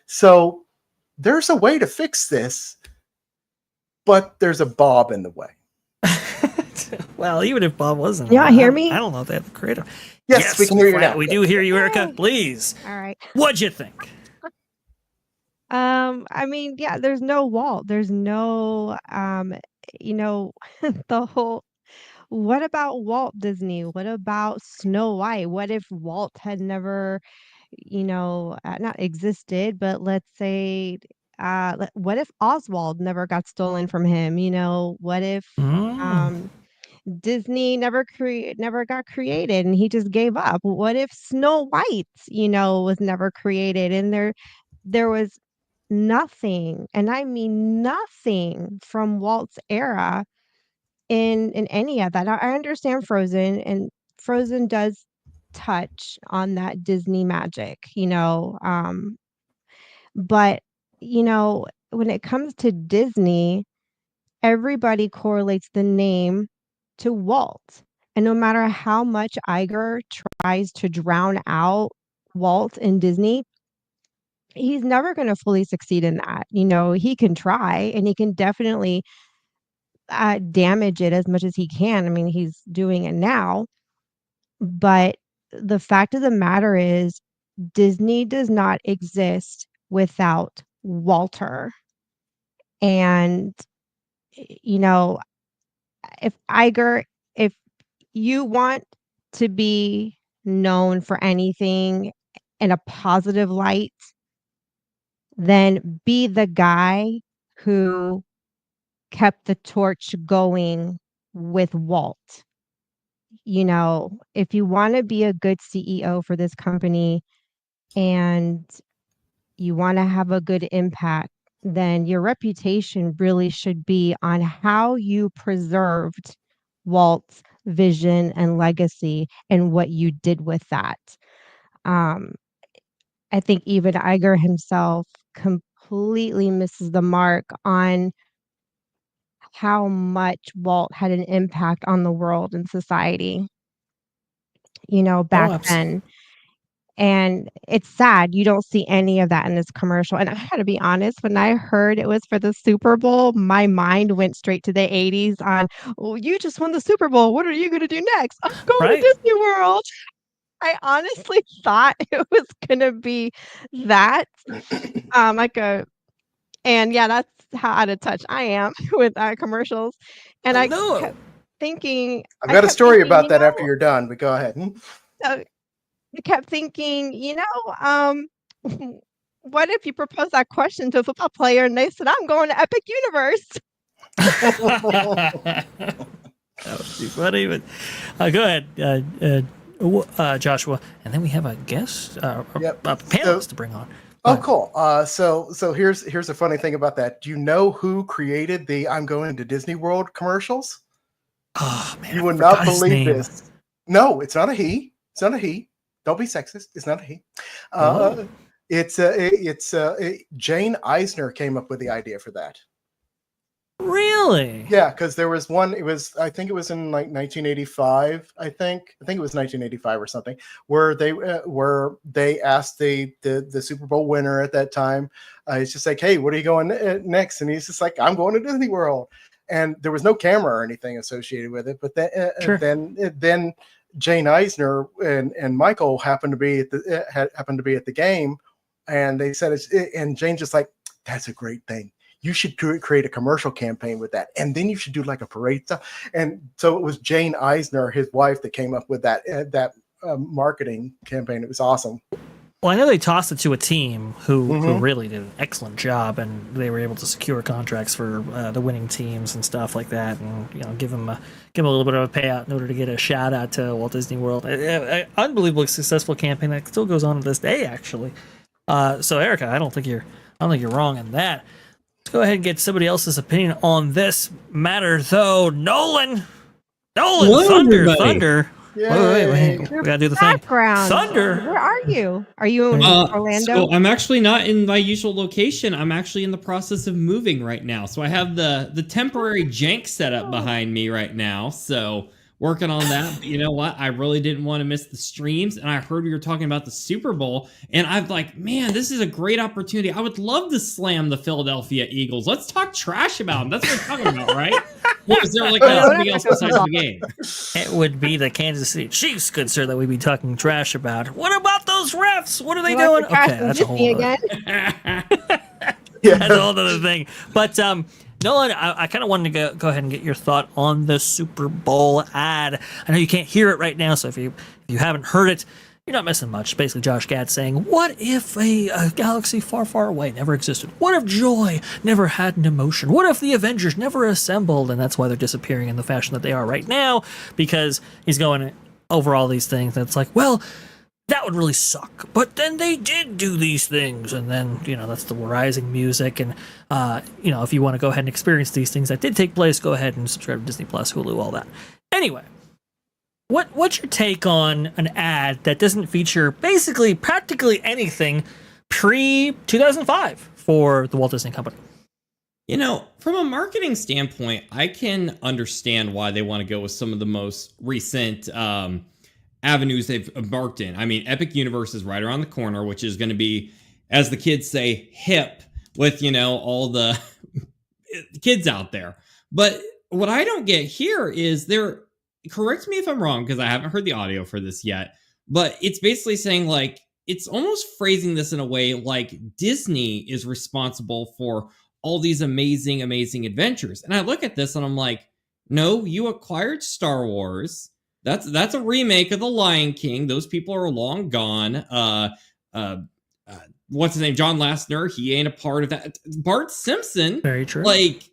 So there's a way to fix this, but there's a Bob in the way. Well, even if Bob wasn't, hear me? I don't know if they have the creator. Yes, we can hear you now. We do hear you, Erika. Please. All right. What'd you think? I mean, yeah, there's no Walt. There's no, the whole, what about Walt Disney? What about Snow White? What if Walt had never, not existed, but let's say, what if Oswald never got stolen from him? What if, Disney never got created and he just gave up? What if Snow White, was never created, and there was nothing, and I mean nothing, from Walt's era in any of that. I understand Frozen, and Frozen does touch on that Disney magic, but when it comes to Disney, everybody correlates the name to Walt. And no matter how much Iger tries to drown out Walt in Disney, he's never going to fully succeed in that. He can try, and he can definitely damage it as much as he can. I mean, he's doing it now. But the fact of the matter is, Disney does not exist without Walter. And, if you want to be known for anything in a positive light, then be the guy who kept the torch going with Walt. If you want to be a good CEO for this company and you want to have a good impact, then your reputation really should be on how you preserved Walt's vision and legacy and what you did with that. I think even Iger himself completely misses the mark on how much Walt had an impact on the world and society, back then. And it's sad you don't see any of that in this commercial. And I had to be honest, when I heard it was for the Super Bowl, my mind went straight to the 80s on, "Oh, you just won the Super Bowl. What are you going to do next?" "I'm going to Right. Disney World." I honestly thought it was going to be that, like a, and yeah, that's how out of touch I am with commercials. And I No. kept thinking, I've got a kept story thinking, about that after you're done, but go ahead. I kept thinking, what if you propose that question to a football player and they said, "I'm going to Epic Universe"? That would be funny, but go ahead, Joshua, and then we have a guest, Yep. a panelist to bring on. Oh, cool. So here's a funny thing about that. Do you know who created the "I'm going to Disney World" commercials? Oh man, You I would forgot not his believe name. this. No, it's not a he. It's not a he. Don't be sexist. It's not a he. Oh. It's Jane Eisner came up with the idea for that. Really? Yeah, because there was one. I think it was in like 1985. I think it was 1985 or something, where they asked the Super Bowl winner at that time. It's just like, "Hey, what are you going next?" And he's just like, "I'm going to Disney World." And there was no camera or anything associated with it. But Sure. then Jane Eisner and Michael happened to be at the game, and they said and Jane just like, "That's a great thing. You should create a commercial campaign with that, and then you should do like a parade stuff." And so it was Jane Eisner, his wife, that came up with that marketing campaign. It was awesome. Well, I know they tossed it to a team who really did an excellent job, and they were able to secure contracts for the winning teams and stuff like that, and give them a little bit of a payout in order to get a shout out to Walt Disney World. Unbelievably successful campaign that still goes on to this day, actually. So Erika, I don't think you're wrong in that. Let's go ahead and get somebody else's opinion on this matter, though. Nolan, Hello, Thunder. Wait. We gotta do the Background. thing. Thunder. Where are you? Are you in Orlando? So I'm actually not in my usual location. I'm actually in the process of moving right now. So I have the temporary jank setup behind me right now. So working on that. But you know what? I really didn't want to miss the streams. And I heard we were talking about the Super Bowl. And I'm like, man, this is a great opportunity. I would love to slam the Philadelphia Eagles. Let's talk trash about them. That's what we're talking about, right? What is there like something else besides the game? It would be the Kansas City Chiefs, good sir, that we'd be talking trash about. What about those refs? What are they doing? Okay, that's a whole other, that's a whole other thing. But Nolan, I kind of wanted to go ahead and get your thought on the Super Bowl ad. I know you can't hear it right now, so if you haven't heard it, you're not missing much. Basically, Josh Gad saying, what if a galaxy far, far away never existed? What if joy never had an emotion? What if the Avengers never assembled? And that's why they're disappearing in the fashion that they are right now, because he's going over all these things. And it's like, well, that would really suck. But then they did do these things. And then, that's the rising music. And, if you want to go ahead and experience these things that did take place, go ahead and subscribe to Disney Plus, Hulu, all that. Anyway. What's your take on an ad that doesn't feature basically practically anything pre-2005 for the Walt Disney Company? From a marketing standpoint, I can understand why they want to go with some of the most recent avenues they've embarked in. I mean, Epic Universe is right around the corner, which is going to be, as the kids say, hip with, all the kids out there. But what I don't get here is correct me if I'm wrong, because I haven't heard the audio for this yet, but it's basically saying, like, it's almost phrasing this in a way like Disney is responsible for all these amazing, amazing adventures. And I look at this and I'm like, no, you acquired Star Wars. That's a remake of The Lion King. Those people are long gone. What's his name? John Lasseter. He ain't a part of that. Bart Simpson. Very true. Like,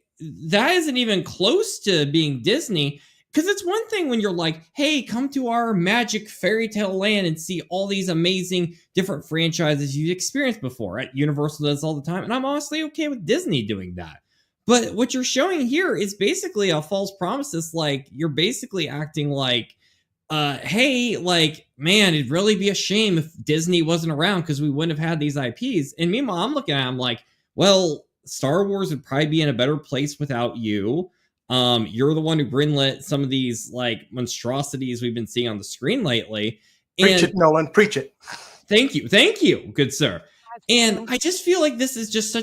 that isn't even close to being Disney. Because it's one thing when you're like, hey, come to our magic fairy tale land and see all these amazing different franchises you've experienced before. Right? Universal does all the time. And I'm honestly okay with Disney doing that. But what you're showing here is basically a false promise. It's like, you're basically acting like, hey, like, man, it'd really be a shame if Disney wasn't around because we wouldn't have had these IPs. And meanwhile, I'm looking at it, I'm like, well, Star Wars would probably be in a better place without you. You're the one who greenlit some of these like monstrosities we've been seeing on the screen lately. Preach it, Nolan. Preach it. Thank you, good sir. And I just feel like this is just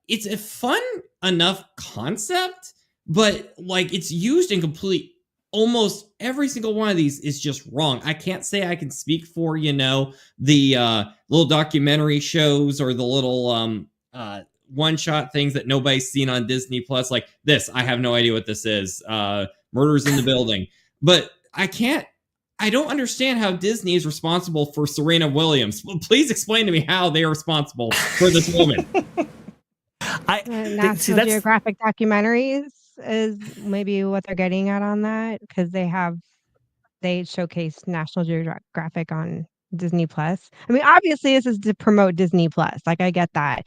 it's a fun enough concept, but like it's used in almost every single one of these is just wrong. I can't say I can speak for, the little documentary shows or the little one-shot things that nobody's seen on Disney Plus. Like this, I have no idea what this is. Murders in the Building. But I don't understand how Disney is responsible for Serena Williams. Please explain to me how they are responsible for this woman. National Geographic documentaries is maybe what they're getting at on that, because they showcase National Geographic on Disney Plus. I mean, obviously this is to promote Disney Plus. Like, I get that.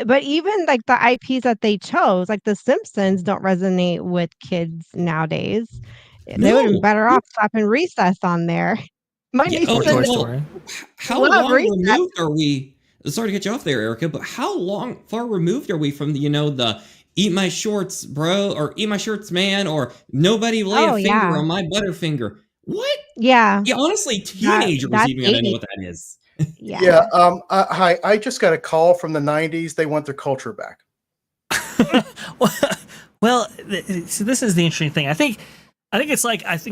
But even like the IPs that they chose, like The Simpsons, don't resonate with kids nowadays. They would have been better off slapping Recess on there. My niece Toy Story. How long removed are we? Sorry to get you off there, Erika, but how far removed are we from the eat my shorts, bro, or eat my shorts, man, or nobody lay a finger on my Butterfinger? What? Yeah. Yeah, honestly, teenagers even gotta know what that is. Yeah. Hi, I just got a call from the 90s. They want their culture back. Well, so this is the interesting thing. I think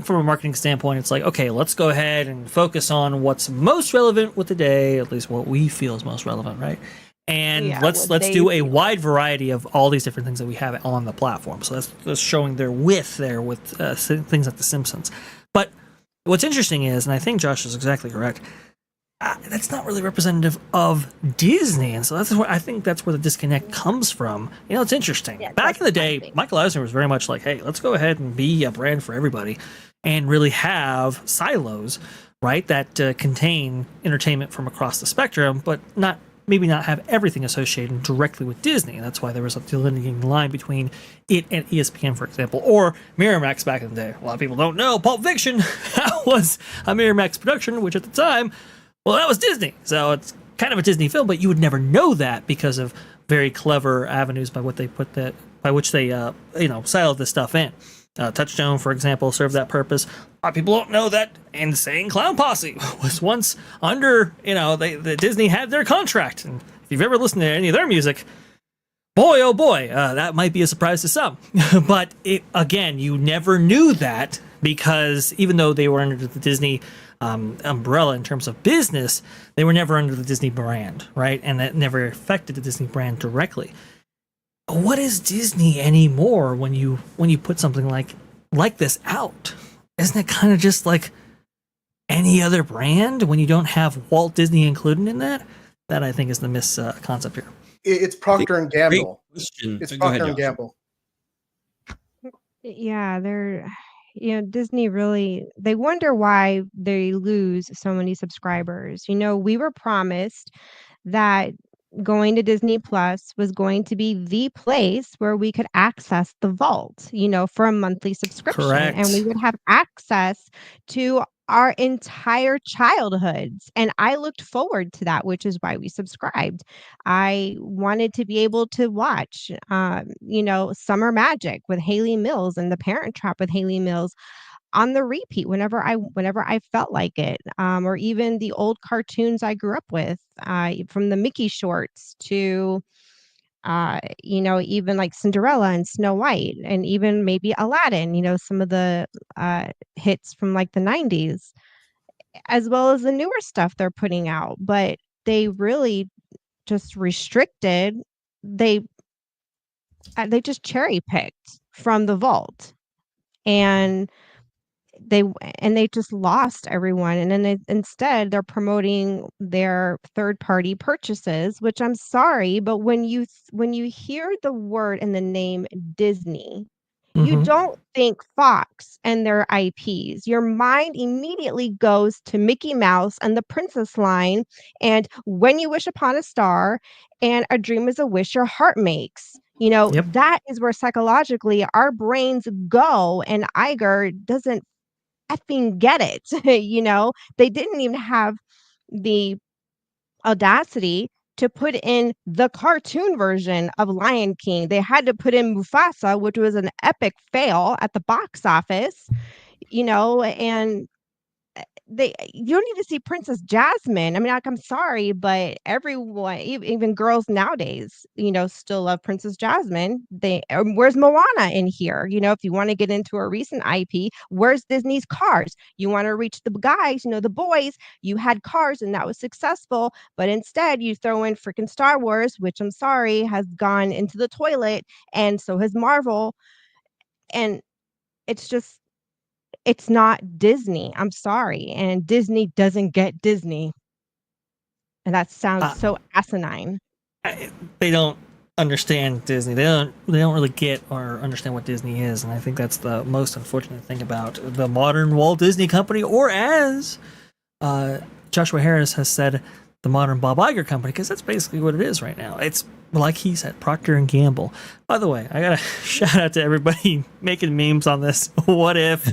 from a marketing standpoint, it's like, okay, let's go ahead and focus on what's most relevant with the day, at least what we feel is most relevant, right? And let's do a wide variety of all these different things that we have on the platform. So that's showing their width there with things like The Simpsons. But what's interesting is, and I think Josh is exactly correct, that's not really representative of Disney, and so that's where I think that's where the disconnect comes from. It's interesting. Back in the day, Michael Eisner was very much like, hey, let's go ahead and be a brand for everybody and really have silos, right, that contain entertainment from across the spectrum, but maybe not have everything associated directly with Disney. And that's why there was a delineating line between it and ESPN, for example, or Miramax back in the day. A lot of people don't know Pulp Fiction was a Miramax production, which at the time, well, that was Disney. So it's kind of a Disney film, but you would never know that because of very clever avenues by which they siloed this stuff in. Touchstone, for example, served that purpose. A lot of people don't know that Insane Clown Posse was once under, the Disney had their contract. And if you've ever listened to any of their music, boy, oh boy, that might be a surprise to some. But again, you never knew that because even though they were under the Disney umbrella in terms of business, they were never under the Disney brand, right? And that never affected the Disney brand directly. What is Disney anymore when you put something like this out? Isn't it kind of just like any other brand when you don't have Walt Disney included in that? That I think is the concept here. It's Procter and Gamble. It's Procter and Gamble. Yeah, Disney really, they wonder why they lose so many subscribers. We were promised that going to Disney Plus was going to be the place where we could access the vault, for a monthly subscription. Correct. And we would have access to our entire childhoods. And I looked forward to that, which is why we subscribed. I wanted to be able to watch, Summer Magic with Haley Mills and The Parent Trap with Haley Mills on the repeat whenever I felt like it, or even the old cartoons I grew up with, from the Mickey shorts to, even like Cinderella and Snow White, and even maybe Aladdin. Some of the hits from like the 90s, as well as the newer stuff they're putting out. But they really just restricted. They just cherry picked from the vault, and they just lost everyone. And then instead they're promoting their third-party purchases, which I'm sorry, but when you hear the word and the name Disney, you don't think Fox and their IPs. Your mind immediately goes to Mickey Mouse and the Princess line, and When You Wish Upon a Star, and A Dream Is a Wish Your Heart Makes. That is where psychologically our brains go, and Iger doesn't effing get it. They didn't even have the audacity to put in the cartoon version of Lion King. They had to put in Mufasa, which was an epic fail at the box office, and you don't need to see Princess Jasmine. I mean, like, I'm sorry, but everyone, even girls nowadays, still love Princess Jasmine. Where's Moana in here? If you want to get into a recent IP, where's Disney's Cars? You want to reach the guys, the boys. You had Cars and that was successful, but instead you throw in freaking Star Wars, which I'm sorry has gone into the toilet, and so has Marvel, and it's not Disney. I'm sorry. And Disney doesn't get Disney. And that sounds so asinine. They don't understand Disney. They don't really get or understand what Disney is. And I think that's the most unfortunate thing about the modern Walt Disney Company, or as Joshua Harris has said, the modern Bob Iger Company, because that's basically what it is right now. It's like he said, Procter and Gamble. By the way, I gotta shout out to everybody making memes on this. What if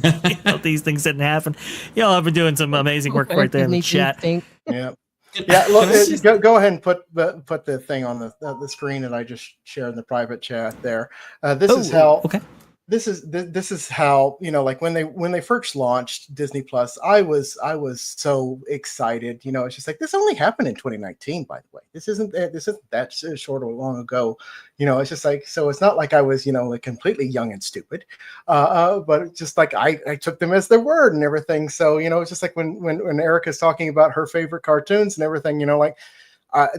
these things didn't happen? Y'all have been doing some amazing work right there in the chat. Yeah. Yeah, look, go ahead and put the thing on the screen that I just shared in the private chat there. This is how. Okay. This is how, like when they first launched Disney Plus, I was so excited. It's just like, this only happened in 2019, by the way. This isn't that short or long ago. It's just like, so it's not like I was like completely young and stupid, but it's just like I took them as their word and everything. So it's just like when Erika's talking about her favorite cartoons and everything, like.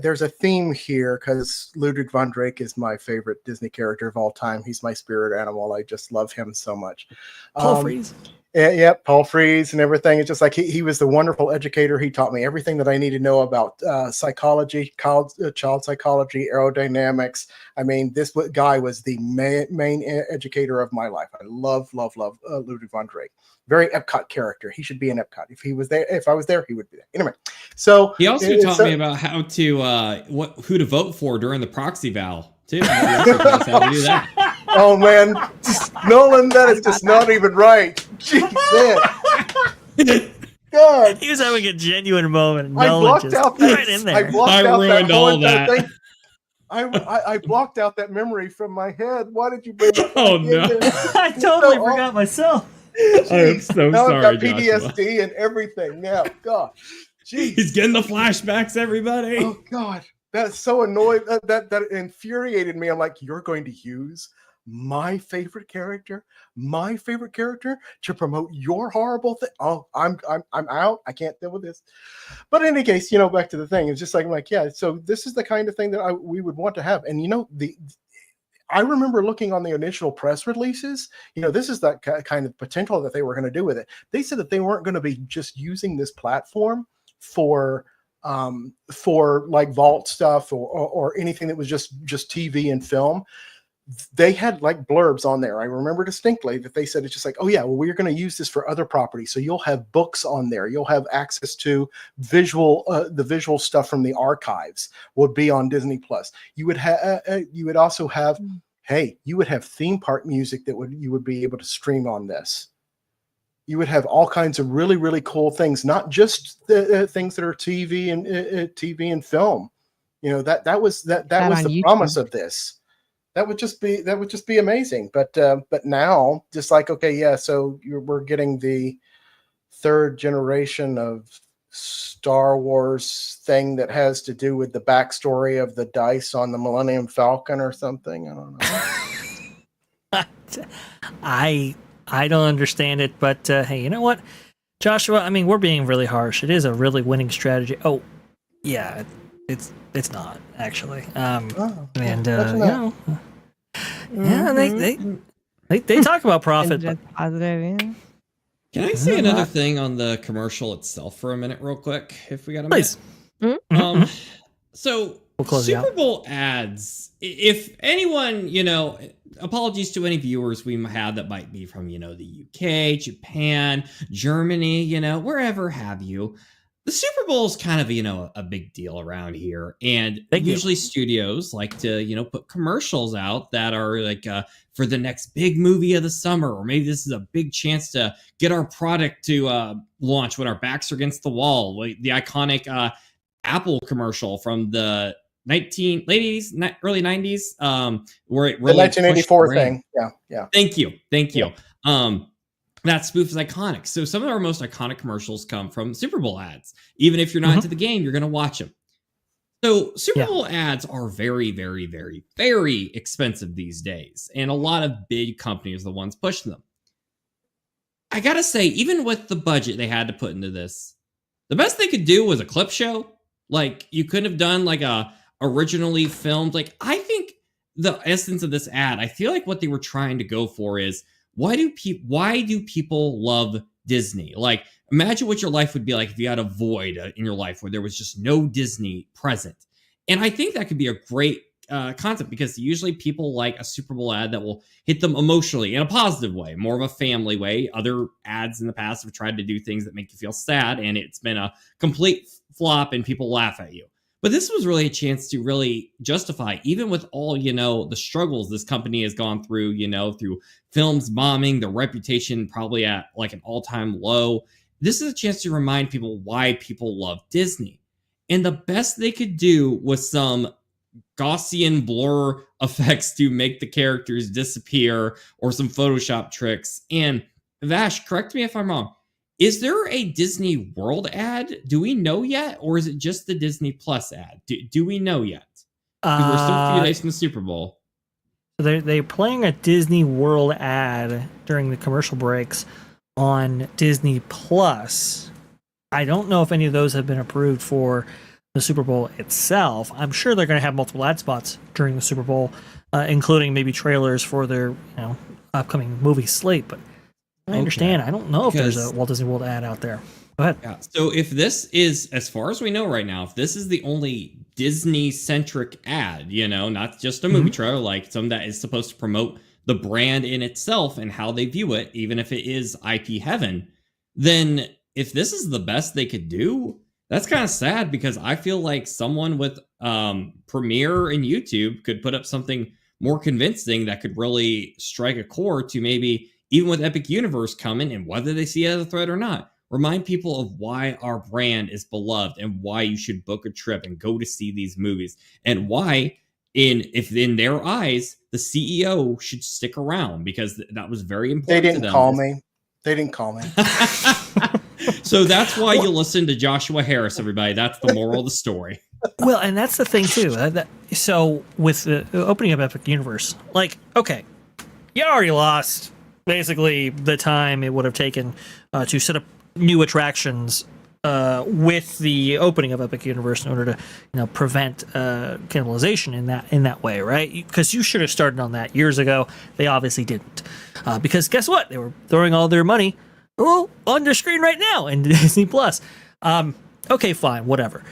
There's a theme here because Ludwig von Drake is my favorite Disney character of all time. He's my spirit animal. I just love him so much. Paul Frees. Yeah, Paul Frees and everything. It's just like he was the wonderful educator. He taught me everything that I need to know about psychology, child psychology, aerodynamics. I mean, this guy was the main educator of my life. I love Ludwig von Drake. Very EPCOT character. He should be an EPCOT. If I was there, he would be there. Anyway, so he also taught me about how to who to vote for during the proxy val too. He also taught us how to do that. Oh man, Nolan, that is just not even right. Jesus. God, he was having a genuine moment. I blocked out that, right in there. I ruined all that. Thing. I blocked out that memory from my head. Why did you bring it? Oh no! I totally forgot myself. I'm so now sorry, I've got PTSD Joshua. and everything. Yeah, God, jeez. He's getting the flashbacks, everybody. Oh God, that's so annoying. That infuriated me. I'm like, you're going to use my favorite character to promote your horrible thing. Oh, I'm out. I can't deal with this. But in any case, back to the thing. It's just like, yeah. So this is the kind of thing that we would want to have. And I remember looking on the initial press releases, this is that kind of potential that they were going to do with it. They said that they weren't going to be just using this platform for like vault stuff or anything that was just TV and film. They had like blurbs on there. I remember distinctly that they said, it's just like, oh yeah, well, we're going to use this for other properties. So you'll have books on there. You'll have access to the visual stuff from the archives would be on Disney Plus. You would also have, you would have theme park music that you would be able to stream on this. You would have all kinds of really, really cool things, not just the things that are TV and film. That was the YouTube. Promise of this. That would just be amazing. But now, just like, okay, yeah, so we're getting the third generation of Star Wars thing that has to do with the backstory of the dice on the Millennium Falcon or something. I don't know. I don't understand it, but hey, you know what, Joshua? I mean, we're being really harsh. It is a really winning strategy. Oh, yeah, it's not actually. They talk about profit. But... positive, yeah. Can I say another thing on the commercial itself for a minute, real quick, if we got a minute? Please. So we'll Super Bowl ads. If anyone, apologies to any viewers we had that might be from, the UK, Japan, Germany, wherever have you. The Super Bowl is kind of, a big deal around here. And usually studios like to, put commercials out that are like for the next big movie of the summer, or maybe this is a big chance to get our product to launch when our backs are against the wall. Like the iconic Apple commercial from the late 80s, early 90s, where it really the 1984 thing. Yeah. Thank you. that spoof is iconic. So some of our most iconic commercials come from Super Bowl ads. Even if you're not into the game, you're going to watch them. So Super Bowl ads are very, very, very, very expensive these days. And a lot of big companies are the ones pushing them. I got to say, even with the budget they had to put into this, the best they could do was a clip show. Like, you couldn't have done like a originally filmed. Like, I think the essence of this ad, I feel like what they were trying to go for is, why do people love Disney? Like, imagine what your life would be like if you had a void in your life where there was just no Disney present. And I think that could be a great concept, because usually people like a Super Bowl ad that will hit them emotionally in a positive way, more of a family way. Other ads in the past have tried to do things that make you feel sad, and it's been a complete flop and people laugh at you. But this was really a chance to really justify, even with all, the struggles this company has gone through, through films bombing, their reputation probably at like an all-time low. This is a chance to remind people why people love Disney. And the best they could do was some Gaussian blur effects to make the characters disappear, or some Photoshop tricks. And Vash, correct me if I'm wrong. Is there a Disney World ad? Do we know yet? Or is it just the Disney Plus ad? Do we know yet? Because we're still a few days from the Super Bowl. They're playing a Disney World ad during the commercial breaks on Disney Plus. I don't know if any of those have been approved for the Super Bowl itself. I'm sure they're going to have multiple ad spots during the Super Bowl, including maybe trailers for their upcoming movie slate. But I understand. I don't know if there's a Walt Disney World ad out there. Go ahead. Yeah. So if this is, as far as we know right now, if this is the only Disney-centric ad, not just a movie trailer, like some that is supposed to promote the brand in itself and how they view it, even if it is IP heaven, then if this is the best they could do, that's kind of sad, because I feel like someone with Premiere and YouTube could put up something more convincing that could really strike a chord to maybe, even with Epic Universe coming, and whether they see it as a threat or not, remind people of why our brand is beloved and why you should book a trip and go to see these movies, and why, if in their eyes, the CEO should stick around, because that was very important to them. They didn't call me. So that's why you listen to Joshua Harris, everybody. That's the moral of the story. Well, and that's the thing, too. So with the opening of Epic Universe, like, okay, you already lost basically the time it would have taken to set up new attractions with the opening of Epic Universe in order to prevent cannibalization in that way, right? Because you should have started on that years ago. They obviously didn't, because guess what? They were throwing all their money on their screen right now in Disney Plus. Okay, fine, whatever.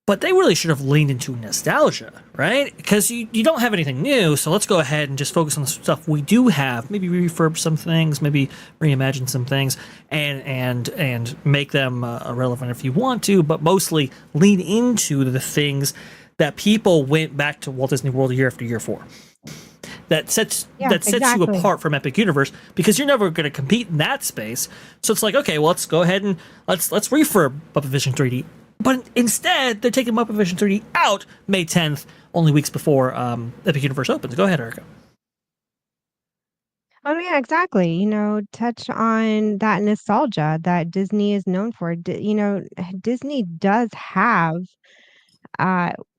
But they really should have leaned into nostalgia, right? Because you don't have anything new, so let's go ahead and just focus on the stuff we do have. Maybe refurb some things, maybe reimagine some things, and make them relevant if you want to, but mostly lean into the things that people went back to Walt Disney World year after year for. That sets you apart from Epic Universe, because you're never going to compete in that space. So it's like, okay, well, let's go ahead and let's refurb Muppet Vision 3D. But instead, they're taking Muppet Vision 3D out May 10th, only weeks before Epic Universe opens. Go ahead, Erika. Oh, yeah, exactly. Touch on that nostalgia that Disney is known for. Disney does have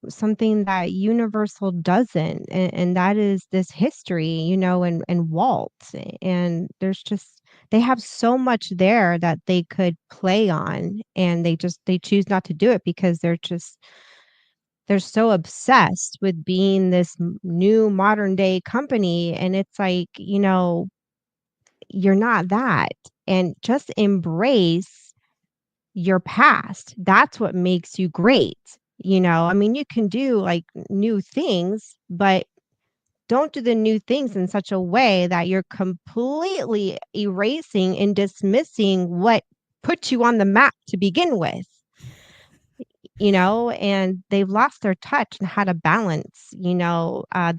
something that Universal doesn't, and that is this history, and Walt. And they have so much there that they could play on, and they choose not to do it because they're so obsessed with being this new modern day company. And it's like, you're not that, and just embrace your past. That's what makes you great. You can do like new things, but don't do the new things in such a way that you're completely erasing and dismissing what put you on the map to begin with. And they've lost their touch and how to balance, the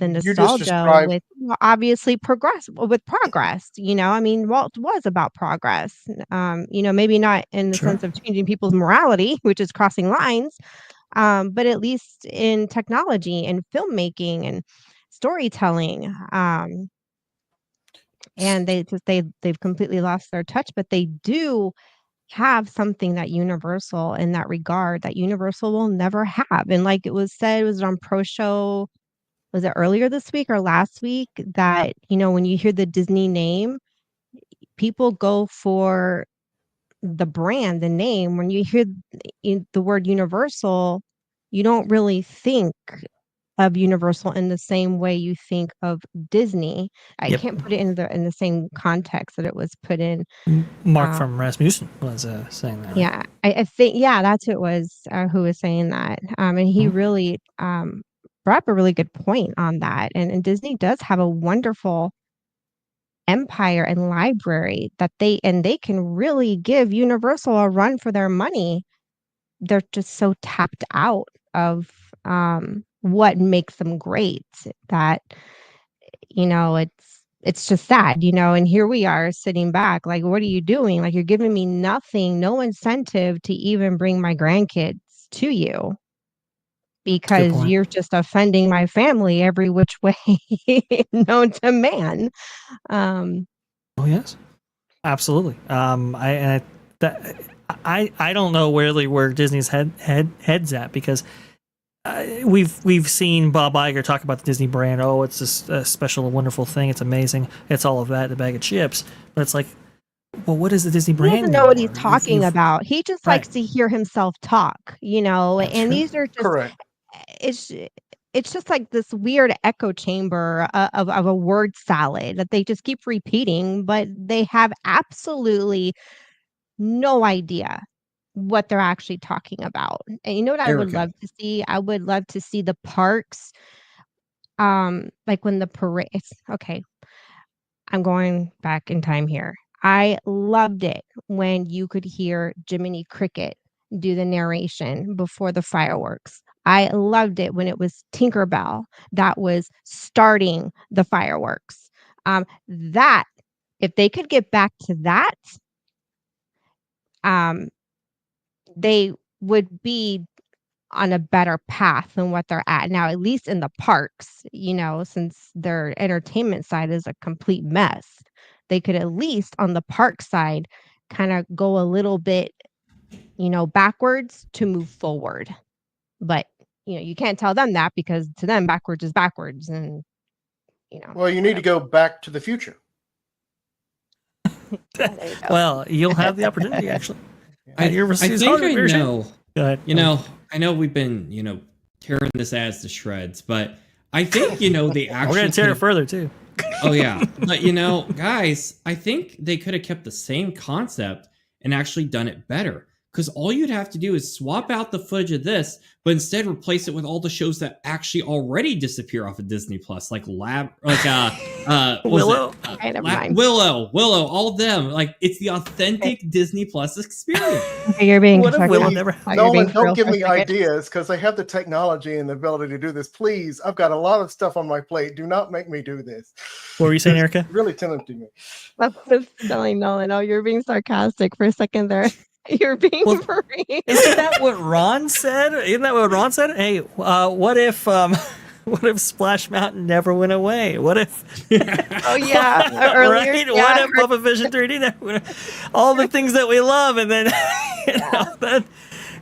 nostalgia with obviously progress. Walt was about progress, maybe not in the sense of changing people's morality, which is crossing lines, but at least in technology and filmmaking and storytelling. and they've completely lost their touch, but they do have something that Universal in that regard that Universal will never have. And like it was said, it was on Pro Show, was it earlier this week or last week, that, you know, when you hear the Disney name, people go for the brand, the name. When you hear the word Universal, you don't really think of Universal in the same way you think of Disney. I Yep. can't put it in the same context that it was put in. Mark from Rasmussen was saying that. Right? Yeah, I think, yeah, that's who it was, who was saying that. And he really brought up a really good point on that. And Disney does have a wonderful empire and library that they can really give Universal a run for their money. They're just so tapped out of what makes them great that, you know, it's just sad, you know, and here we are sitting back like, what are you doing? Like, you're giving me nothing, no incentive to even bring my grandkids to you because you're just offending my family every which way known to man. Oh yes, absolutely. I don't know really where Disney's heads at, because we've seen Bob Iger talk about the Disney brand. Oh, it's just a special, wonderful thing. It's amazing. It's all of that in a bag of chips. But it's like, well, what is the Disney brand? He doesn't know what he's talking about. He just likes to hear himself talk, you know. That's and true. these are just Correct. It's just like this weird echo chamber of a word salad that they just keep repeating, but they have absolutely no idea what they're actually talking about. And you know what I would Erika. love to see? I would love to see the parks, like when the parade. Okay, I'm going back in time here. I loved it when you could hear Jiminy Cricket do the narration before the fireworks. I loved it when it was Tinkerbell that was starting the fireworks. That, if they could get back to that, they would be on a better path than what they're at now, at least in the parks, you know, since their entertainment side is a complete mess. They could at least on the park side kind of go a little bit, you know, backwards to move forward. But, you know, you can't tell them that because to them backwards is backwards. And, you know. Well, you need to go back to the future. Well, you'll have the opportunity actually. I think I know. Go ahead. You know, I know we've been, you know, tearing this ass to shreds, but I think, you know, they actually we're gonna tear it further too. Oh yeah, but you know, guys, I think they could have kept the same concept and actually done it better. Because all you'd have to do is swap out the footage of this, but instead replace it with all the shows that actually already disappear off of Disney Plus, like Willow, Willow, all of them. Like, it's the authentic Disney Plus experience. You're being What if Willow never? Nolan, don't give me ideas because they have the technology and the ability to do this. Please, I've got a lot of stuff on my plate. Do not make me do this. What were you saying, Erika? Really tempting me. That's telling Nolan. Oh, you're being sarcastic for a second there. You're being for real. Isn't that what Ron said? Isn't that what Ron said? Hey, what if Splash Mountain never went away? What if? Oh yeah, earlier. Right? Yeah, What if Muppet Vision 3D never went away? All the things that we love, and then you know,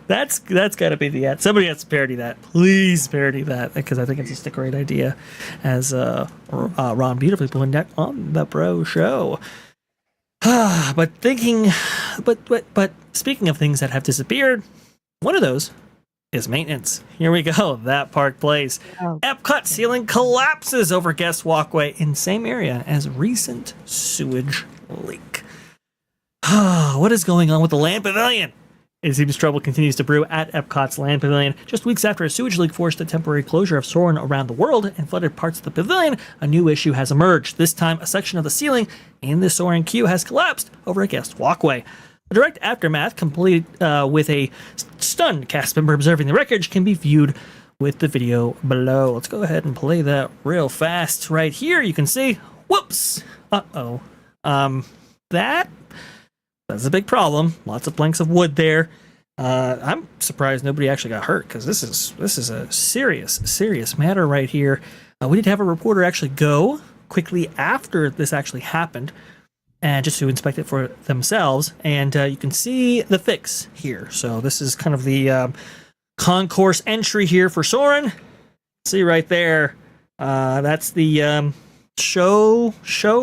that's got to be the ad. Somebody has to parody that. Please parody that, because I think it's just a great idea. As Ron beautifully pointed out on the Pro Show. But speaking of things that have disappeared, one of those is maintenance. Here we go. That Park Place. Oh. EPCOT ceiling collapses over guest walkway in same area as recent sewage leak. What is going on with the Land Pavilion? It seems trouble continues to brew at Epcot's Land Pavilion. Just weeks after a sewage leak forced a temporary closure of Soarin' around the world and flooded parts of the pavilion, a new issue has emerged. This time, a section of the ceiling in the Soarin' queue has collapsed over a guest walkway. A direct aftermath, complete with a stunned cast member observing the wreckage, can be viewed with the video below. Let's go ahead and play that real fast. Right here, you can see, whoops, uh-oh. That's a big problem. Lots of planks of wood there. I'm surprised nobody actually got hurt, because this is a serious matter right here. We did have a reporter actually go quickly after this actually happened, and just to inspect it for themselves. And you can see the fix here. So this is kind of the concourse entry here for Soarin'. See right there. That's the show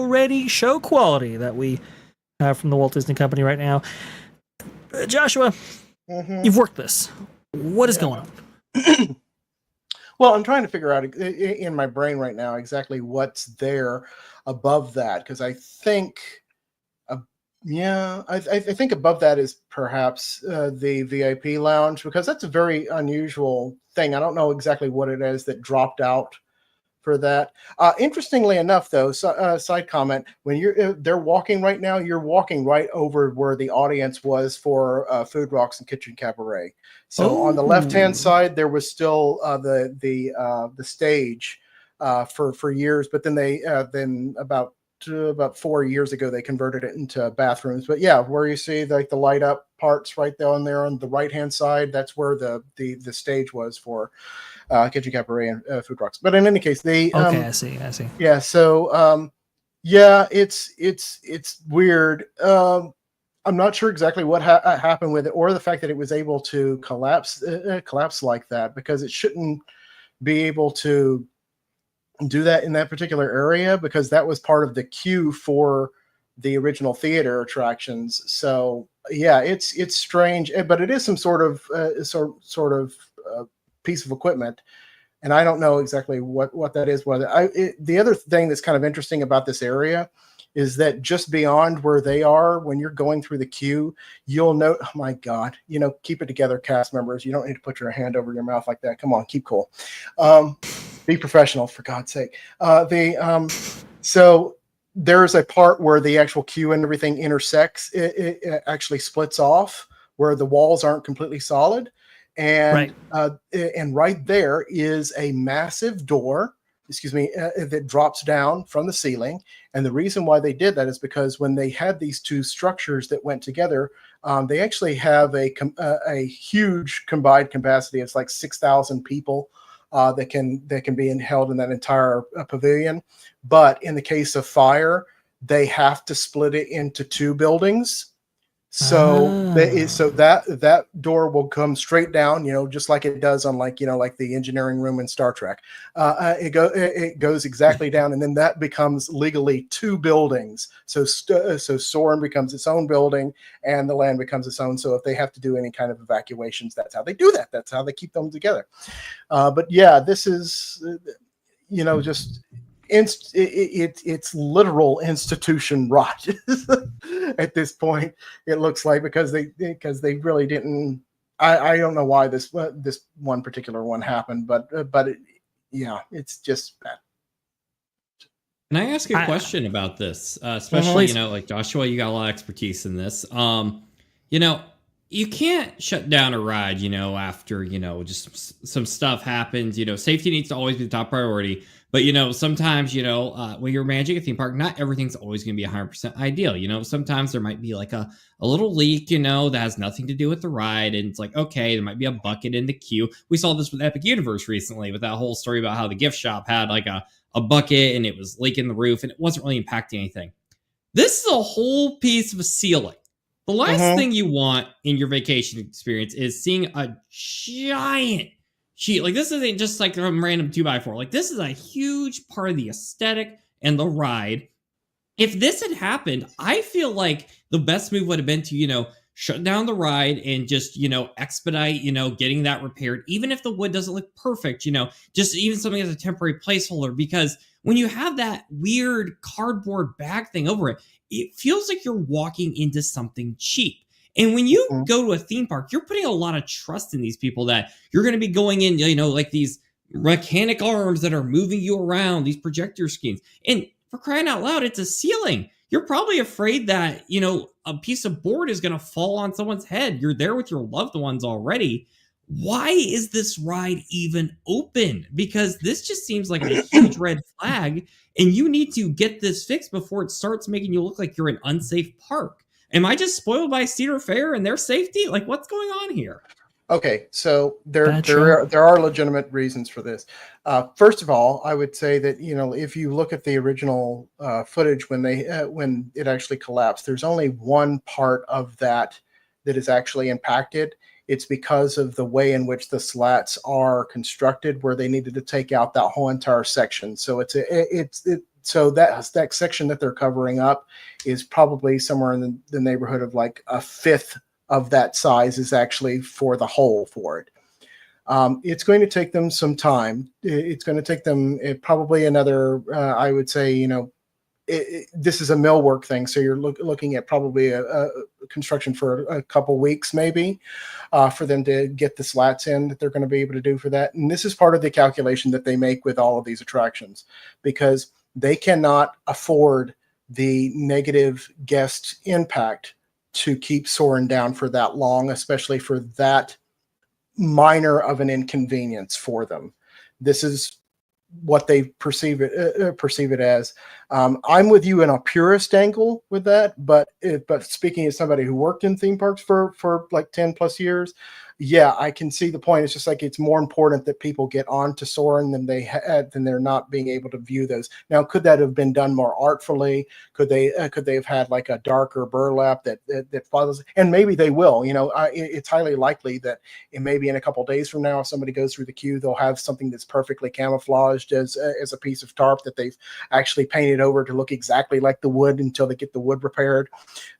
ready, show quality that we have from the Walt Disney Company right now. Joshua, you've worked this. What is going on? Well, I'm trying to figure out in my brain right now exactly what's there above that, because I think, I think above that is perhaps the VIP lounge, because that's a very unusual thing. I don't know exactly what it is that dropped out for that. Interestingly enough, though, side comment: when they're walking right now, you're walking right over where the audience was for Food Rocks and Kitchen Cabaret. So on the left-hand side, there was still the stage for years, but then they then about 4 years ago they converted it into bathrooms. But yeah, where you see like the light up parts right down there on the right-hand side, that's where the stage was for Kitchen Cabaret and Food Rocks. But in any case, they okay, I see. Yeah, so yeah, it's weird. I'm not sure exactly what happened with it, or the fact that it was able to collapse like that, because it shouldn't be able to do that in that particular area, because that was part of the queue for the original theater attractions. So yeah, it's strange, but it is some sort of piece of equipment, and I don't know exactly what that is. The other thing that's kind of interesting about this area is that just beyond where they are, when you're going through the queue, you'll note, oh my God, keep it together, cast members. You don't need to put your hand over your mouth like that. Come on, keep cool. Be professional, for God's sake. So there's a part where the actual queue and everything intersects. It actually splits off where the walls aren't completely solid. And right there is a massive door, that drops down from the ceiling. And the reason why they did that is because when they had these two structures that went together, they actually have a huge combined capacity. It's like 6,000 people that can be held in that entire pavilion. But in the case of fire, they have to split it into two buildings. So that door will come straight down, just like it does on like the engineering room in Star Trek. It goes exactly down, and then that becomes legally two buildings. So Soarin' becomes its own building, and the land becomes its own. So if they have to do any kind of evacuations, that's how they do that. That's how they keep them together. But yeah, this is just. It's literal institution rot at this point. It looks like, because they really didn't. I don't know why this one particular one happened, but it's just bad. Can I ask a question about this? Especially, like Joshua, you got a lot of expertise in this. You can't shut down a ride, after, just some stuff happens. Safety needs to always be the top priority. But, sometimes, when you're managing a theme park, not everything's always going to be 100% ideal. Sometimes there might be like a little leak, that has nothing to do with the ride. And it's like, okay, there might be a bucket in the queue. We saw this with Epic Universe recently with that whole story about how the gift shop had like a bucket and it was leaking the roof and it wasn't really impacting anything. This is a whole piece of a ceiling. The last thing you want in your vacation experience is seeing a giant sheet. Like, this isn't just like some random 2x4. Like, this is a huge part of the aesthetic and the ride. If this had happened, I feel like the best move would have been to, shut down the ride and just, expedite, getting that repaired. Even if the wood doesn't look perfect, just even something as a temporary placeholder. Because when you have that weird cardboard bag thing over it, it feels like you're walking into something cheap. And when you go to a theme park, you're putting a lot of trust in these people that you're going to be going in, like these mechanic arms that are moving you around, these projector screens. And for crying out loud, it's a ceiling. You're probably afraid that, a piece of board is going to fall on someone's head. You're there with your loved ones already. Why is this ride even open? Because this just seems like a huge red flag, and you need to get this fixed before it starts making you look like you're an unsafe park. Am I just spoiled by Cedar Fair and their safety? Like, what's going on here? Okay, so there Bad there show. are, there are legitimate reasons for this. First of all, I would say that if you look at the original footage when it actually collapsed, there's only one part of that is actually impacted. It's because of the way in which the slats are constructed, where they needed to take out that whole entire section. So so that section that they're covering up is probably somewhere in the neighborhood of like a fifth of that size is actually for the hole for it. It's going to take them some time. It's going to take them probably another, I would say, this is a millwork thing. So you're looking at probably a construction for a couple weeks, maybe, for them to get the slats in that they're going to be able to do for that. And this is part of the calculation that they make with all of these attractions, because they cannot afford the negative guest impact to keep Soarin' down for that long, especially for that minor of an inconvenience for them. This is what they perceive it as. I'm with you in a purist angle with that, but speaking as somebody who worked in theme parks for like 10 plus years, yeah, I can see the point. It's just like it's more important that people get on to Soarin' than they're not being able to view those. Now, could that have been done more artfully? Could they have had like a darker burlap that follows? And maybe they will. It's highly likely that maybe in a couple of days from now, if somebody goes through the queue, they'll have something that's perfectly camouflaged as a piece of tarp that they've actually painted over to look exactly like the wood until they get the wood repaired.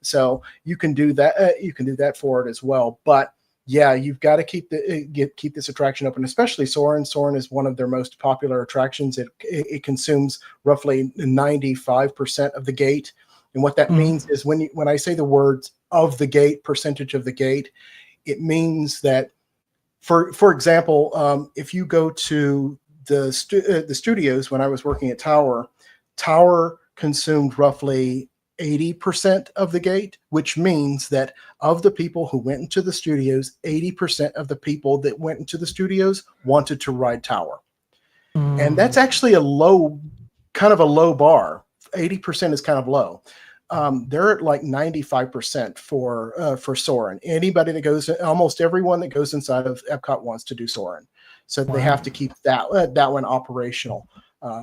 So you can do that. You can do that for it as well, but. Yeah, you've got to keep this attraction open, especially Soarin'. Soarin' is one of their most popular attractions. It consumes roughly 95% of the gate, and what that means is when I say the words of the gate, percentage of the gate, it means that, for example, if you go to the studios when I was working at Tower consumed roughly 80% of the gate, which means that of the people who went into the studios, 80% of the people that went into the studios wanted to ride Tower. And that's actually kind of a low bar. 80% is kind of low. They're at like 95% for Soarin'. Anybody that goes, almost everyone that goes inside of Epcot wants to do Soarin'. So they have to keep that one operational.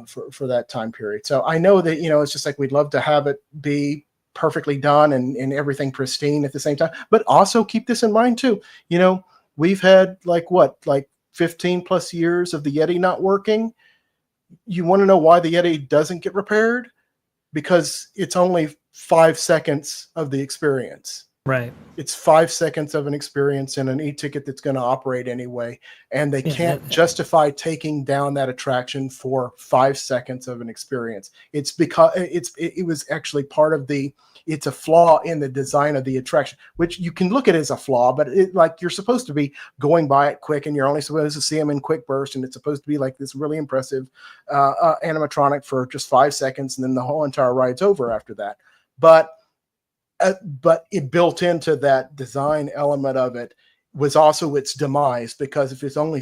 For that time period. So I know that, it's just like we'd love to have it be perfectly done and everything pristine at the same time, but also keep this in mind too. We've had like 15 plus years of the Yeti not working. You want to know why the Yeti doesn't get repaired? Because it's only 5 seconds of the experience. Right. It's 5 seconds of an experience in an e-ticket that's going to operate anyway. And they can't justify taking down that attraction for 5 seconds of an experience. It's because it was actually part of it's a flaw in the design of the attraction, which you can look at as a flaw, but you're supposed to be going by it quick and you're only supposed to see them in quick bursts. And it's supposed to be like this really impressive animatronic for just 5 seconds. And then the whole entire ride's over after that. But it built into that design element of it was also its demise, because if it's only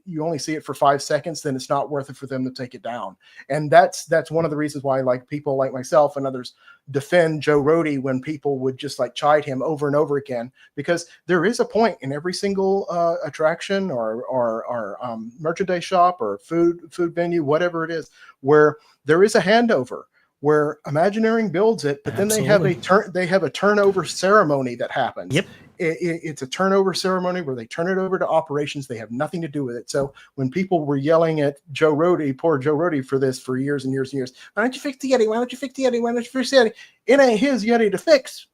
you only see it for 5 seconds, then it's not worth it for them to take it down. And that's one of the reasons why people like myself and others defend Joe Rohde when people would just chide him over and over again, because there is a point in every single attraction or merchandise shop or food venue, whatever it is, where there is a handover, where Imagineering builds it, but then they have a turnover ceremony that happens. Yep. It's a turnover ceremony where they turn it over to operations. They have nothing to do with it. So when people were yelling at Joe Rohde, poor Joe Rohde, for this for years and years and years, why don't you fix the Yeti? Why don't you fix the Yeti? Why don't you fix the Yeti? It ain't his Yeti to fix.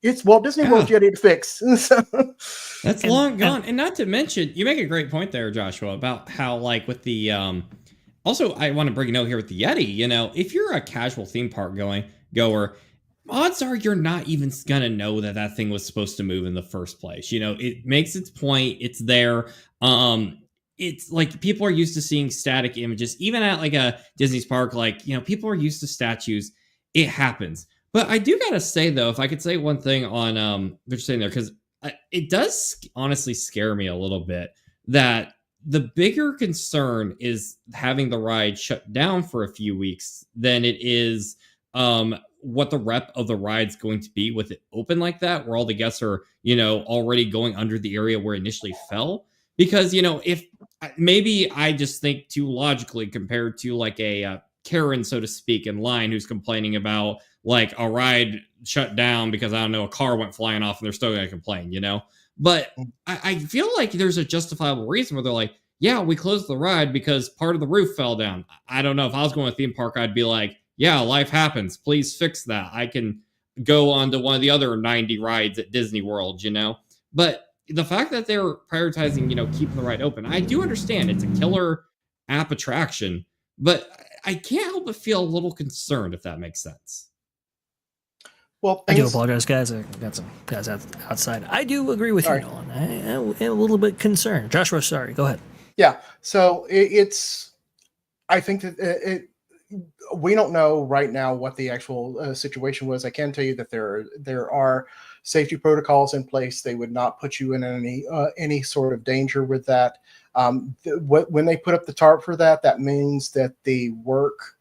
It's Walt Disney World's Yeti to fix. That's long gone. And not to mention, you make a great point there, Joshua, about how with the also, I want to bring a note here with the Yeti. If you're a casual theme park goer, odds are you're not even going to know that thing was supposed to move in the first place. It makes its point. It's there. It's like people are used to seeing static images, even at a Disney's park. People are used to statues. It happens. But I do got to say, though, if I could say one thing on what you're saying there, because it does honestly scare me a little bit that the bigger concern is having the ride shut down for a few weeks than it is what the rep of the ride's going to be with it open like that, where all the guests are, already going under the area where it initially fell. Because, if maybe I just think too logically compared to like a Karen, so to speak, in line who's complaining about like a ride shut down because, I don't know, a car went flying off and they're still going to complain, But I feel like there's a justifiable reason where they're like, yeah, we closed the ride because part of the roof fell down. I don't know. If I was going to a theme park, I'd be like, yeah, life happens. Please fix that. I can go on to one of the other 90 rides at Disney World, But the fact that they're prioritizing, keeping the ride open, I do understand it's a killer app attraction, but I can't help but feel a little concerned, if that makes sense. Well, I do apologize, guys. I got some guys outside. I do agree with you, Nolan. I am a little bit concerned. Joshua, sorry. Go ahead. Yeah. So I think that we don't know right now what the actual situation was. I can tell you that there are safety protocols in place. They would not put you in any sort of danger with that. When they put up the tarp for that, that means that the work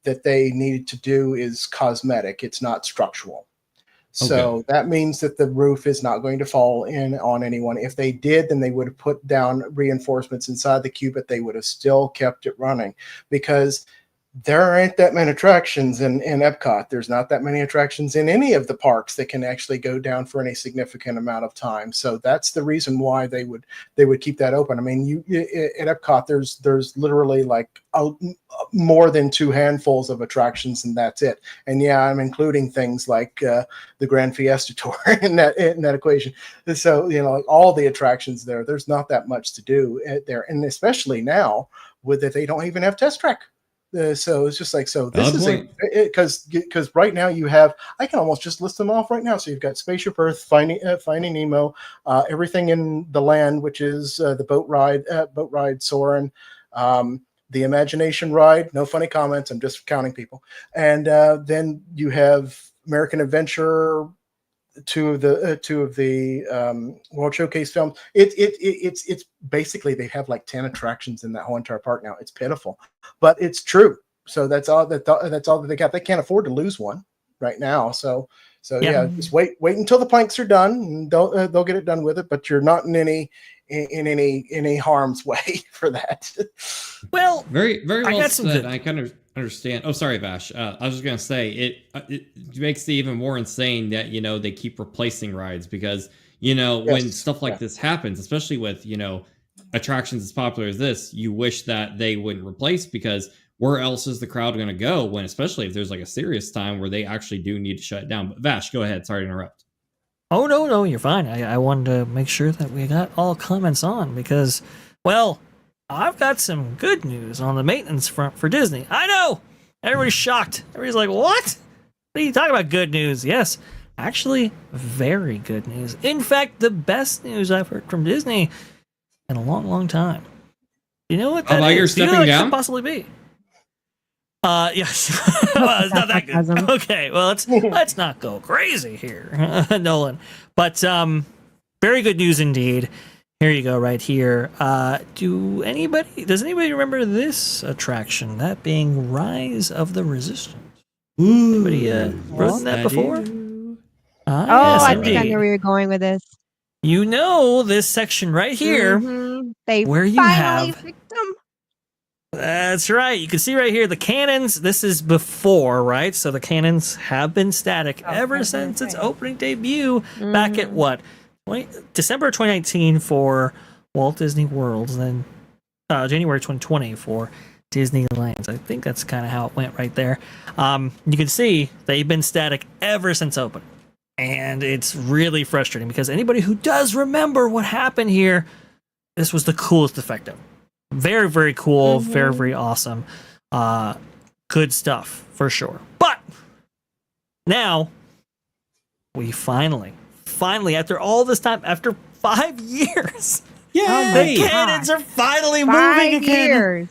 that they needed to do is cosmetic. It's not structural. So that means that the roof is not going to fall in on anyone. If they did, then they would have put down reinforcements inside the queue, but they would have still kept it running, because there ain't that many attractions in Epcot. There's not that many attractions in any of the parks that can actually go down for any significant amount of time. So that's the reason why they would keep that open. I mean, at Epcot, there's literally like more than 2 handfuls of attractions, and that's it. And yeah, I'm including things like the Grand Fiesta Tour in that equation. So like all the attractions there's not that much to do there, and especially now with that they don't even have Test Track. So it's just like, so this because right now you have, I can almost just list them off right now. So you've got Spaceship Earth, Finding Nemo, everything in the land, which is the boat ride Soarin', the Imagination ride. No funny comments. I'm just counting people. And then you have American Adventure, two of the World Showcase films. It's basically, they have like 10 attractions in that whole entire park now. It's pitiful, but it's true. So that's all that they got. They can't afford to lose one right now. So yeah, just wait until the planks are done, and they'll get it done with it. But you're not in any harm's way for that. Well, very well I got some said. good. I kind of understand. Oh, sorry, Vash. I was just gonna say it makes it even more insane that they keep replacing rides, because when stuff like this happens, especially with attractions as popular as this, you wish that they wouldn't replace, because where else is the crowd going to go when, especially if there's like a serious time where they actually do need to shut it down. But Vash, go ahead. Sorry to interrupt. Oh, no, you're fine. I wanted to make sure that we got all comments on, because, well, I've got some good news on the maintenance front for Disney. I know! Everybody's shocked. Everybody's like, what? What are you talking about, good news? Yes, actually, very good news. In fact, the best news I've heard from Disney in a long, long time. You know what that about is? your stepping down? Could possibly be. Yes. Well, it's not that good. Okay, well, let's not go crazy here, Nolan. But very good news indeed. Here you go, right here. Does anybody remember this attraction? That being Rise of the Resistance. Ooh, anybody ridden that before? Yes, I think I know where you're going with this. This section right here, They where you finally have. fixed them. That's right. You can see right here the cannons. This is before, right? So the cannons have been static ever since its opening debut back at what? December 2019 for Walt Disney World, and then January 2020 for Disneyland. I think that's kind of how it went right there. You can see they've been static ever since open. And it's really frustrating, because anybody who does remember what happened here, this was the coolest effect ever. Very, very cool. Very, very awesome. Good stuff for sure. But now we finally, after all this time, after 5 years, the cannons are finally moving again. Years.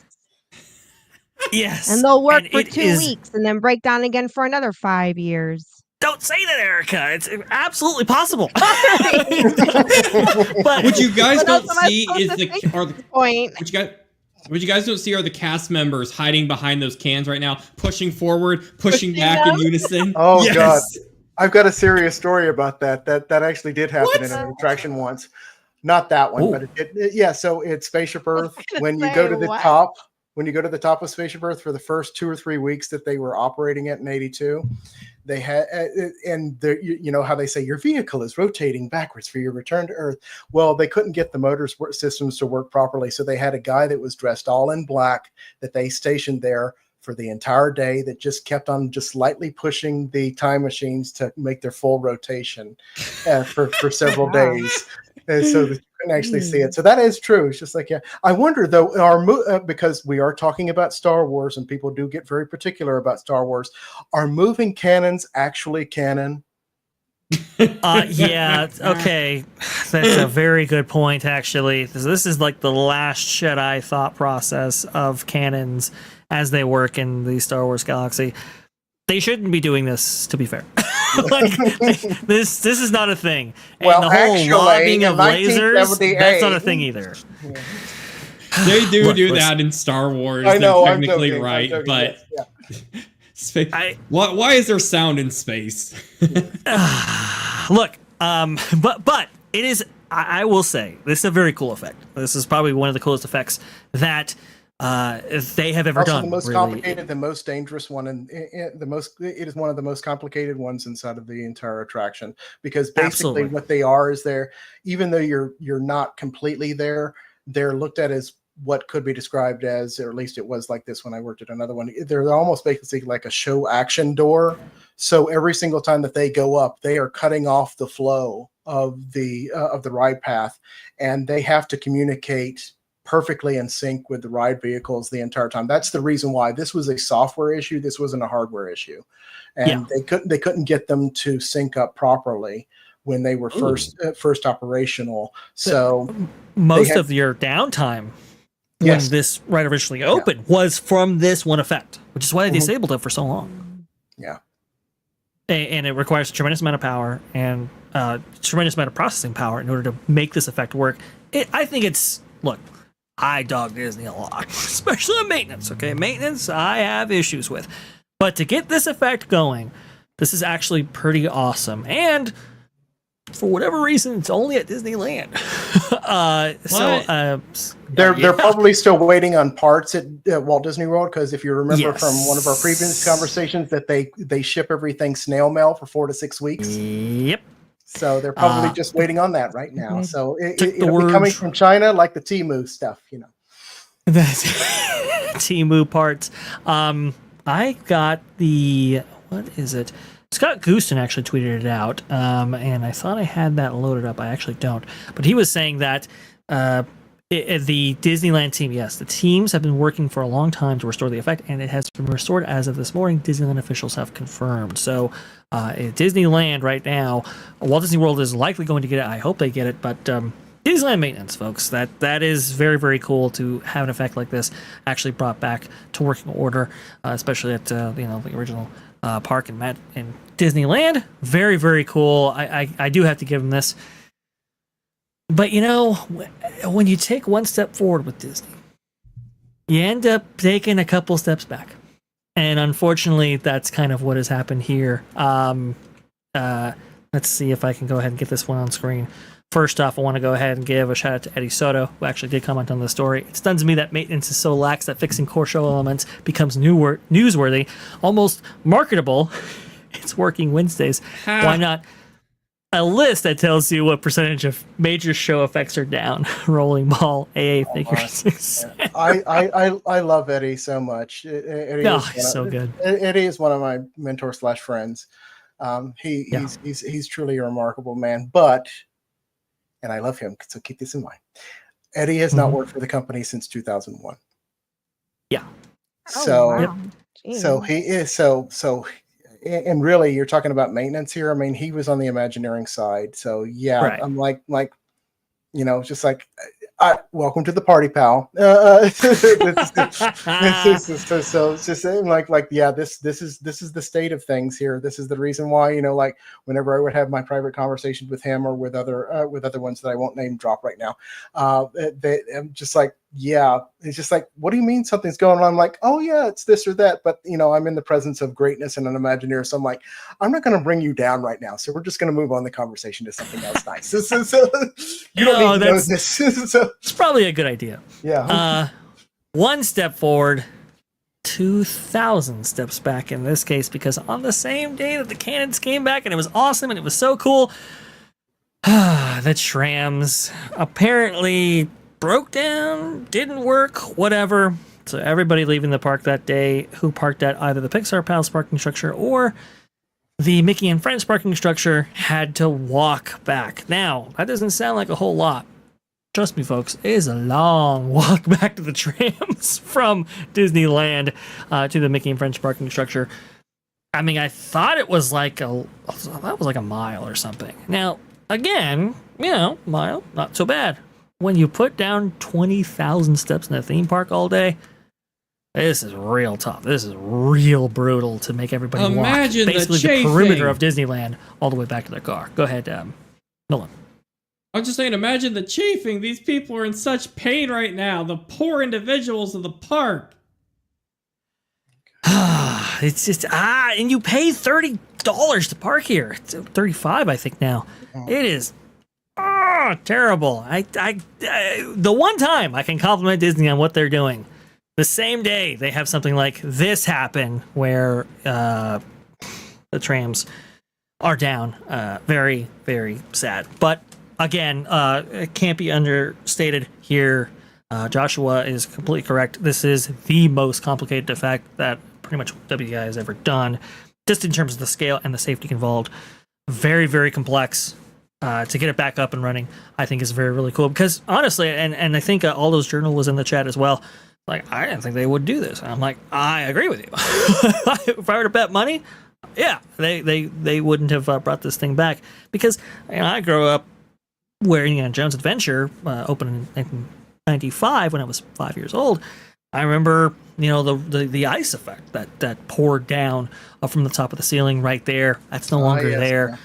Yes. And they'll work for 2 weeks and then break down again for another 5 years. Don't say that, Erika. It's absolutely possible. But what you guys don't see is the point. What you guys don't see are the cast members hiding behind those cans right now, pushing forward, pushing back in unison. Oh, yes. God. I've got a serious story about that. That actually did happen in an attraction once. Not that one, but yeah. So it's Spaceship Earth. When you go to the top, of Spaceship Earth for the first 2 or 3 weeks that they were operating it in '82, they had, and you know how they say your vehicle is rotating backwards for your return to Earth. Well, they couldn't get the motor systems to work properly, so they had a guy that was dressed all in black that they stationed there for the entire day that just kept on just slightly pushing the time machines to make their full rotation for several days. And so that you couldn't actually see it. So that is true. It's just like, yeah. I wonder though, because we are talking about Star Wars and people do get very particular about Star Wars, are moving cannons actually canon? Yeah. Okay. That's a very good point, actually. This is like the last Jedi thought process of cannons as they work in the Star Wars galaxy. They shouldn't be doing this, to be fair. Like, this is not a thing. And well, the whole actually, lobbing of lasers, that's not a thing either. Yeah. They do that in Star Wars. I know, they're technically right, but space. Why is there sound in space? Look, but it is. I will say this is a very cool effect. This is probably one of the coolest effects that they have ever done. The most really. complicated, the most dangerous one, and it is one of the most complicated ones inside of the entire attraction, because basically what they are is even though you're not completely there, they're looked at as what could be described as, or at least it was like this when I worked at another one. They're almost basically like a show action door. So every single time that they go up, they are cutting off the flow of the ride path, and they have to communicate perfectly in sync with the ride vehicles the entire time. That's the reason why this was a software issue. This wasn't a hardware issue, and they couldn't get them to sync up properly when they were first operational. So most of your downtime when this ride originally opened was from this one effect, which is why they disabled it for so long. Yeah. And it requires a tremendous amount of power and tremendous amount of processing power in order to make this effect work. I think look, I dog Disney a lot, especially on maintenance. Okay, maintenance I have issues with, but to get this effect going, this is actually pretty awesome. And for whatever reason, it's only at Disneyland. They're probably still waiting on parts at Walt Disney World, because if you remember from one of our previous conversations that they ship everything snail mail for 4 to 6 weeks. Yep. So they're probably just waiting on that right now. So it'll be coming from China, like the Temu stuff, you know. Temu parts. I got what is it? Scott Gooston actually tweeted it out, and I thought I had that loaded up. I actually don't. But he was saying that the Disneyland team, yes, the teams have been working for a long time to restore the effect, and it has been restored as of this morning. Disneyland officials have confirmed. So at Disneyland right now, Walt Disney World is likely going to get it. I hope they get it, but Disneyland maintenance, folks, that is very, very cool to have an effect like this actually brought back to working order, especially at the original park in Disneyland. Very, very cool. I do have to give them this. But when you take one step forward with Disney, you end up taking a couple steps back. And unfortunately, that's kind of what has happened here. Let's see if I can go ahead and get this one on screen. First off, I want to go ahead and give a shout out to Eddie Soto, who actually did comment on the story. It stuns me that maintenance is so lax that fixing core show elements becomes newsworthy, almost marketable. It's working Wednesdays. Why not a list that tells you what percentage of major show effects are down? Rolling ball, AA figures. I love Eddie so much. He's so good. Eddie is one of my mentors / friends. He's truly a remarkable man, and I love him, so keep this in mind. Eddie has not worked for the company since 2001. Yeah. So he is and really, you're talking about maintenance here. I mean, he was on the Imagineering side. So yeah, right. I'm like, just like, welcome to the party, pal. So it's just saying, yeah, this is the state of things here. This is the reason why, like whenever I would have my private conversations with him or with other ones that I won't name drop right now, I'm just like, yeah, it's just like, what do you mean something's going on? I'm like, oh yeah, it's this or that, but I'm in the presence of greatness and an Imagineer, so I'm like, I'm not going to bring you down right now, so we're just going to move on the conversation to something else nice. So you don't need to know this. So it's probably a good idea. Yeah. One step forward, 2,000 steps back in this case, because on the same day that the cannons came back and it was awesome and it was so cool, the trams apparently broke down, didn't work, whatever. So everybody leaving the park that day who parked at either the Pixar Palace parking structure or the Mickey and Friends parking structure had to walk back. Now, that doesn't sound like a whole lot. Trust me, folks, it is a long walk back to the trams from Disneyland to the Mickey and Friends parking structure. I mean, I thought it was like a mile or something. Now, again, mile, not so bad. When you put down 20,000 steps in a theme park all day, this is real tough. This is real brutal to make everybody Imagine walk basically the perimeter of Disneyland all the way back to their car. Go ahead, Nolan. I'm just saying, imagine the chafing. These people are in such pain right now. The poor individuals of the park. It's just, and you pay $30 to park here. It's $35, I think now. It is terrible. The one time I can compliment Disney on what they're doing, the same day they have something like this happen where the trams are down. Very, very sad. But again, it can't be understated here. Joshua is completely correct. This is the most complicated effect that pretty much WDI has ever done, just in terms of the scale and the safety involved. Very, very complex. To get it back up and running, I think is really cool. Because honestly, and I think all those journal was in the chat as well. Like, I didn't think they would do this. And I'm like, I agree with you. If I were to bet money, yeah, they wouldn't have brought this thing back. Because I grew up where Jones Adventure opened in 1995 when I was 5 years old. I remember, the ice effect that poured down from the top of the ceiling right there. That's no longer there.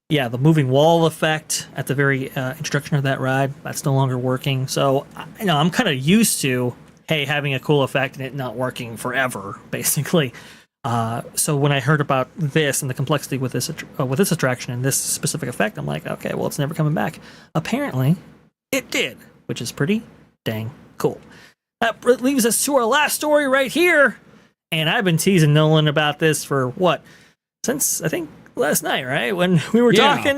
Yeah. The moving wall effect at the very introduction of that ride, that's no longer working. So, I'm kind of used to, having a cool effect and it not working forever, basically. So when I heard about this and the complexity with this attraction and this specific effect, I'm like, okay, well, it's never coming back. Apparently, it did, which is pretty dang cool. That leaves us to our last story right here. And I've been teasing Nolan about this for since I think last night, right? When we were talking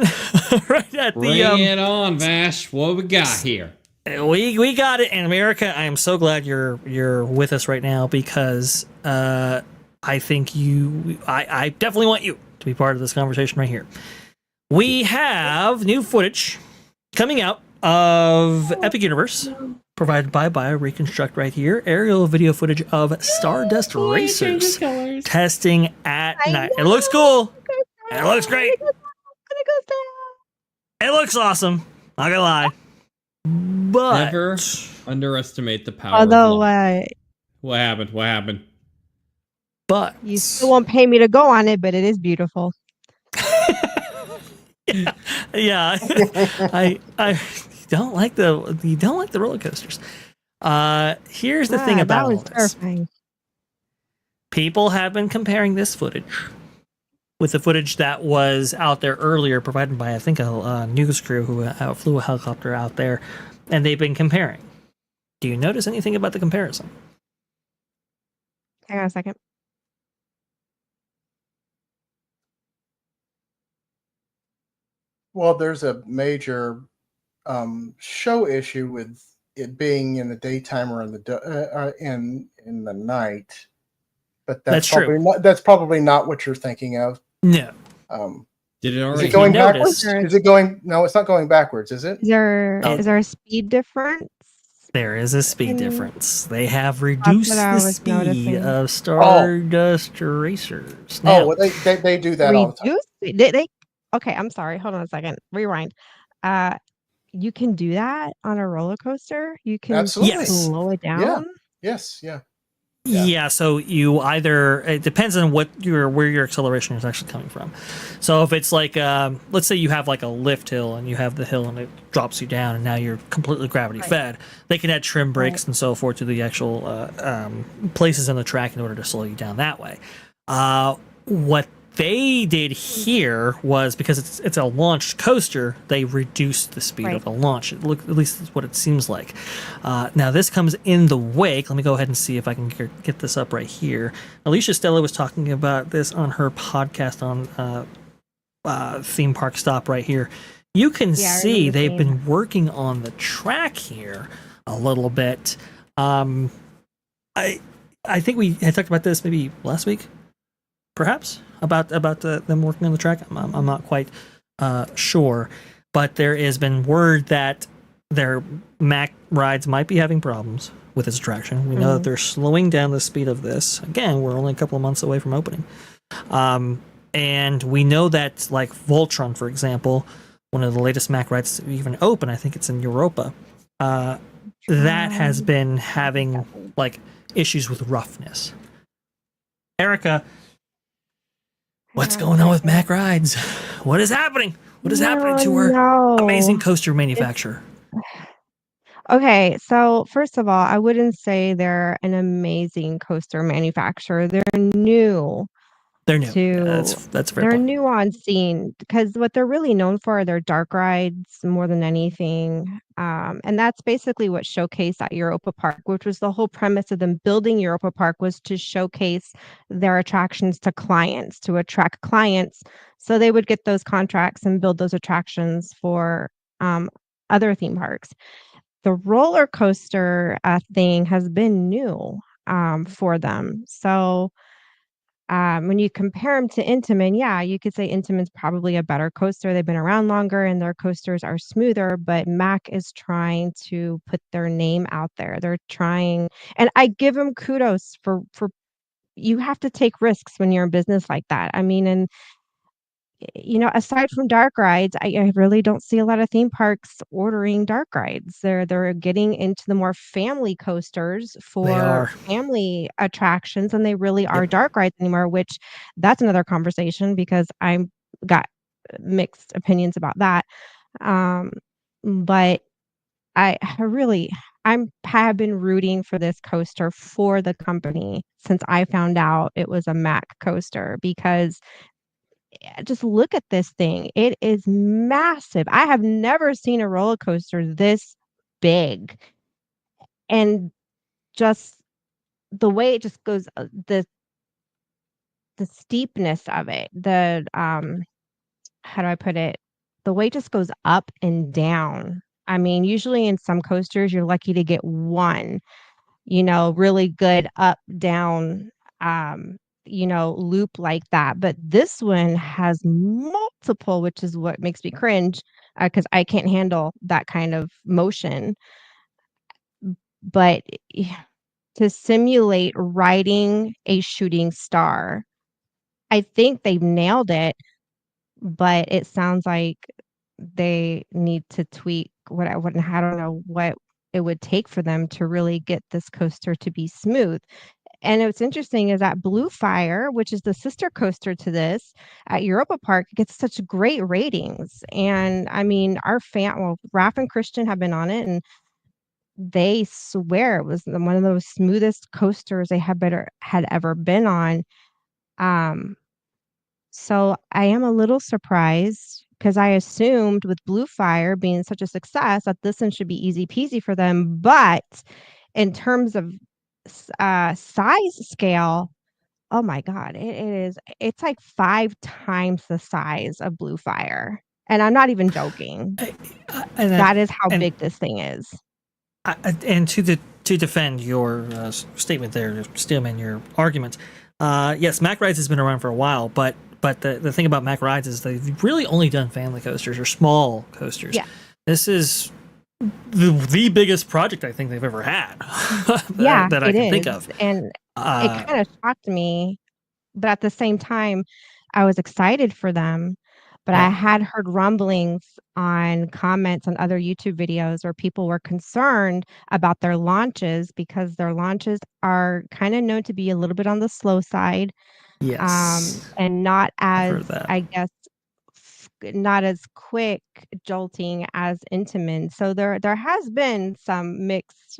right at the... Bring it on, Vash. What we got here? We got it. And Erika, I am so glad you're with us right now because I think I definitely want you to be part of this conversation right here. We have new footage coming out of Epic Universe, provided by BioReconstruct right here. Aerial video footage of Stardust Racers testing at night. It looks cool. It looks great. It looks awesome. Not gonna lie. But never underestimate the power although, of love. What happened? But you still won't pay me to go on it, but it is beautiful. yeah. I don't like the roller coasters. Here's the thing about all this. Terrifying. People have been comparing this footage with the footage that was out there earlier, provided by, I think, a news crew who flew a helicopter out there, and they've been comparing. Do you notice anything about the comparison? Hang on a second. Well, there's a major show issue with it being in the daytime or in the night, but that's probably not what you're thinking of. No. Did it already? Is it going backwards? Is it going? No, it's not going backwards, is it? Is there a speed difference? There is a speed difference. They have reduced the speed noticing. of Stardust Racers. Now, well, they do that all the time. They okay, I'm sorry. Hold on a second. Rewind. you can do that on a roller coaster. You can Absolutely. slow it down. Yes. Yeah. Yeah, so you either, it depends on where your acceleration is actually coming from. So if it's like, let's say you have like a lift hill and you have the hill and it drops you down and now you're completely gravity fed, they can add trim brakes and so forth to the actual places on the track in order to slow you down that way. What they did here was, because it's a launched coaster, they reduced the speed of the launch. At least that's what it seems like. Now this comes in the wake. Let me go ahead and see if I can get this up right here. Alicia Stella was talking about this on her podcast on Theme Park Stop right here. You can see they've been working on the track here a little bit. I think we had talked about this maybe last week, perhaps, about them working on the track. I'm not quite sure, but there has been word that their Mack rides might be having problems with its traction. We know that they're slowing down the speed of this. Again, we're only a couple of months away from opening. And we know that, like Voltron, for example, one of the latest Mack rides to even open, I think it's in Europa, that has been having like issues with roughness. Erika, what's going on with Mack rides? What is happening? What is happening to our amazing coaster manufacturer? Okay, so first of all, I wouldn't say they're an amazing coaster manufacturer. They're new. They're new. That's a fair They're point. new on scene, because what they're really known for are their dark rides more than anything. And that's basically what showcased at Europa Park, which was the whole premise of them building Europa Park, was to showcase their attractions to clients, to attract clients, so they would get those contracts and build those attractions for other theme parks. The roller coaster thing has been new for them. So when you compare them to Intamin, yeah, you could say Intamin's probably a better coaster. They've been around longer and their coasters are smoother, but Mack is trying to put their name out there. They're trying, and I give them kudos for you have to take risks when you're in business like that. I mean, and aside from dark rides, I really don't see a lot of theme parks ordering dark rides. They're getting into the more family coasters for family attractions, and they really are dark rides anymore, which that's another conversation, because I'm got mixed opinions about that. But I have been rooting for this coaster for the company since I found out it was a Mack coaster, because just look at this thing. It is massive. I have never seen a roller coaster this big. And just the way it just goes, the steepness of it, how do I put it? The way it just goes up and down. I mean, usually in some coasters, you're lucky to get one, really good up, down, loop like that. But this one has multiple, which is what makes me cringe, because I can't handle that kind of motion. But to simulate riding a shooting star, I think they've nailed it, but it sounds like they need to tweak I don't know what it would take for them to really get this coaster to be smooth. And what's interesting is that Blue Fire, which is the sister coaster to this at Europa Park, gets such great ratings. And I mean, Raph and Christian have been on it, and they swear it was one of those smoothest coasters they had ever been on. So I am a little surprised, because I assumed with Blue Fire being such a success that this one should be easy peasy for them. But in terms of size scale, oh my God, it's like 5 times the size of Blue Fire. And I'm not even joking. That is how big this thing is. And to defend your statement there, Steelman, your argument, yes, Mack Rides has been around for a while, but the thing about Mack Rides is they've really only done family coasters or small coasters. Yeah. This is the biggest project I think they've ever had that I can think of. And it kind of shocked me, but at the same time, I was excited for them. But I had heard rumblings on comments on other YouTube videos where people were concerned about their launches because their launches are kind of known to be a little bit on the slow side, Yes. and not I've heard as, that. I guess, not as quick jolting as Intamin. So there has been some mixed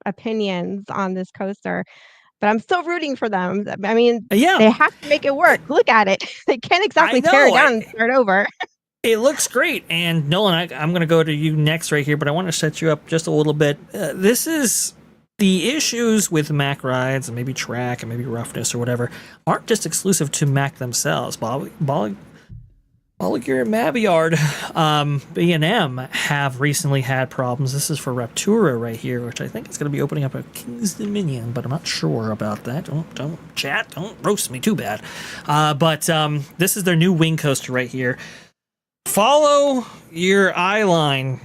opinions on this coaster, but I'm still rooting for them. I mean, Yeah. they have to make it work. Look at it. They can't exactly tear it know, down and start over. It looks great. And Nolan, I'm going to go to you next right here, but I want to set you up just a little bit. This is the issues with Mack rides and maybe track and maybe roughness or whatever aren't just exclusive to Mack themselves. Bolliger and Mabillard, B&M have recently had problems. This is for Raptura right here, which I think is going to be opening up at King's Dominion, but I'm not sure about that. Don't chat, don't roast me too bad. But this is their new wing coaster right here. Follow your eye line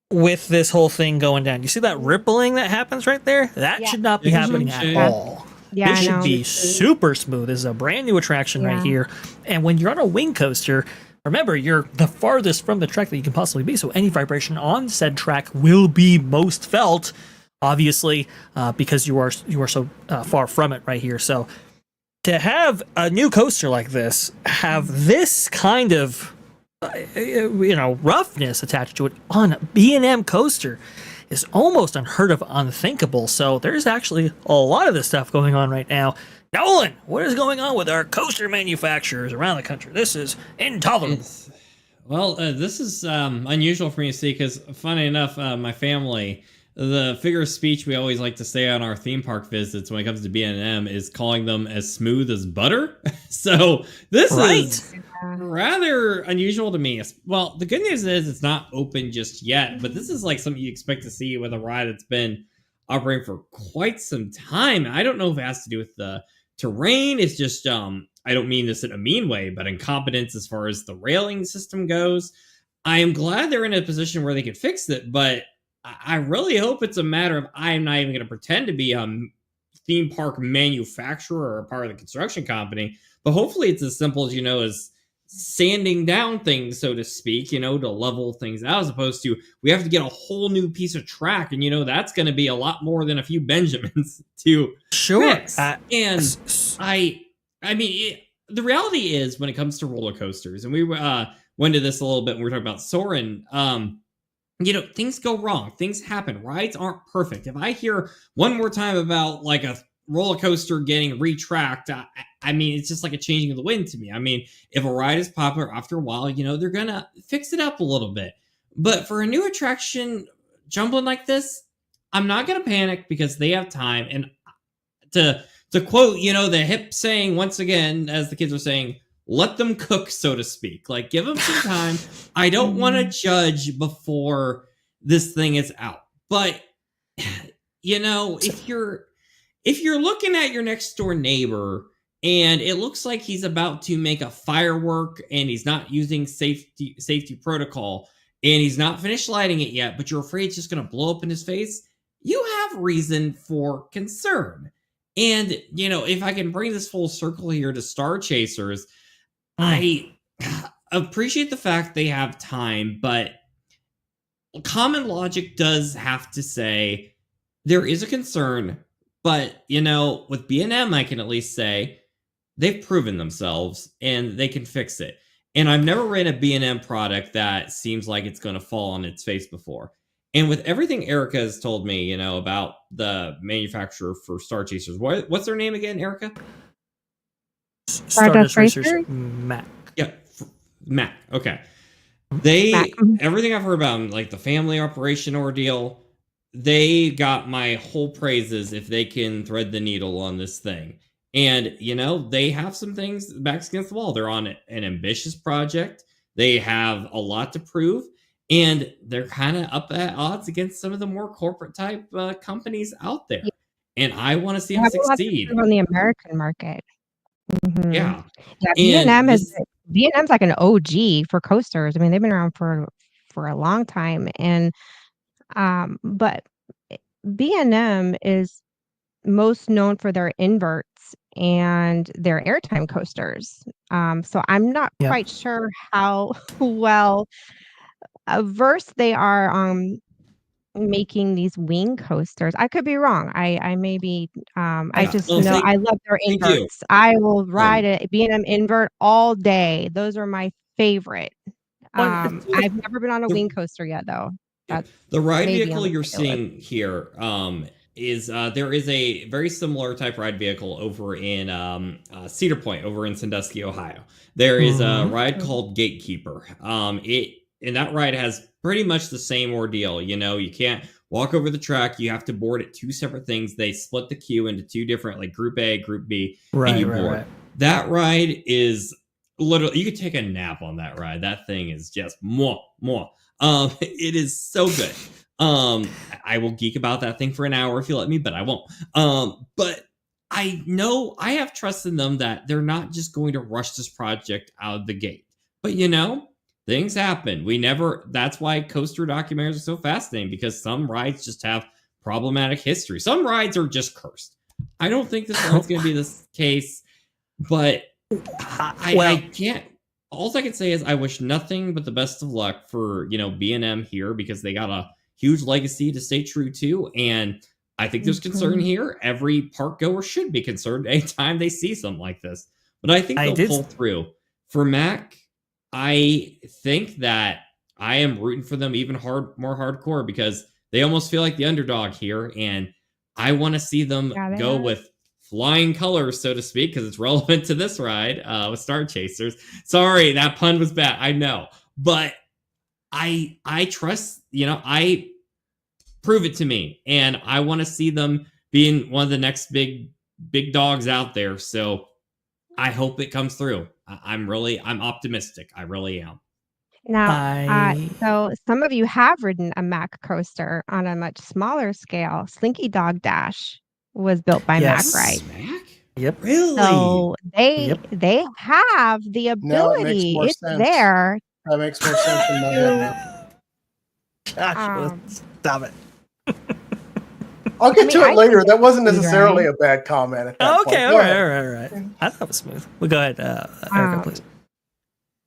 with this whole thing going down. You see that rippling that happens right there? That should not be happening at all. Yeah, This I should know. be super smooth. This is a brand new attraction right here. And when you're on a wing coaster, remember, you're the farthest from the track that you can possibly be. So any vibration on said track will be most felt, obviously, because you are so far from it right here. So to have a new coaster like this, have this kind of roughness attached to it on a B&M coaster is almost unheard of, unthinkable. So there's actually a lot of this stuff going on right now. Nolan, what is going on with our coaster manufacturers around the country? This is intolerable. This is unusual for me to see because, funny enough, my family, the figure of speech we always like to say on our theme park visits when it comes to B&M is calling them as smooth as butter. So this is rather unusual to me. Well, the good news is it's not open just yet, but this is like something you expect to see with a ride that's been operating for quite some time. I don't know if it has to do with the terrain. It's just, I don't mean this in a mean way, but incompetence as far as the railing system goes. I am glad they're in a position where they can fix it, but I really hope it's a matter of I'm not even going to pretend to be a theme park manufacturer or a part of the construction company, but hopefully it's as simple as, as sanding down things, so to speak, to level things out, as opposed to we have to get a whole new piece of track. And, that's going to be a lot more than a few Benjamins to fix. And I mean, the reality is when it comes to roller coasters, and we went into this a little bit when we were talking about Soarin', things go wrong. Things happen. Rides aren't perfect. If I hear one more time about like a roller coaster getting retracked, I mean, it's just like a changing of the wind to me. I mean, if a ride is popular, after a while, they're going to fix it up a little bit. But for a new attraction jumbling like this, I'm not going to panic because they have time. And to quote, the hip saying, once again, as the kids are saying, let them cook, so to speak. Like, give them some time. I don't want to judge before this thing is out. But, if you're looking at your next door neighbor and it looks like he's about to make a firework and he's not using safety protocol and he's not finished lighting it yet, but you're afraid it's just going to blow up in his face, you have reason for concern. And, if I can bring this full circle here to Star Chasers, I appreciate the fact they have time, but common logic does have to say there is a concern. But, with B&M, I can at least say they've proven themselves and they can fix it. And I've never ran a B&M product that seems like it's going to fall on its face before. And with everything Erika has told me, about the manufacturer for Star Chasers, what's their name again, Erika? Stardust Racers, Mack. Yeah, Mack. Okay. Mack. Everything I've heard about them, like the family operation ordeal, they got my whole praises if they can thread the needle on this thing. And, they have some things backs against the wall. They're on an ambitious project. They have a lot to prove. And they're kind of up at odds against some of the more corporate type companies out there. Yeah. And I want to see them succeed. On the American market. Mm-hmm. Yeah. B&M's like an OG for coasters. I mean, they've been around for a long time. And but B&M is most known for their inverts and their airtime coasters. So I'm not Yeah. quite sure how well versed they are on making these wing coasters. I could be wrong. I may be. I just well, know I love their thank you. inverts. I will ride a B&M invert all day. Those are my favorite. Well, I've never been on a the- wing coaster yet, though. That's The ride maybe vehicle on the you're bucket list. seeing here is there is a very similar type ride vehicle over in Cedar Point, over in Sandusky, Ohio. There is a ride called Gatekeeper. And that ride has pretty much the same ordeal. You know, you can't walk over the track. You have to board at two separate things. They split the queue into two different, like Group A, Group B, and you board. That ride is literally, you could take a nap on that ride. That thing is just more. It is so good. I will geek about that thing for an hour if you let me, but I won't. But I know I have trust in them that they're not just going to rush this project out of the gate. But you know, things happen. That's why coaster documentaries are so fascinating, because some rides just have problematic history. Some rides are just cursed. I don't think this one's going to be this case, but I can't. All I can say is I wish nothing but the best of luck for, you know, B&M here, because they got a huge legacy to stay true to. And I think there's concern here. Every park goer should be concerned anytime they see something like this. But I think they'll pull through. For Mac, I think that I am rooting for them even more hardcore, because they almost feel like the underdog here. And I want to see them go with flying colors, so to speak, because it's relevant to this ride with Star Chasers. Sorry, that pun was bad. I know. But I trust, you know, I prove it to me. And I want to see them being one of the next big dogs out there. So I hope it comes through. I'm optimistic. I really am. Now, so some of you have ridden a Mac coaster on a much smaller scale. Slinky Dog Dash was built by Mac, right? Mac? Yep. Really? So they have the ability. Now it makes more it's sense. there. That makes more sense in my head. Gosh, stop it. I'll get to it later. That wasn't necessarily a bad comment at that point. Okay, all right. I thought it was smooth. Well, go ahead, Erika, please.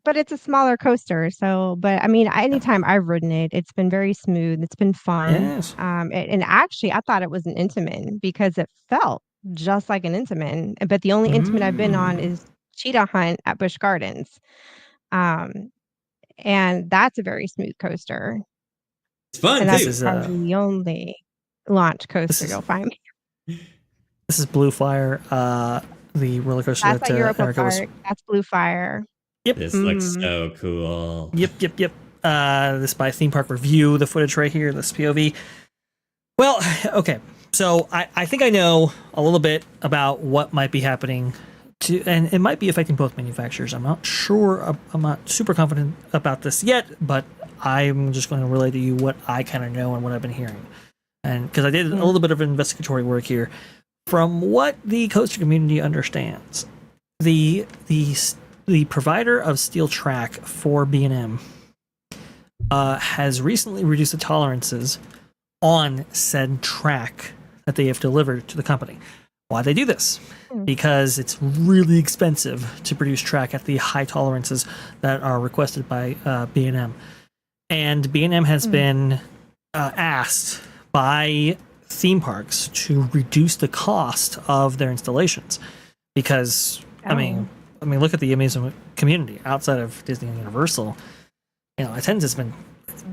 But it's a smaller coaster, so. But I mean, anytime I've ridden it, it's been very smooth. It's been fun. Yes. And actually, I thought it was an Intamin because it felt just like an Intamin. But the only Intamin I've been on is Cheetah Hunt at Busch Gardens, and that's a very smooth coaster. It's fun. And too. that's probably the only launch coaster you'll find. This is Blue Fire, the roller coaster That's that at Europa Erika was. Park. That's Blue Fire. Yep. This looks so cool. Yep. This by Theme Park Review, the footage right here, this POV. Well, okay. So I think I know a little bit about what might be happening and it might be affecting both manufacturers. I'm not sure. I'm not super confident about this yet, but I'm just going to relay to you what I kind of know and what I've been hearing. And because I did a little bit of investigatory work here, from what the coaster community understands, the provider of steel track for B&M has recently reduced the tolerances on said track that they have delivered to the company. Why they do this? Because it's really expensive to produce track at the high tolerances that are requested by B&M. And B&M has been asked by theme parks to reduce the cost of their installations. Because, I mean, look at the amusement community outside of Disney and Universal. You know, attendance has been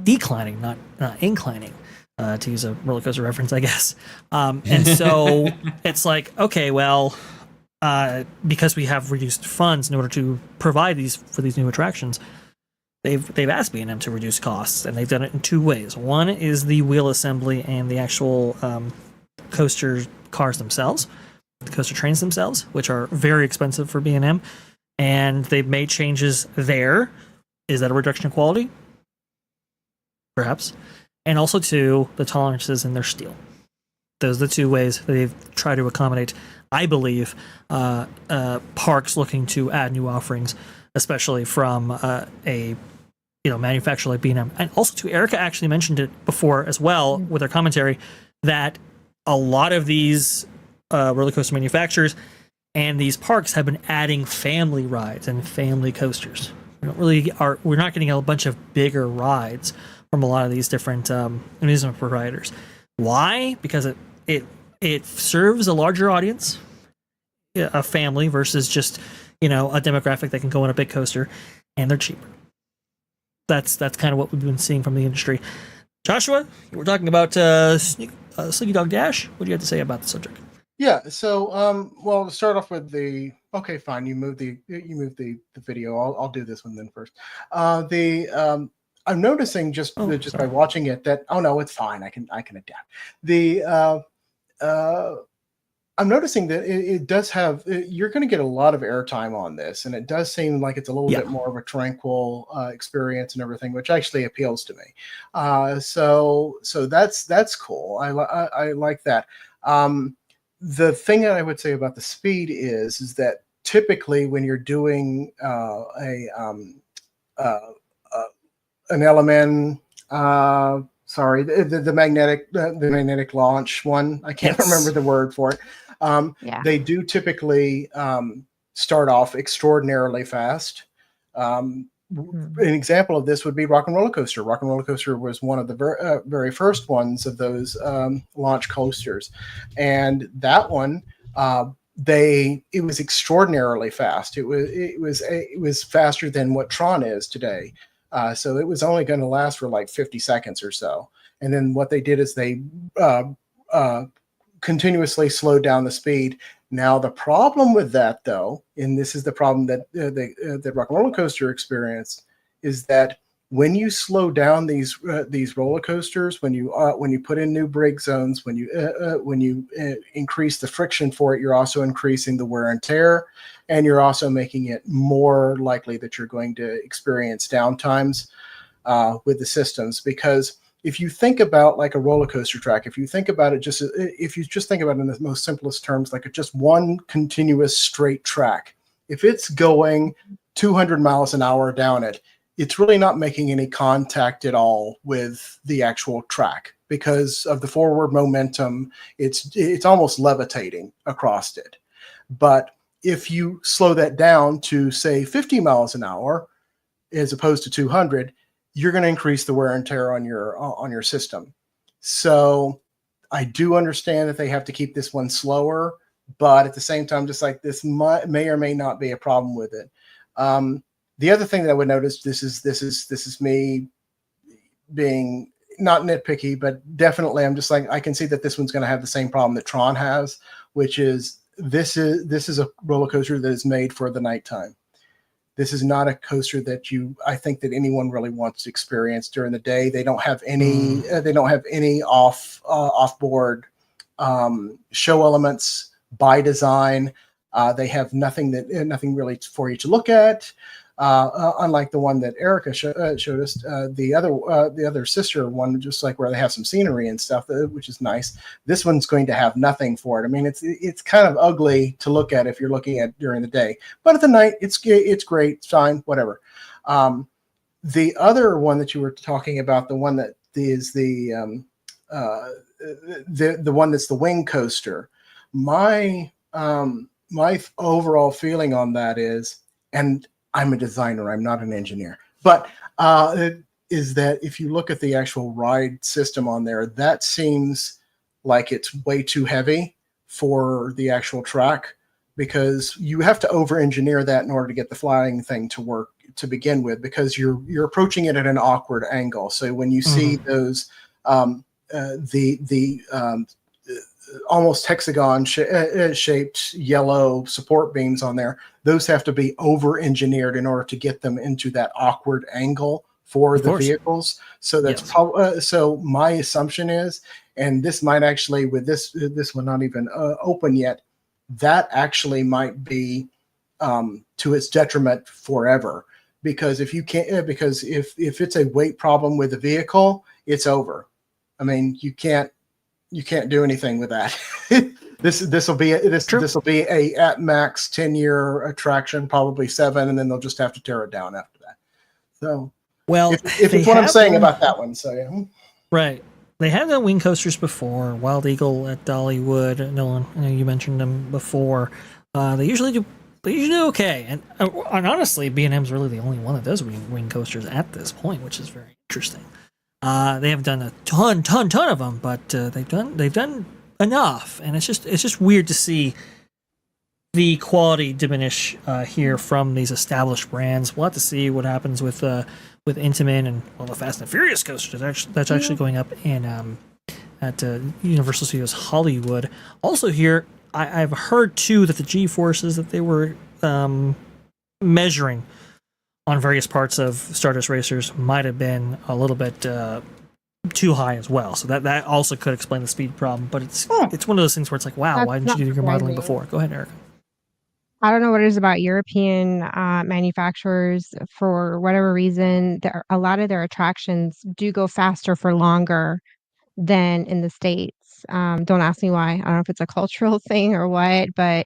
declining, not inclining. To use a roller coaster reference, I guess. And so it's like, okay, well, because we have reduced funds in order to provide these for these new attractions, they've asked B&M to reduce costs, and they've done it in two ways. One is the wheel assembly and the actual coaster cars themselves, the coaster trains themselves, which are very expensive for B&M, and they've made changes there. Is that a reduction in quality? Perhaps. And also, to the tolerances in their steel. Those are the two ways they've tried to accommodate, I believe, parks looking to add new offerings, especially from a manufacturer like B&M. And also, to Erika actually mentioned it before as well with her commentary, that a lot of these roller coaster manufacturers and these parks have been adding family rides and family coasters. We're not getting a bunch of bigger rides from a lot of these different amusement providers. Why? Because it serves a larger audience, a family versus just a demographic that can go on a big coaster, and they're cheaper. That's kind of what we've been seeing from the industry. Joshua, we're talking about Slinky Dog Dash. What do you have to say about the subject? Yeah. So, well, to start off with okay, fine. You move the video. I'll do this one then first. I'm noticing just by watching it that, oh no, it's fine. I can adapt. I'm noticing that it does have, you're going to get a lot of airtime on this, and it does seem like it's a little bit more of a tranquil experience and everything, which actually appeals to me. So that's cool. I like that. The thing that I would say about the speed is that typically when you're doing an LMN, the magnetic launch one, I can't remember the word for it. They do typically start off extraordinarily fast. An example of this would be Rock and Roller Coaster. Rock and Roller Coaster was one of the very first ones of those launch coasters, and that one it was extraordinarily fast. It was faster than what Tron is today. So it was only going to last for like 50 seconds or so, and then what they did is they continuously slowed down the speed. Now the problem with that, though, and this is the problem that that Rock and Roller Coaster experienced, is that when you slow down these roller coasters, when you put in new brake zones, when you increase the friction for it, you're also increasing the wear and tear, and you're also making it more likely that you're going to experience downtimes with the systems. Because if you think about like a roller coaster track, if you think about it if you just think about it in the most simplest terms, like just one continuous straight track, if it's going 200 miles an hour down it, it's really not making any contact at all with the actual track because of the forward momentum. It's almost levitating across it. But if you slow that down to say 50 miles an hour as opposed to 200, you're going to increase the wear and tear on your system. So I do understand that they have to keep this one slower, but at the same time, just like this may or may not be a problem with it. The other thing that I would notice, this is me being not nitpicky, but definitely I'm just like, I can see that this one's going to have the same problem that Tron has, which is this is a roller coaster that is made for the nighttime. This is not a coaster that I think that anyone really wants to experience during the day. They don't have any off-board show elements by design. They have nothing really for you to look at. Unlike the one that Erika showed us, the other sister one, just like where they have some scenery and stuff, which is nice. This one's going to have nothing for it. I mean, it's kind of ugly to look at if you're looking at during the day, but at the night, it's great, it's fine, whatever. The other one that you were talking about, the one that is the one that's the wing coaster. My overall feeling on that is, and I'm a designer, I'm not an engineer, but is that if you look at the actual ride system on there, that seems like it's way too heavy for the actual track, because you have to over-engineer that in order to get the flying thing to work to begin with, because you're approaching it at an awkward angle. So when you see those almost hexagon shaped yellow support beams on there, those have to be over-engineered in order to get them into that awkward angle for the vehicles. So that's so my assumption is, and this might actually, with this one not even open yet, that actually might be to its detriment forever, because if you can't, because if it's a weight problem with the vehicle, it's over. I mean, you can't do anything with that. This will be a at max 10-year attraction, probably 7, and then they'll just have to tear it down after that. So, well, if it's what I'm saying about that one, so yeah. Right. they have done wing coasters before. Wild Eagle at Dollywood. Nolan, I know you mentioned them before. They usually do okay. And honestly, B&M's really the only one that does wing coasters at this point, which is very interesting. They have done a ton of them, but they've done enough, and it's just weird to see the quality diminish here from these established brands. We'll have to see what happens with Intamin and the Fast and Furious coaster that's actually going up in at Universal Studios Hollywood. Also here, I've heard too that the G-forces that they were measuring on various parts of Stardust Racers might have been a little bit too high as well. So that also could explain the speed problem. But it's one of those things where it's like, wow, why didn't you do your modeling before? Go ahead, Erika. I don't know what it is about European manufacturers. For whatever reason, a lot of their attractions do go faster for longer than in the States. Don't ask me why. I don't know if it's a cultural thing or what, but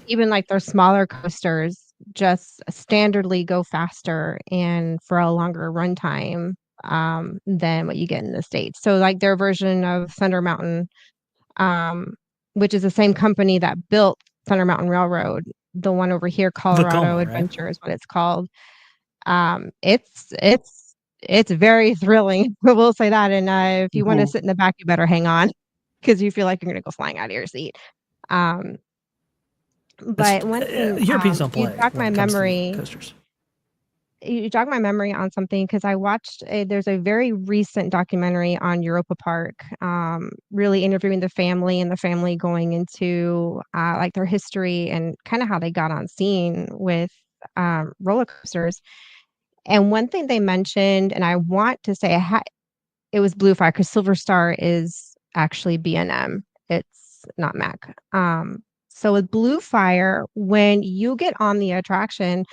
even like their smaller coasters just standardly go faster and for a longer runtime than what you get in the States. So like their version of Thunder Mountain, which is the same company that built Thunder Mountain Railroad, the one over here, Colorado Adventure, right? Is what it's called. It's very thrilling. We'll say that. And if you want to sit in the back, you better hang on because you feel like you're going to go flying out of your seat. But one thing, Europeans don't play. You jog my memory on something because I watched. There's a very recent documentary on Europa Park, really interviewing the family and the family going into like their history and kind of how they got on scene with roller coasters. And one thing they mentioned, and I want to say it was Blue Fire because Silver Star is actually B&M. It's not Mac. So with Blue Fire, when you get on the attraction,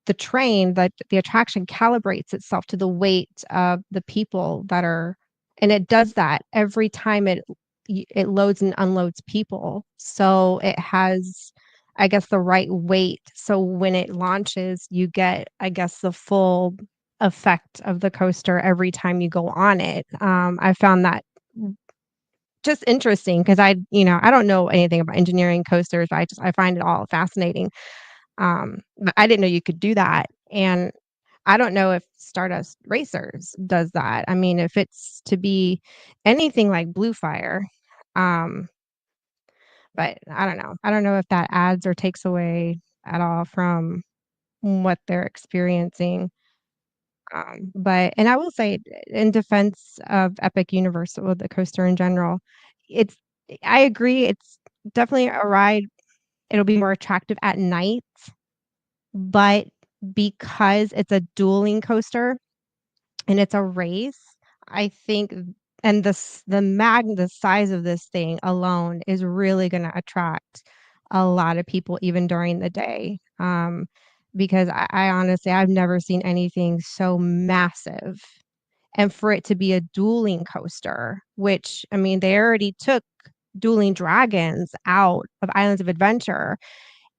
the train, the attraction calibrates itself to the weight of the people that are, and it does that every time it loads and unloads people. So it has, I guess, the right weight. So when it launches, you get, I guess, the full effect of the coaster every time you go on it. I found that just interesting because I don't know anything about engineering coasters. I find it all fascinating. But I didn't know you could do that. And I don't know if Stardust Racers does that. I mean, if it's to be anything like Blue Fire, but I don't know. I don't know if that adds or takes away at all from what they're experiencing. And I will say, in defense of Epic Universal, the coaster in general, I agree. It's definitely a ride. It'll be more attractive at night, but because it's a dueling coaster and it's a race, I think, and the size of this thing alone is really going to attract a lot of people even during the day. Because I honestly, I've never seen anything so massive. And for it to be a dueling coaster, which, I mean, they already took Dueling Dragons out of Islands of Adventure.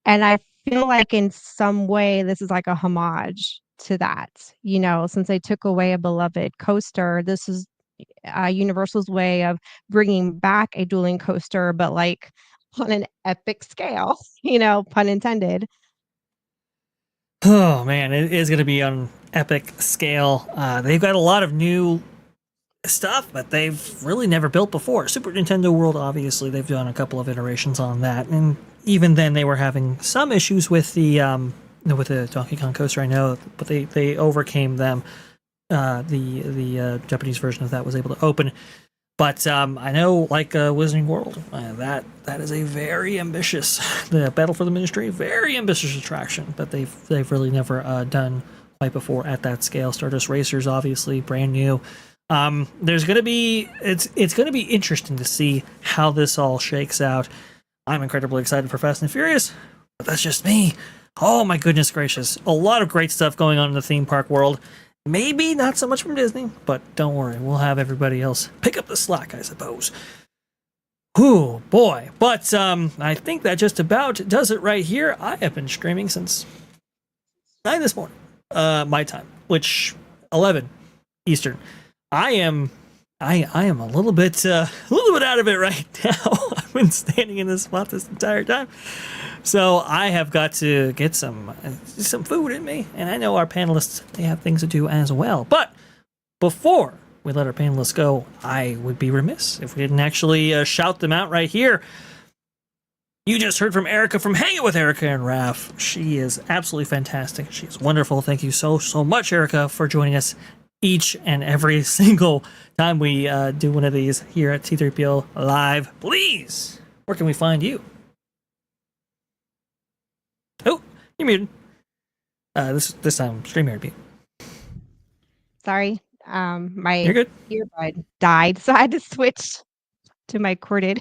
And I feel like in some way, this is like a homage to that. Since they took away a beloved coaster, this is Universal's way of bringing back a dueling coaster, but like on an epic scale, pun intended. Oh man, it is going to be on an epic scale. They've got a lot of new stuff, but they've really never built before. Super Nintendo World, obviously, they've done a couple of iterations on that, and even then, they were having some issues with the Donkey Kong coaster. I know, but they overcame them. The Japanese version of that was able to open. But I know, like Wizarding World, that is a very ambitious, the Battle for the Ministry, very ambitious attraction that they've really never done quite before at that scale. Stardust Racers, obviously, brand new. There's gonna be it's gonna be interesting to see how this all shakes out. I'm incredibly excited for Fast and Furious, but that's just me. Oh my goodness gracious, a lot of great stuff going on in the theme park world. Maybe not so much from Disney, but don't worry, we'll have everybody else pick up the slack, I suppose. Whew, boy. But I think that just about does it right here. I have been streaming since 9 this morning, my time, which 11 Eastern. I am I am a little bit out of it right now. I've been standing in this spot this entire time, so I have got to get some food in me. And I know our panelists, they have things to do as well. But before we let our panelists go, I would be remiss if we didn't actually shout them out right here. You just heard from Erika from Hanging with Erika and Raph. She is absolutely fantastic. She is wonderful. Thank you so much, Erika, for joining us each and every single time we do one of these here at T3PO Live. Please, where can we find you? Oh, you're muted. This time, StreamYard mute. Sorry. My You're good. earbud died, so I had to switch to my corded.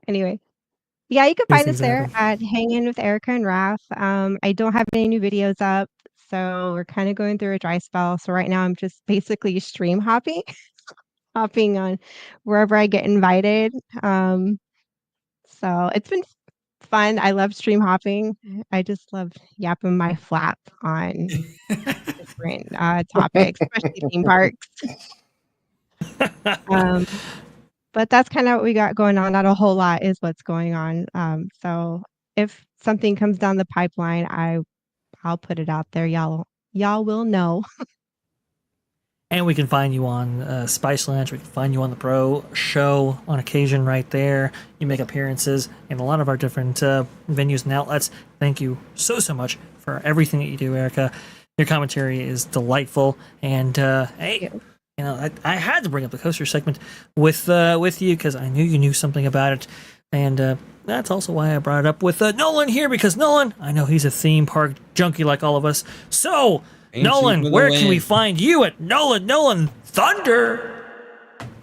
Anyway. Yeah, you can find us there at Hanging with Erika and Raph. I don't have any new videos up, so we're kind of going through a dry spell. So right now I'm just basically stream hopping on wherever I get invited. So it's been fun. I love stream hopping. I just love yapping my flap on different topics, especially theme parks. But that's kind of what we got going on. Not a whole lot is what's going on. So if something comes down the pipeline, I'll put it out there. Y'all will know. And we can find you on Spice Lunch. We can find you on the Pro Show on occasion right there. You make appearances in a lot of our different venues and outlets. Thank you so much for everything that you do, Erika. Your commentary is delightful. And hey, you know, I had to bring up the coaster segment with you because I knew you knew something about it. And that's also why I brought it up with Nolan here, because Nolan, I know he's a theme park junkie like all of us. So, Nolan, where can we find you at Nolan Thunder?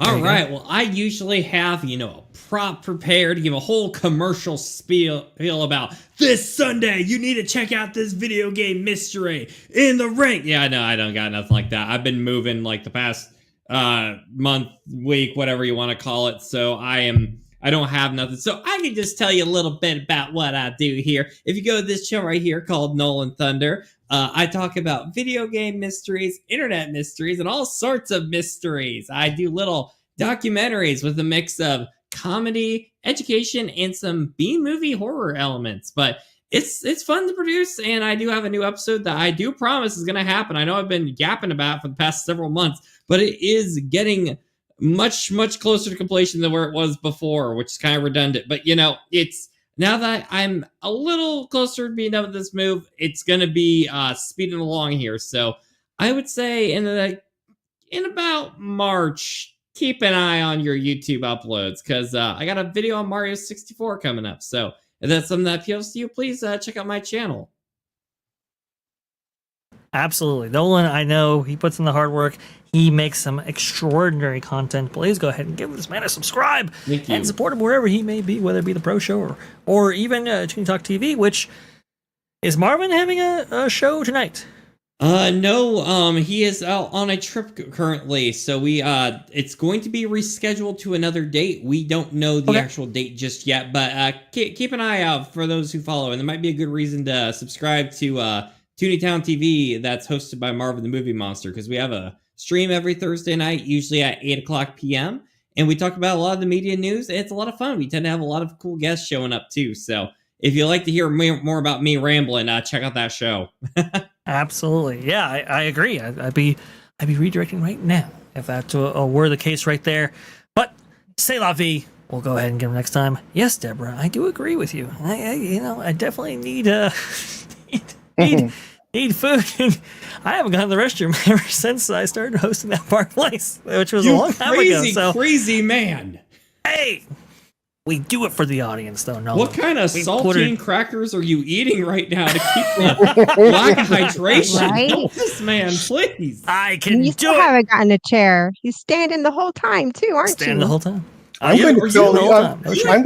All right. Well, I usually have, a prop prepared to give a whole commercial spiel about this Sunday. You need to check out this video game mystery in the ring. Yeah, no, I don't got nothing like that. I've been moving like the past month, week, whatever you want to call it. So I don't have nothing. So I can just tell you a little bit about what I do here. If you go to this show right here called Nolan Thunder, I talk about video game mysteries, internet mysteries, and all sorts of mysteries. I do little documentaries with a mix of comedy, education, and some B-movie horror elements. But it's fun to produce, and I do have a new episode that I do promise is going to happen. I know I've been yapping about for the past several months, but it is getting much closer to completion than where it was before, which is kind of redundant. But, it's now that I'm a little closer to being done with this move, it's going to be speeding along here. So I would say in about March, keep an eye on your YouTube uploads, because I got a video on Mario 64 coming up. So if that's something that appeals to you, please check out my channel. Absolutely. Nolan, I know he puts in the hard work. He makes some extraordinary content. Please go ahead and give this man a subscribe and support him wherever he may be, whether it be the Pro Show or even Toony Talk TV, which is Marvin having a show tonight? No, he is out on a trip currently, so it's going to be rescheduled to another date. We don't know the actual date just yet, but keep an eye out for those who follow, and there might be a good reason to subscribe to Toontown TV that's hosted by Marvin the Movie Monster, because we have a stream every Thursday night, usually at 8 o'clock p.m., and we talk about a lot of the media news, and it's a lot of fun. We tend to have a lot of cool guests showing up, too, so if you'd like to hear more about me rambling, check out that show. Absolutely. Yeah, I agree. I'd be redirecting right now if that were the case right there. But c'est la vie. We'll go ahead and get them next time. Yes, Deborah, I do agree with you. I definitely need need food. I haven't gone to the restroom ever since I started hosting that park place, which was a long time ago. So crazy man. Hey, we do it for the audience, though. No, what kind of saltine crackers are you eating right now to keep the lack of hydration? Right? This man, please. I can you still haven't gotten a chair. He's standing the whole time too, aren't you? Standing the whole time. I'm going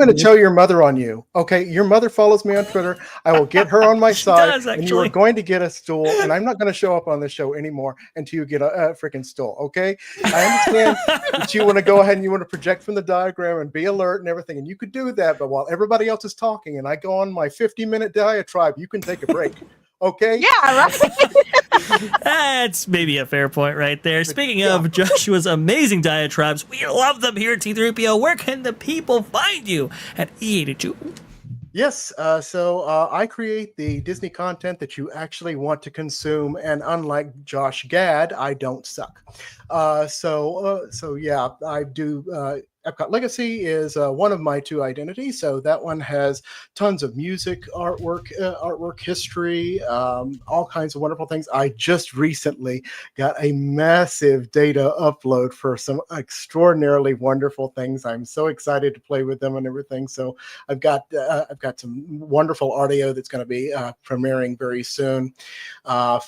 to tell your mother on you. Okay, your mother follows me on Twitter. I will get her on my side, and you are going to get a stool. And I'm not going to show up on the show anymore until you get a freaking stool. Okay, I understand that you want to go ahead and you want to project from the diagram and be alert and everything, and you could do that. But while everybody else is talking, and I go on my 50-minute diatribe, you can take a break. Okay. Yeah, right. That's maybe a fair point right there. Speaking of Joshua's amazing diatribes, we love them here at T3PO. Where can the people find you at E82? Yes, so I create the Disney content that you actually want to consume, and unlike Josh Gad, I don't suck. So yeah, I do. Epcot Legacy is one of my two identities, so that one has tons of music, artwork history, all kinds of wonderful things. I just recently got a massive data upload for some extraordinarily wonderful things. I'm so excited to play with them and everything. So I've got some wonderful audio that's going to be premiering very soon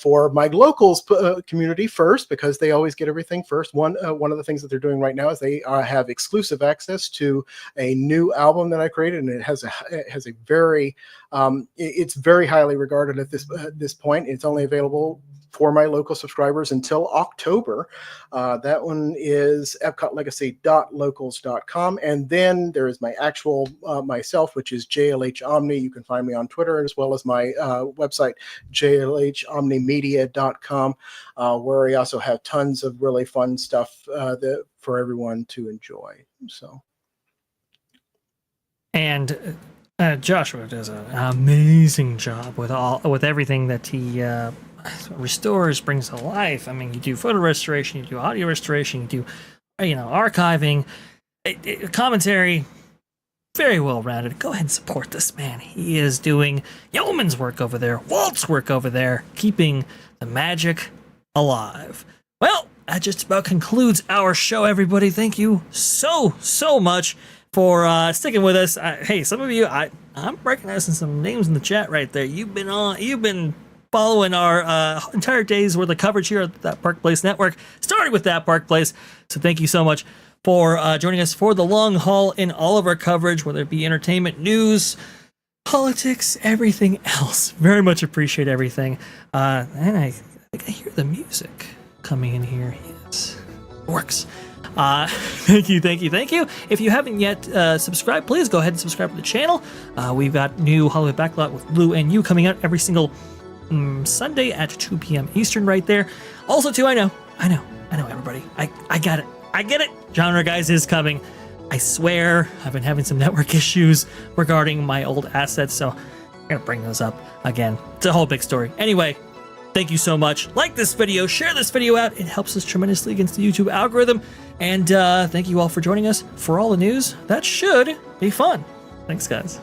for my locals community first, because they always get everything first. One of the things that they're doing right now is they have exclusive access to a new album that I created, and it has a very it's very highly regarded at this point. It's only available for my local subscribers until October. That one is epcotlegacy.locals.com. And then there is my actual myself, which is JLH Omni. You can find me on Twitter, as well as my website, jlhomnimedia.com, where I also have tons of really fun stuff for everyone to enjoy. So. And Joshua does an amazing job with everything that he restores, brings to life. I mean, you do photo restoration, you do audio restoration, you do archiving, commentary. Very well rounded. Go ahead and support this man. He is doing yeoman's work over there, Walt's work over there, keeping the magic alive. Well, that just about concludes our show, everybody. Thank you so much for sticking with us. Hey, some of you, I'm recognizing some names in the chat right there. You've been following our entire days worth of coverage here at That Park Place Network, starting with That Park Place. So thank you so much for joining us for the long haul in all of our coverage, whether it be entertainment, news, politics, everything else. Very much appreciate everything. And I think I hear the music coming in here. Yes, it works. Thank you. If you haven't yet subscribed, please go ahead and subscribe to the channel. We've got new Hollywood Backlot with Lou and you coming out every single Sunday at 2 p.m. Eastern right there. Also, too, I know, everybody. I got it. I get it. Genre Guys is coming. I swear, I've been having some network issues regarding my old assets, so I'm going to bring those up again. It's a whole big story. Anyway, thank you so much. Like this video, share this video out. It helps us tremendously against the YouTube algorithm. And thank you all for joining us for all the news. That should be fun. Thanks, guys.